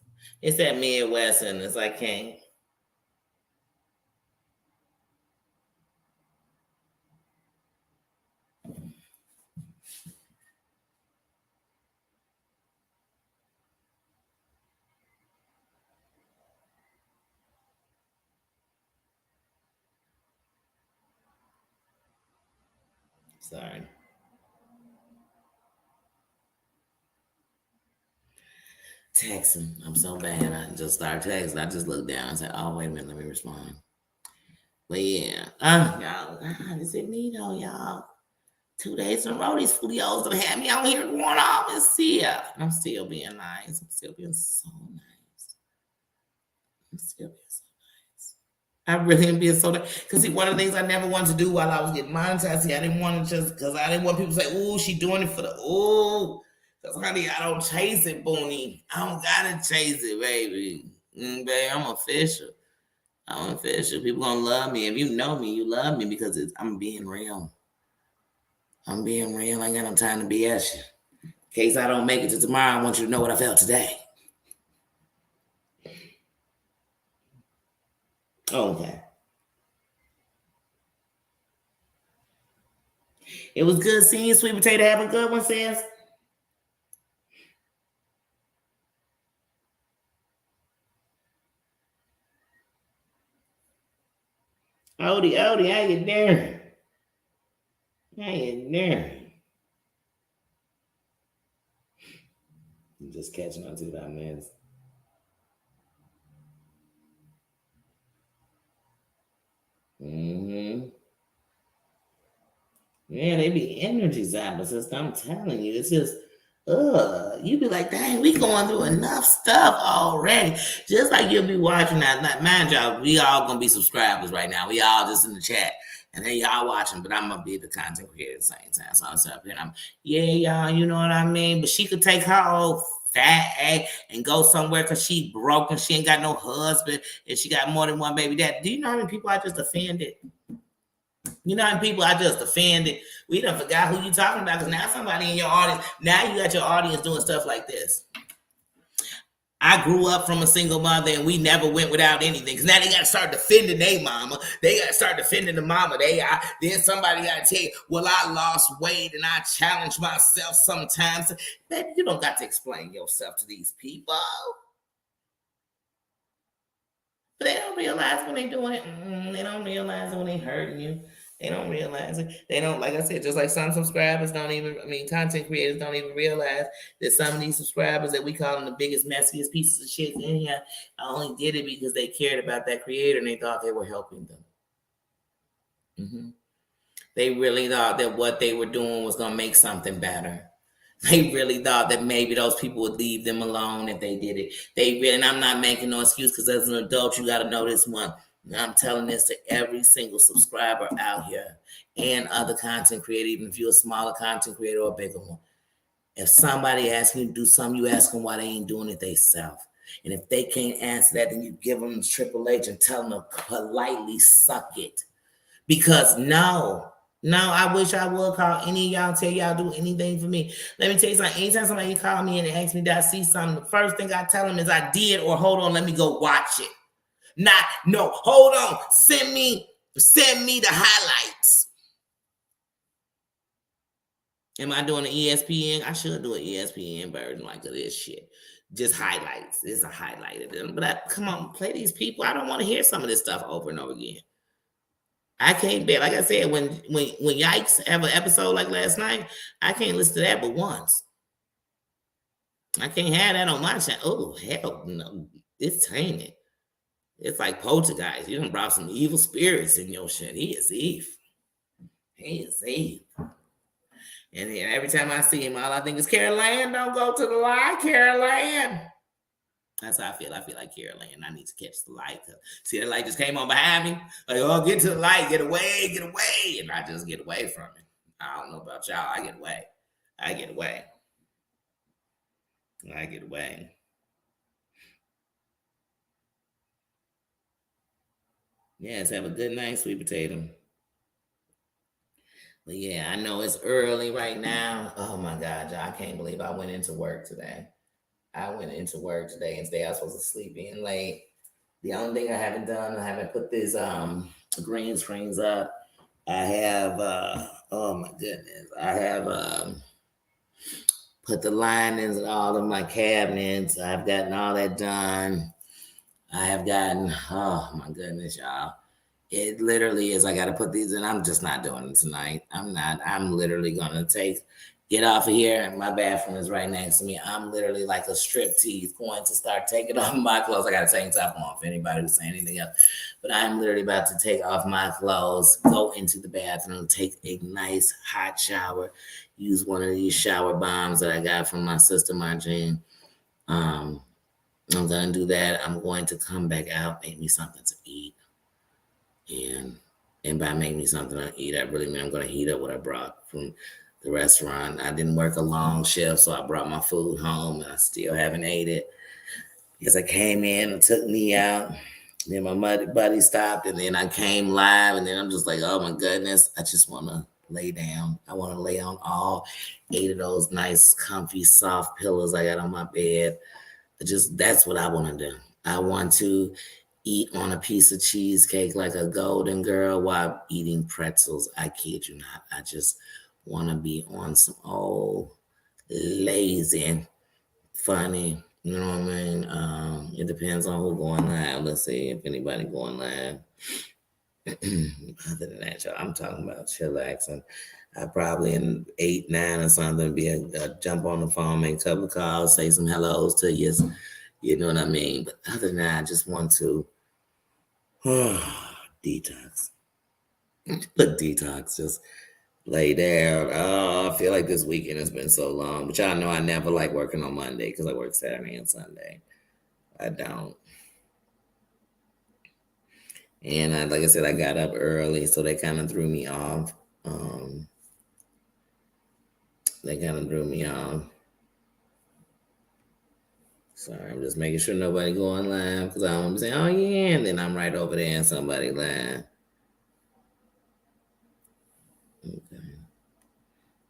It's that Midwesterners. I can't. Sorry. Texting. I'm so bad. I just started texting. I just looked down and said, oh, wait a minute, let me respond. But yeah. Y'all, is it me though, y'all? 2 days in a row, these folios have had me out here going off and see ya. I'm still being nice. I'm still being so nice. I really am being so nice. Because see, one of the things I never wanted to do while I was getting monetized, see, I didn't want to just, because I didn't want people to say, ooh, she doing it for the, ooh. Because, honey, I don't chase it, Booney. I don't got to chase it, baby. Baby, I'm official. People going to love me. If you know me, you love me because I'm being real. I ain't got no time to BS you. In case I don't make it to tomorrow, I want you to know what I felt today. Okay. It was good seeing you, Sweet Potato. Have a good one, sis. Odie, how you doing? I'm just catching on to that, man. Man, they be energy zappers. I'm telling you, it's just, you be like, dang, we going through enough stuff already. Just like you'll be watching that. Mind y'all, we all gonna be subscribers right now. We all just in the chat. And then y'all watching, but I'm gonna be the content creator at the same time. So I'm up here and y'all, you know what I mean? But she could take her old fat egg and go somewhere because she broke and she ain't got no husband and she got more than one baby dad. Do you know how many people I just offended? You know how many people I just offended? We done forgot who you talking about because now somebody in your audience, now you got your audience doing stuff like this. I grew up from a single mother and we never went without anything. Because now they got to start defending their mama. They got to start defending the mama. Then somebody got to tell you, well, I lost weight and I challenge myself sometimes. Baby, you don't got to explain yourself to these people. But they don't realize when they're doing it. They don't realize it when they're hurting you. They don't realize it. They don't, like I said, just like some subscribers content creators don't even realize that some of these subscribers that we call them the biggest, messiest pieces of shit in here only did it because they cared about that creator and they thought they were helping them. They really thought that what they were doing was going to make something better. They really thought that maybe those people would leave them alone if they did it. And I'm not making no excuse, because as an adult, you got to know this one. I'm telling this to every single subscriber out here and other content creator, even if you're a smaller content creator or a bigger one. If somebody asks you to do something, you ask them why they ain't doing it themselves. And if they can't answer that, then you give them Triple H and tell them to politely suck it. Because no, I wish I would call any of y'all, tell y'all do anything for me. Let me tell you something. Anytime somebody call me and ask me, did I see something? The first thing I tell them is I did, or hold on, let me go watch it. No, hold on. Send me the highlights. Am I doing an ESPN? I should do an ESPN version like of this shit. Just highlights. It's a highlight of them. But come on, play these people. I don't want to hear some of this stuff over and over again. I can't bet. Like I said, when Yikes have an episode like last night, I can't listen to that but once. I can't have that on my channel. Oh, hell no. It's tainted. It's like Poltergeist. You done brought some evil spirits in your shit. He is evil. And then every time I see him, all I think is, Caroline, don't go to the light, Caroline. That's how I feel. I feel like Caroline. I need to catch the light. See, the light just came on behind me. Like, oh, get to the light, get away. And I just get away from it. I don't know about y'all. I get away. Yes, have a good night, sweet potato. But yeah, I know it's early right now. Oh my God, y'all, I can't believe I went into work today. And today I was supposed to sleep in late. The only thing I haven't done, I haven't put these green screens up. I have oh my goodness. I have put the linings in all of my cabinets. I've gotten all that done. I have gotten, oh my goodness, y'all. It literally is, I got to put these in. I'm just not doing it tonight. I'm literally going to get off of here. My bathroom is right next to me. I'm literally like a striptease going to start taking off my clothes. I got to take top off, anybody who's saying anything else. But I'm literally about to take off my clothes, go into the bathroom, take a nice hot shower, use one of these shower bombs that I got from my sister, Marjane. I'm going to do that. I'm going to come back out, make me something to eat. And by make me something to eat, I really mean I'm going to heat up what I brought from the restaurant. I didn't work a long shift, so I brought my food home, and I still haven't ate it because I came in and took me out. Then my buddy stopped, and then I came live, and then I'm just like, oh my goodness, I just want to lay down. I want to lay on all 8 of those nice, comfy, soft pillows I got on my bed. That's what I want to do. I want to eat on a piece of cheesecake like a golden girl while eating pretzels. I kid you not. I just want to be on some old lazy, funny, you know what I mean? It depends on who going live. Let's see if anybody going live. Other than that, y'all, I'm talking about chillaxing. I probably in 8, 9 or something be a jump on the phone, make a couple of calls, say some hellos to you. You know what I mean? But other than that, I just want to detox. Just lay down. Oh, I feel like this weekend has been so long. But y'all know I never like working on Monday because I work Saturday and Sunday. I don't. And like I said, I got up early, so they kind of threw me off. Sorry, I'm just making sure nobody going live because I don't want to say, oh yeah, and then I'm right over there and somebody live. Okay.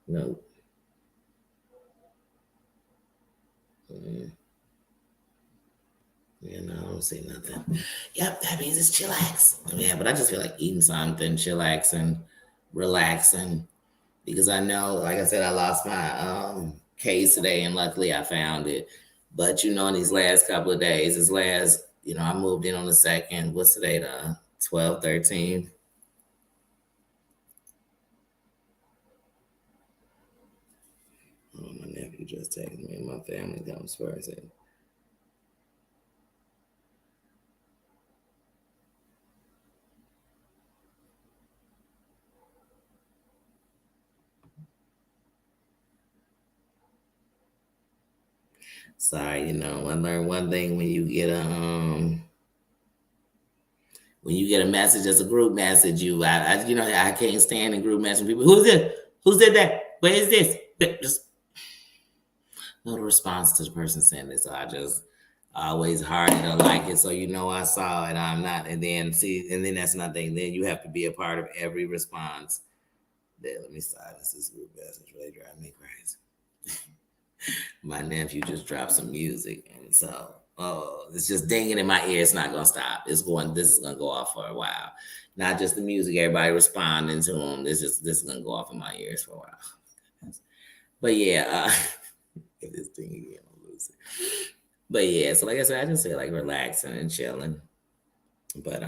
Nope. Yeah, no, I don't see nothing. Yep, that means it's chillax. Yeah, but I just feel like eating something, chillaxing, relaxing. Because I know, like I said, I lost my case today, and luckily I found it. But in these last couple of days, I moved in on the 2nd. What's today, the 12th, 13th? Oh, my nephew just texted me, and my family comes first. Sorry, I learned one thing when you get a message as a group message, I can't stand in group message people. Who's this? Who said that? Where is this? Just know the response to the person saying it. So I just always hard to like it. So I saw it. I'm not, and then that's another thing. Then you have to be a part of every response. There, let me silence this group message. Really drive me crazy. My nephew just dropped some music, and so it's just dinging in my ear. It's not gonna stop. This is gonna go off for a while. Not just the music, everybody responding to him. This is gonna go off in my ears for a while. But yeah, get this thing again, I'll lose it. But yeah, so like I said, I just feel like relaxing and chilling. But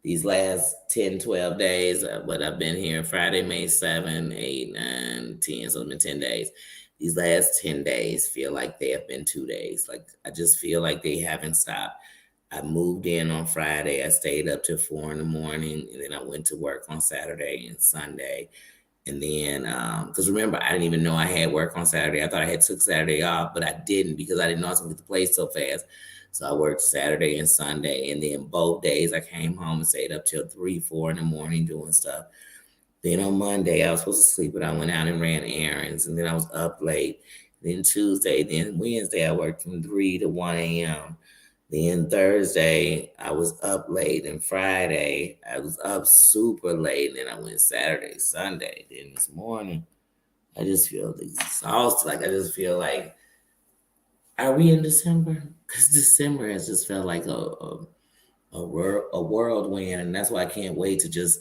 these last 10, 12 days, what I've been here, Friday, May 7, 8, 9, 10, so it's been 10 days. These last 10 days feel like they have been 2 days. Like, I just feel like they haven't stopped. I moved in on Friday. I stayed up till 4 in the morning, and then I went to work on Saturday and Sunday. And then, because remember, I didn't even know I had work on Saturday. I thought I had took Saturday off, but I didn't because I didn't know I was going to get the place so fast. So I worked Saturday and Sunday. And then both days I came home and stayed up till 3, 4 in the morning doing stuff. Then on Monday, I was supposed to sleep, but I went out and ran errands. And then I was up late. Then Tuesday, then Wednesday, I worked from 3 to 1 a.m. Then Thursday, I was up late. And Friday, I was up super late. And then I went Saturday, Sunday. Then this morning, I just feel exhausted. Like, I just feel like, are we in December? Because December has just felt like a whirlwind. And that's why I can't wait to just,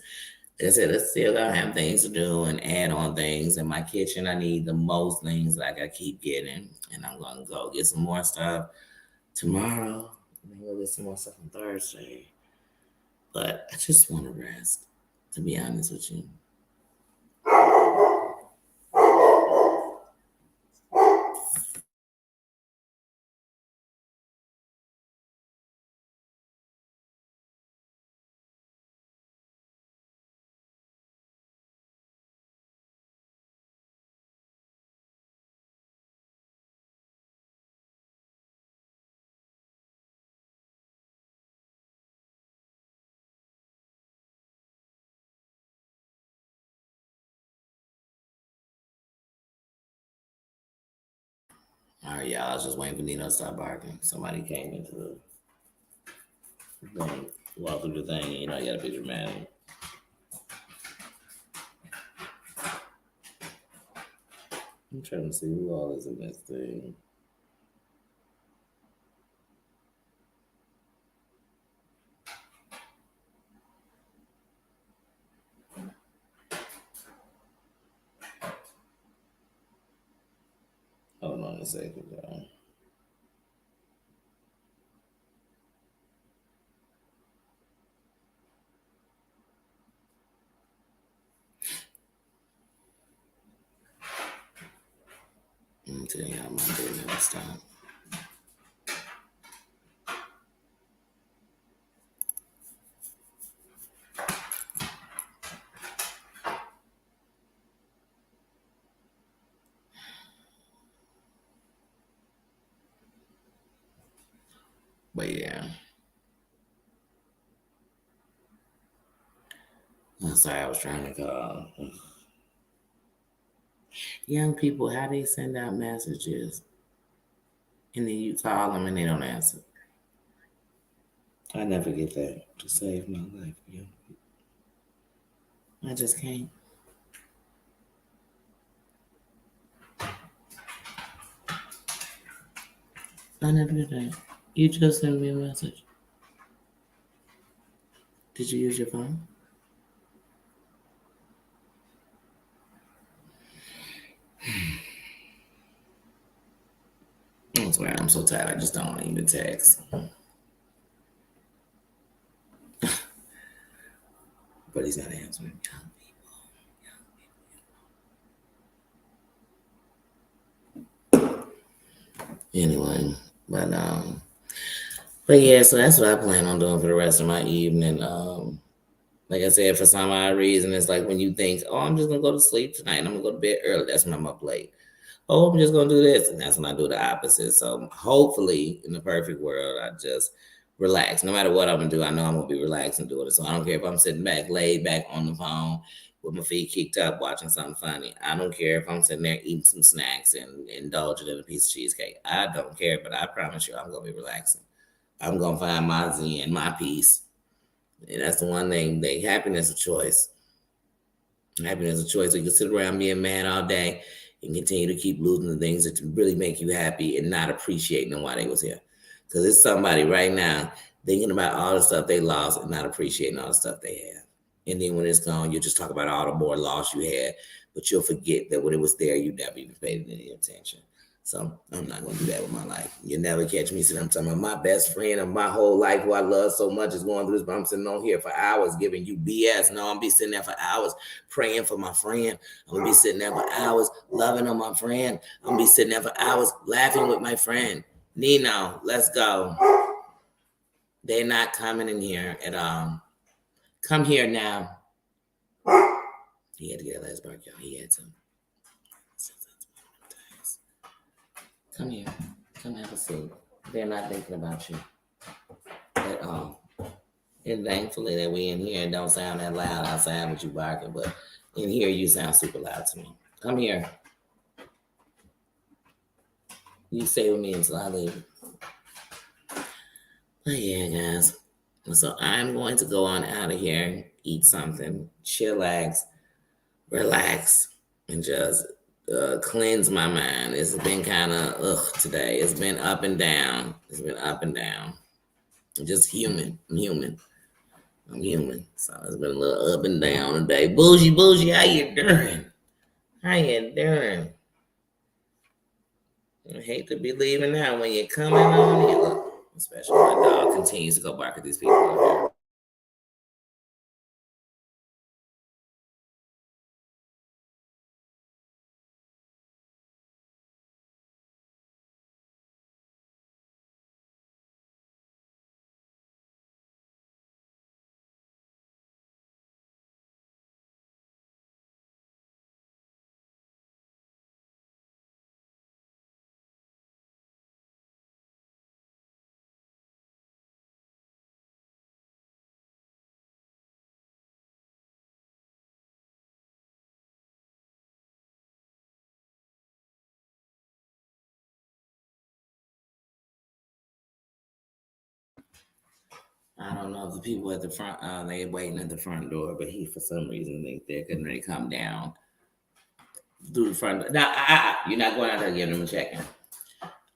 like I said, I still gotta have things to do and add on things. In my kitchen, I need the most things that I gotta keep getting. And I'm gonna go get some more stuff tomorrow. I'm gonna go get some more stuff on Thursday. But I just want to rest, to be honest with you. All right, y'all. I was just waiting for Nino to stop barking. Somebody came into the thing, walked through the thing, and you gotta be dramatic. I'm trying to see who all is in this thing. Hold on a second, y'all. I'm telling y'all, my day never stop. But yeah. I'm sorry, I was trying to call. Young people, how they send out messages and then you call them and they don't answer. I never get that to save my life. I just can't. I never did that. You just sent me a message. Did you use your phone? I swear, I'm so tired. I just don't want to even text. But he's not answering. Young people. Anyway, but yeah, so that's what I plan on doing for the rest of my evening. Like I said, for some odd reason, it's like when you think, oh, I'm just gonna go to sleep tonight and I'm gonna go to bed early. That's when I'm up late. oh, I'm just gonna do this, and that's when I do the opposite. So hopefully, in the perfect world, I just relax. No matter what I'm gonna do, I know I'm gonna be relaxed and doing it. So I don't care if I'm sitting back, laid back on the phone with my feet kicked up, watching something funny. I don't care if I'm sitting there eating some snacks and indulging in a piece of cheesecake. I don't care, but I promise you, I'm gonna be relaxing. I'm gonna find my zen, my peace, and that's the one thing. That happiness is a choice. Happiness is a choice. So you can sit around being mad all day and continue to keep losing the things that really make you happy and not appreciating them while they was here. Because it's somebody right now thinking about all the stuff they lost and not appreciating all the stuff they have. And then when it's gone, you just talk about all the more loss you had, but you'll forget that when it was there, you never even paid it any attention. So I'm not gonna do that with my life. You'll never catch me sitting. I'm talking about my best friend of my whole life, who I love so much, is going through this. But I'm sitting on here for hours giving you BS. No, I'm gonna be sitting there for hours praying for my friend. I'm gonna be sitting there for hours loving on my friend. I'm gonna be sitting there for hours laughing with my friend. Nino, let's go. They're not coming in here at all. Come here now. He had to get a last bark, y'all. He had to. Come here. Come have a seat. They're not thinking about you at all. And thankfully that we in here and don't sound that loud outside with you barking, but in here you sound super loud to me. Come here. You stay with me until I leave. But yeah, guys. So I'm going to go on out of here, eat something, chillax, relax, and just cleanse my mind. It's been kind of today. It's been up and down. It's been up and down. I'm just human. I'm human. So it's been a little up and down today. Bougie, how you doing? How you doing? I hate to be leaving now when you're coming on here. Look, especially when my dog continues to go bark at these people up here. I don't know if the people at the front, they're waiting at the front door, but he, for some reason, think they're going to come down through the front door. Now, you're not going out there giving them a check-in.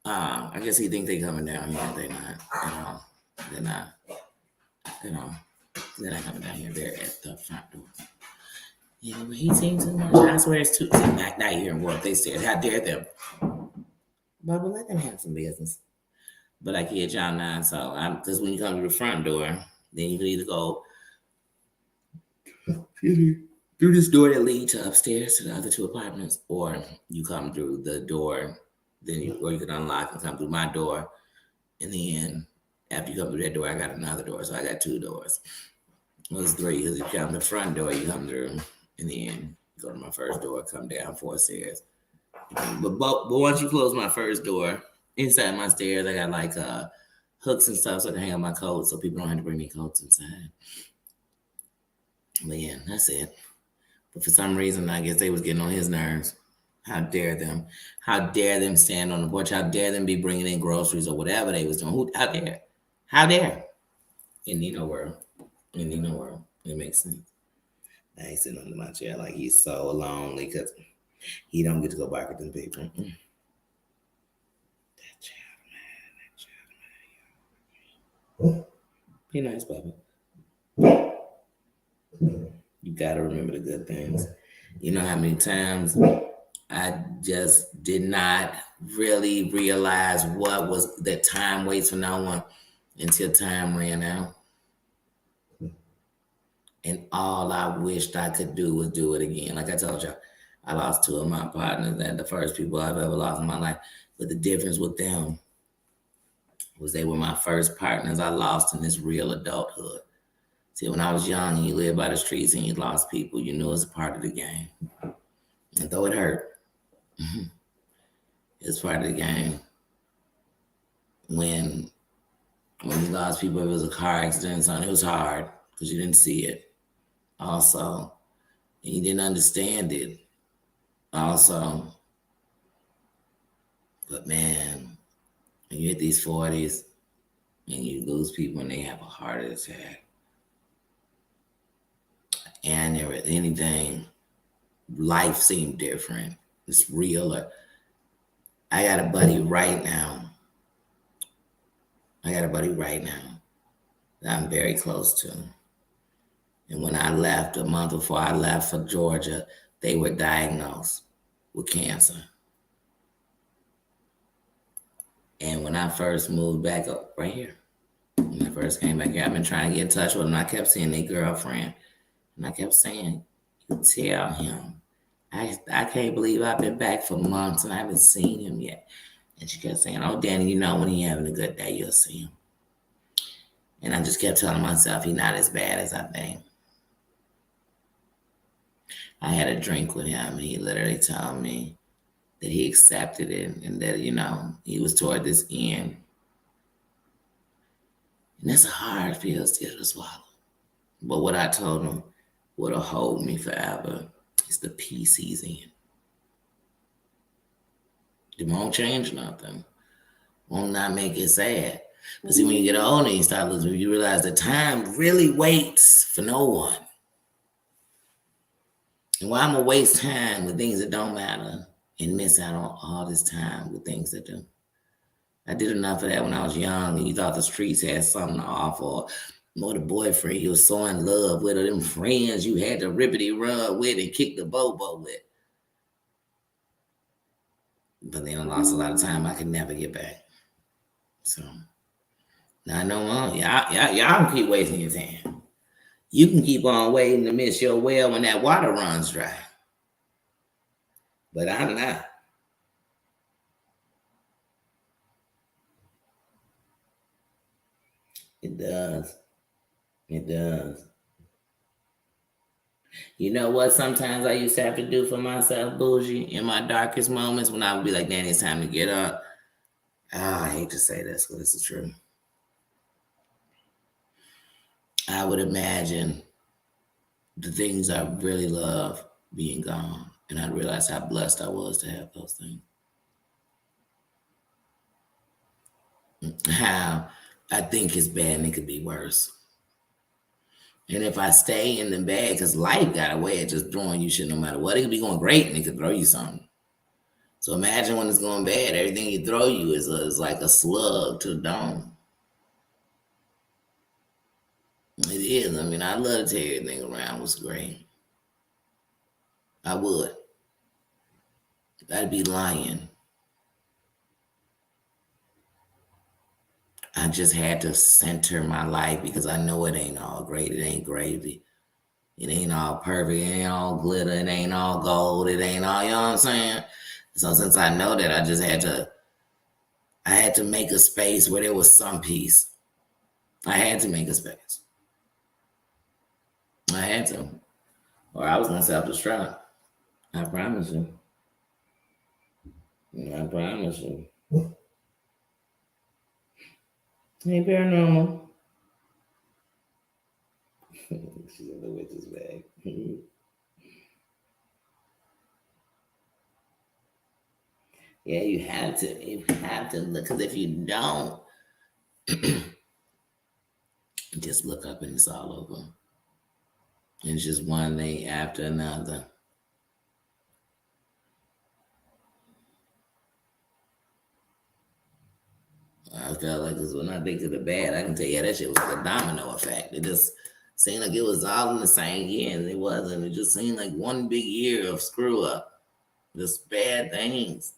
I guess he think they coming down here. They're not. They're not. They're not coming down here. They're at the front door. Yeah, but he seems too much. I swear it's too. Not here and what they said. How dare them? But let them have some business. But I kid y'all not. So because when you come to the front door, then you can either go through this door that leads to upstairs to the other two apartments, or you come through the door. Or you can unlock and come through my door, and then after you come through that door, I got another door. So I got two doors. Well, it's three because if you come to the front door, you come through, and then you go to my first door, come down 4 stairs. But once you close my first door, inside my stairs, I got like hooks and stuff so I can hang up my coats so people don't have to bring their coats inside. But yeah, that's it. But for some reason, I guess they was getting on his nerves. How dare them? How dare them stand on the porch? How dare them be bringing in groceries or whatever they was doing? How dare? How dare? In Nino world. It makes sense. I ain't sitting under my chair like he's so lonely because he don't get to go back with them people. That child, man. Be nice, Bubba. You gotta remember the good things. You know how many times I just did not really realize what was that time waits for no one until time ran out. And all I wished I could do was do it again. Like I told you, I lost 2 of my partners and the first people I've ever lost in my life. But the difference with them was they were my first partners I lost in this real adulthood. See, when I was young and you lived by the streets and you lost people, you knew it was a part of the game. And though it hurt, It's part of the game. When you lost people, if it was a car accident or something, it was hard because you didn't see it. Also, and you didn't understand it. Also, but man, when you hit these 40s and you lose people and they have a heart attack, and there was anything, life seemed different. It's realer. I got a buddy right now that I'm very close to. And when I left, a month before I left for Georgia, they were diagnosed with cancer. And when I first moved back up right here, when I first came back here, I've been trying to get in touch with them. I kept seeing their girlfriend. And I kept saying, you tell him, I can't believe I've been back for months and I haven't seen him yet. And she kept saying, oh, Danny, you know when he's having a good day, you'll see him. And I just kept telling myself he's not as bad as I think. I had a drink with him and he literally told me that he accepted it and that, he was toward this end. And that's a hard pill still to swallow. But what I told him what'll hold me forever is the peace he's in. It won't change nothing. Won't not make it sad. But see, when you get older and you start losing, you realize that time really waits for no one. And why I'm going to waste time with things that don't matter and miss out on all this time with things that do. I did enough of that when I was young and you thought the streets had something to offer. Or the boyfriend you were so in love with, or them friends you had to rippity run with and kick the bobo with. But then I lost a lot of time I could never get back. So now I know y'all can keep wasting your time. You can keep on waiting to miss your well when that water runs dry. But I'm not. It does. It does. You know what sometimes I used to have to do for myself, bougie, in my darkest moments when I would be like, Danny, it's time to get up. I hate to say this, but this is true. I would imagine the things I really love being gone. And I'd realize how blessed I was to have those things. How I think it's bad and it could be worse. And if I stay in the bad, because life got a way of just throwing you shit no matter what. It could be going great and it could throw you something. So imagine when it's going bad, everything you throw you is like a slug to the dome. It is. I mean, I'd love to tell you everything around was great. I would. I'd be lying. I just had to center my life because I know it ain't all great. It ain't gravy. It ain't all perfect. It ain't all glitter. It ain't all gold. It ain't all, you know what I'm saying? So since I know that, I just had to make a space where there was some peace. I had to make a space. I had to. Or I was going to self-destruct. I promise you. I promise you. Hey, paranormal. She's in the witch's bag. Yeah, you have to. You have to look, because if you don't, just look up and it's all over. And it's just one thing after another. I felt like this when I think of the bad, I can tell you that shit was like a domino effect. It just seemed like it was all in the same year, and it wasn't. It just seemed like one big year of screw up. Just bad things.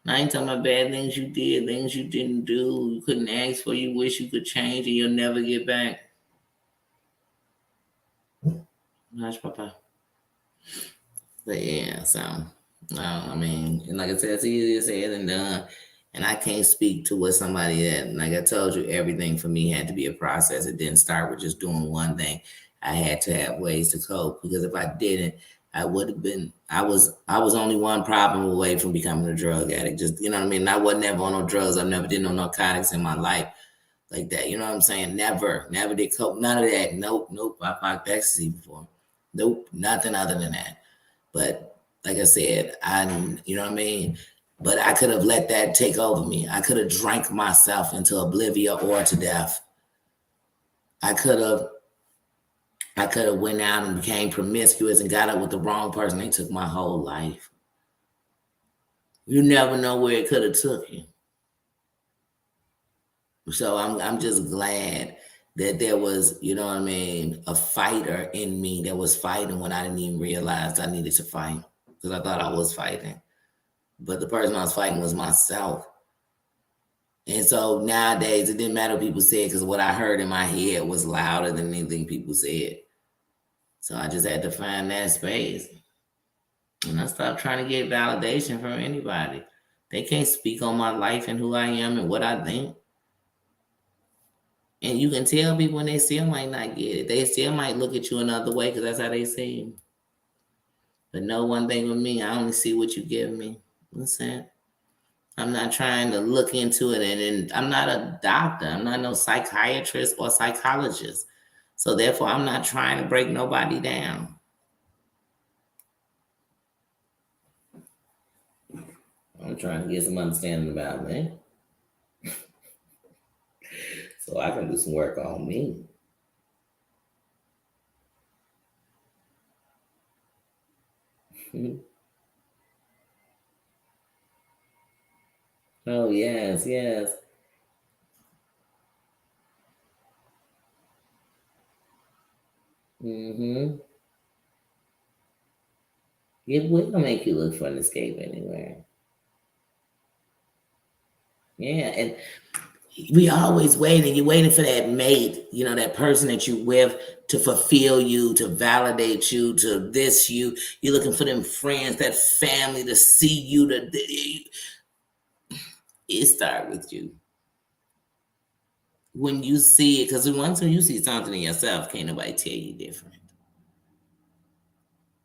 I ain't talking about bad things you did, things you didn't do, you couldn't ask for, you wish you could change, and you'll never get back. Hush, Papa. But yeah, so, I mean, and like I said, it's easier said than done. And I can't speak to what somebody that, like I told you, everything for me had to be a process. It didn't start with just doing one thing. I had to have ways to cope, because if I didn't, I would have been. I was only one problem away from becoming a drug addict. Just, you know what I mean. I wasn't never on no drugs. I never did no narcotics in my life like that. You know what I'm saying? Never did coke. None of that. Nope. I popped ecstasy before. Nope, nothing other than that. But like I said, you know what I mean? But I could have let that take over me. I could have drank myself into oblivion or to death. I could have went out and became promiscuous and got up with the wrong person. They took my whole life. You never know where it could have took you. So I'm just glad that there was, you know what I mean, a fighter in me that was fighting when I didn't even realize I needed to fight, because I thought I was fighting. But the person I was fighting was myself. And so nowadays, it didn't matter what people said, because what I heard in my head was louder than anything people said. So I just had to find that space. And I stopped trying to get validation from anybody. They can't speak on my life and who I am and what I think. And you can tell people when they still might not get it. They still might look at you another way because that's how they see you. But know one thing with me, I only see what you give me. Listen, I'm not trying to look into it. And I'm not a doctor. I'm not no psychiatrist or psychologist. So therefore, I'm not trying to break nobody down. I'm trying to get some understanding about me. So I can do some work on me. Oh, yes. Mm-hmm. It will make you look for an escape anywhere. Yeah, and we always waiting. You're waiting for that mate, you know, that person that you with to fulfill you, to validate you, to this you. You're looking for them friends, that family to see you. It start with you. When you see it, because once you see something in yourself, can't nobody tell you different.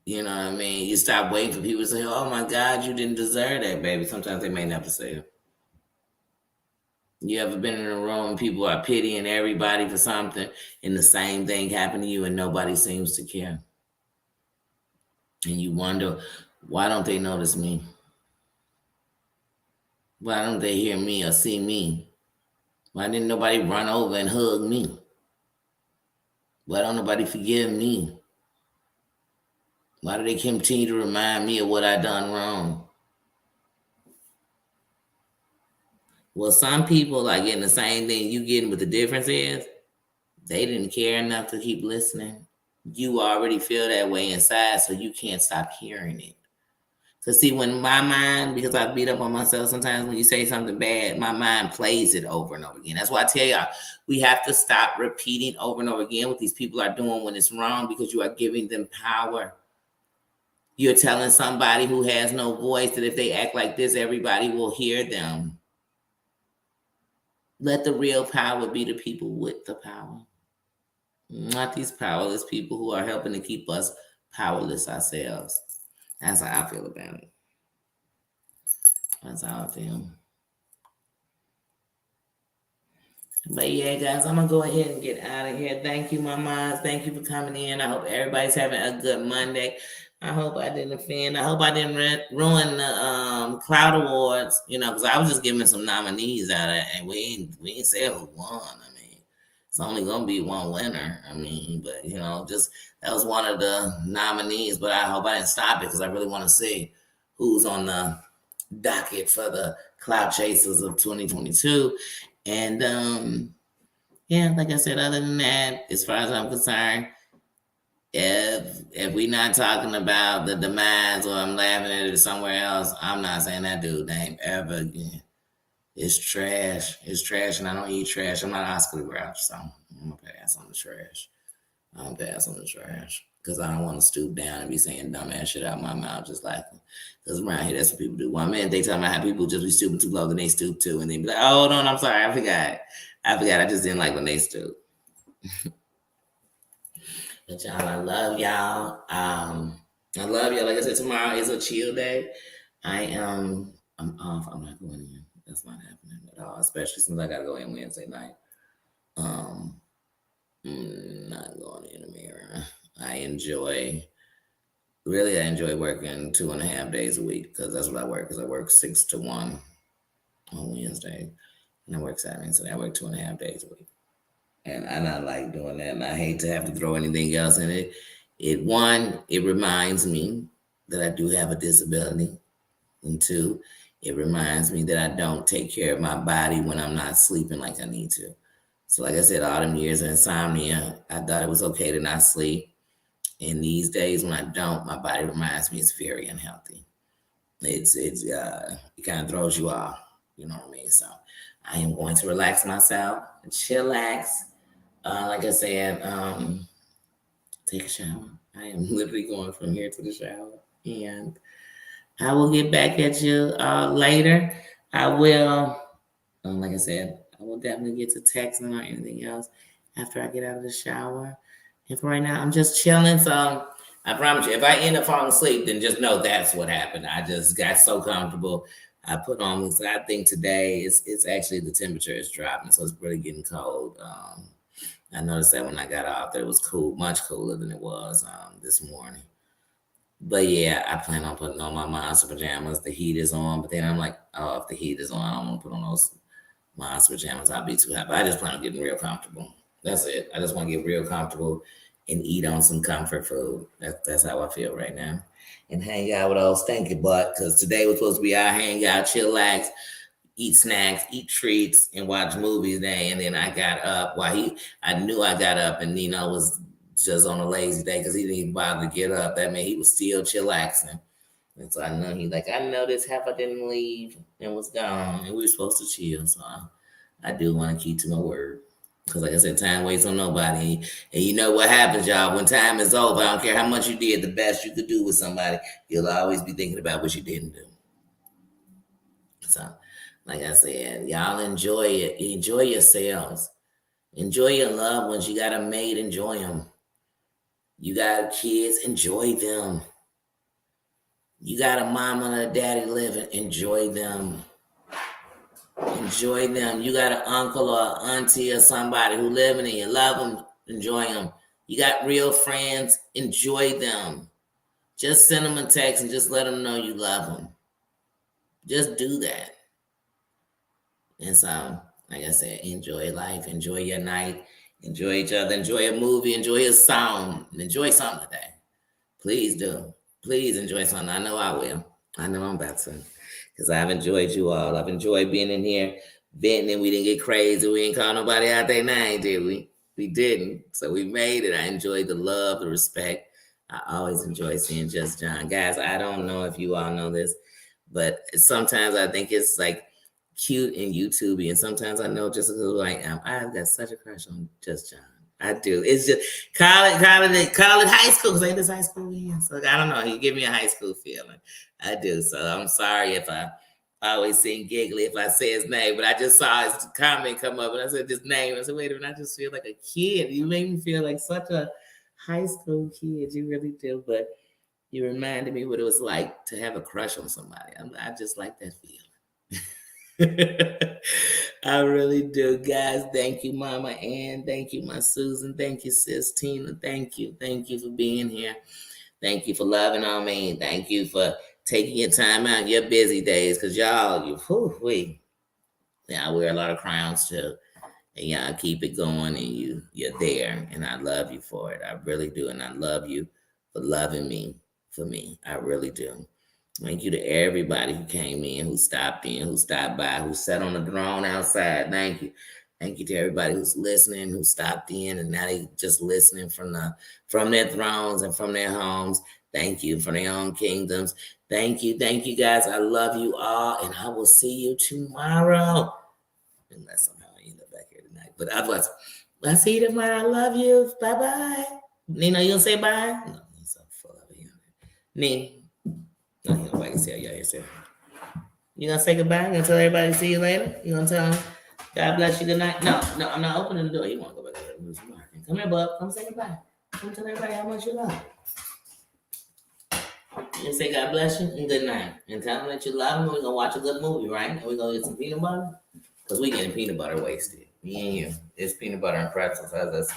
You know what I mean? You stop waiting for people to say, "Oh my God, you didn't deserve that, baby." Sometimes they may never say it. You ever been in a room and people are pitying everybody for something and the same thing happened to you and nobody seems to care? And you wonder, why don't they notice me? Why don't they hear me or see me? Why didn't nobody run over and hug me? Why don't nobody forgive me? Why do they continue to remind me of what I done wrong? Well, some people are getting the same thing you getting, but the difference is they didn't care enough to keep listening. You already feel that way inside, so you can't stop hearing it. Because see, when my mind, because I beat up on myself sometimes when you say something bad, my mind plays it over and over again. That's why I tell y'all, we have to stop repeating over and over again what these people are doing when it's wrong, because you are giving them power. You're telling somebody who has no voice that if they act like this, everybody will hear them. Let the real power be the people with the power, not these powerless people who are helping to keep us powerless ourselves. That's how I feel about it. That's how I feel. But yeah, guys, I'm gonna go ahead and get out of here. Thank you, my moms. Thank you for coming in. I hope everybody's having a good Monday. I hope I didn't offend. I hope I didn't ruin the Cloud Awards. You know, because I was just giving some nominees out of it, and we ain't said who won. I mean, it's only gonna be one winner. I mean, but you know, just that was one of the nominees. But I hope I didn't stop it, because I really want to see who's on the docket for the Cloud Chasers of 2022. And yeah, like I said, other than that, as far as I'm concerned, if we're not talking about the demise or I'm laughing at it somewhere else, I'm not saying that dude name ever again. It's trash. It's trash, and I don't eat trash. I'm not Oscar the Grouch, so I'm gonna pass on the trash. I'm gonna pass on the trash, because I don't want to stoop down and be saying dumbass shit out my mouth just like them. Because around here, that's what people do. One minute they tell me how people just be stooping too low, then they stoop too, and they be like, "Oh, hold on, I'm sorry, I forgot. I just didn't like when they stoop." But y'all, I love y'all. I love you. Like I said, tomorrow is a chill day. I'm off. I'm not going in. That's not happening at all, especially since I got to go in Wednesday night. Um, not going in the mirror. I enjoy working 2.5 days a week because that's what I work. Because I work 6 to 1 on Wednesday, and I work Saturday, so I work 2.5 days a week. And I not like doing that, and I hate to have to throw anything else in it. It reminds me that I do have a disability, and two, it reminds me that I don't take care of my body when I'm not sleeping like I need to. So, like I said, all them years of insomnia, I thought it was okay to not sleep. And these days, when I don't, my body reminds me it's very unhealthy. It kind of throws you off. You know what I mean? So, I am going to relax myself, chillax. Like I said, take a shower. I am literally going from here to the shower, and I will get back at you later. I will, like I said, I will definitely get to texting or anything else after I get out of the shower. And for right now, I'm just chilling. So I promise you, if I end up falling asleep, then just know that's what happened. I just got so comfortable. I put on this. I think today it's actually the temperature is dropping, so it's really getting cold. I noticed that when I got out there, it was cool, much cooler than it was this morning. But yeah, I plan on putting on my monster pajamas. The heat is on, but then I'm like, oh, if the heat is on, I don't want to put on those monster pajamas. I'll be too hot. But I just plan on getting real comfortable. That's it. I just want to get real comfortable and eat on some comfort food. That's how I feel right now. And hang out with old stinky butt, because today was supposed to be our hangout, chillax, eat snacks, eat treats, and watch movies day. And then I got up I knew I got up, and Nino was just on a lazy day because he didn't even bother to get up. That meant he was still chillaxing. And so I know I know this half I didn't leave and was gone, and we were supposed to chill. So I do want to keep to my word. Because like I said, time waits on nobody. And you know what happens, y'all. When time is over, I don't care how much you did, the best you could do with somebody, you'll always be thinking about what you didn't do. So, like I said, y'all enjoy it. Enjoy yourselves. Enjoy your loved ones. You got a mate, enjoy them. You got kids, enjoy them. You got a mama and a daddy living, enjoy them. Enjoy them. You got an uncle or auntie or somebody who living and you love them, enjoy them. You got real friends, enjoy them. Just send them a text and just let them know you love them. Just do that. And so, like I said, enjoy life, enjoy your night, enjoy each other, enjoy a movie, enjoy a song, enjoy something today. Please do. Please enjoy something. I know I will. I know I'm about to. Because I've enjoyed you all. I've enjoyed being in here, venting. We didn't get crazy. We didn't call nobody out their name, did we? We didn't. So we made it. I enjoyed the love, the respect. I always enjoy seeing Just John. Guys, I don't know if you all know this, but sometimes I think it's like cute and YouTubey. And sometimes I know just who I am. I've got such a crush on Just John. I do. It's just call it high school, because ain't this high school again? So I don't know. He give me a high school feeling. I do. So I'm sorry if I always seem giggly if I say his name, but I just saw his comment come up and I said his name. I said, wait a minute, I just feel like a kid. You make me feel like such a high school kid. You really do. But you reminded me what it was like to have a crush on somebody. I just like that feeling. I really do, guys. Thank you, Mama Ann. Thank you, my Susan. Thank you, Sis Tina. Thank you. Thank you for being here. Thank you for loving on me. Thank you for taking your time out in your busy days, because y'all, y'all wear a lot of crowns too. And y'all keep it going, and you're there. And I love you for it. I really do. And I love you for loving me for me. I really do. Thank you to everybody who came in, who stopped in, who stopped by, who sat on the throne outside. Thank you. Thank you to everybody who's listening, who stopped in, and now they just listening from their thrones and from their homes. Thank you for their own kingdoms. Thank you guys. I love you all, and I will see you tomorrow. Unless somehow I end up back here tonight. But otherwise, I'll see you tomorrow. I love you. Bye-bye. Nina, you gonna say bye? No, he's so full of it. Nina. No, nobody can see y'all yourself. You gonna say goodbye? You gonna tell everybody to see you later? You gonna tell them God bless you, good night? No, I'm not opening the door. You wanna go back there? Come here, bub. Come say goodbye. Come tell everybody how much you love. and say God bless you and good night. And tell them that you love them. We're going to watch a good movie, right? And we're going to get some peanut butter. Because we getting peanut butter wasted. Me and you. It's peanut butter and pretzels. That's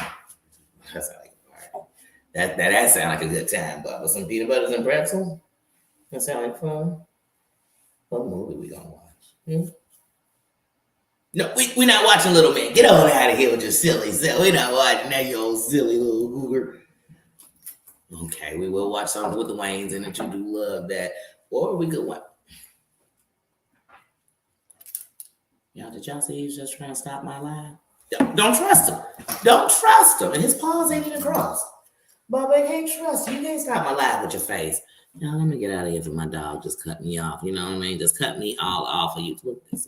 like, all right. That sound like a good time, but with some peanut butters and pretzels, that sound like fun. What movie we going to watch? No, we're not watching Little Man. Get on out of here with your silly self. We're not watching that, you old silly little goober. Okay, we will watch something with the Waynes in it. You do love that. Or we could watch. Y'all, did y'all see he was just trying to stop my live? Don't trust him. Don't trust him. And his paws ain't even crossed. But I can't trust you. You can't stop my live with your face. Now, let me get out of here for my dog just cut me off. You know what I mean? Just cut me all off of you. Look at this.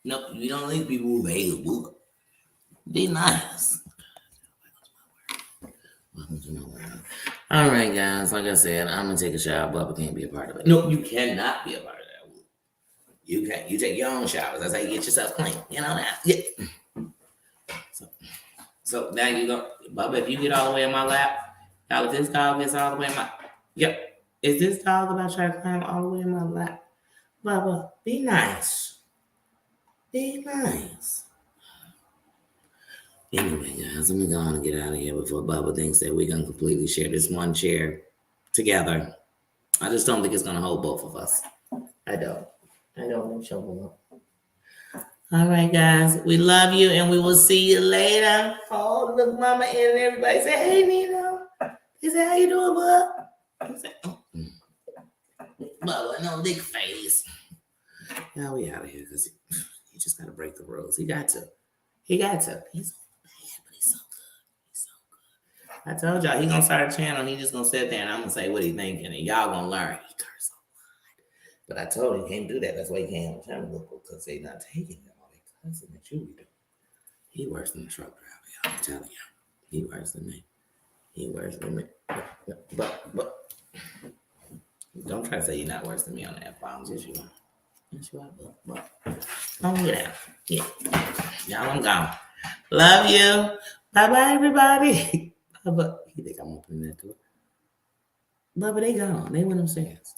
No, you don't need to be available. Be nice. All right, guys. Like I said, I'm gonna take a shower. Bubba can't be a part of it. No, you cannot be a part of that. You can't. You take your own showers. That's how you get yourself clean. You know that. Yeah. So now you go, Bubba. If you get all the way in my lap, now if this dog gets all the way in my, yep. Is this dog about to try to climb all the way in my lap? Bubba, be nice. Be nice. Anyway, guys, let me go on and get out of here before Bubba thinks that we're going to completely share this one chair together. I just don't think it's going to hold both of us. I don't show up. All right, guys. We love you, and we will see you later. Oh, look, Mama and everybody say, hey, Nino. He said, how you doing, bud? I said, oh. Bubba, no big face. Now we out of here because he just got to break the rules. He got to. He's so bad, but he's so good. He's so good. I told y'all, he going to start a channel, and he just going to sit there, and I'm going to say what he thinking, and y'all going to learn. He curse a lot. But I told him he can't do that. That's why he can't have a channel because they're not taking it. All they cussing that you be doing. He worse than the truck driver, y'all. I'm telling y'all. He worse than me. He worse than me. But don't try to say you're not worse than me on that phone. Yes, you are. Yes, you are. But don't get out. Yeah. Y'all, I'm gone. Love you. Bye-bye, everybody. Bye-bye. You think I'm opening that door? But they gone. They went upstairs.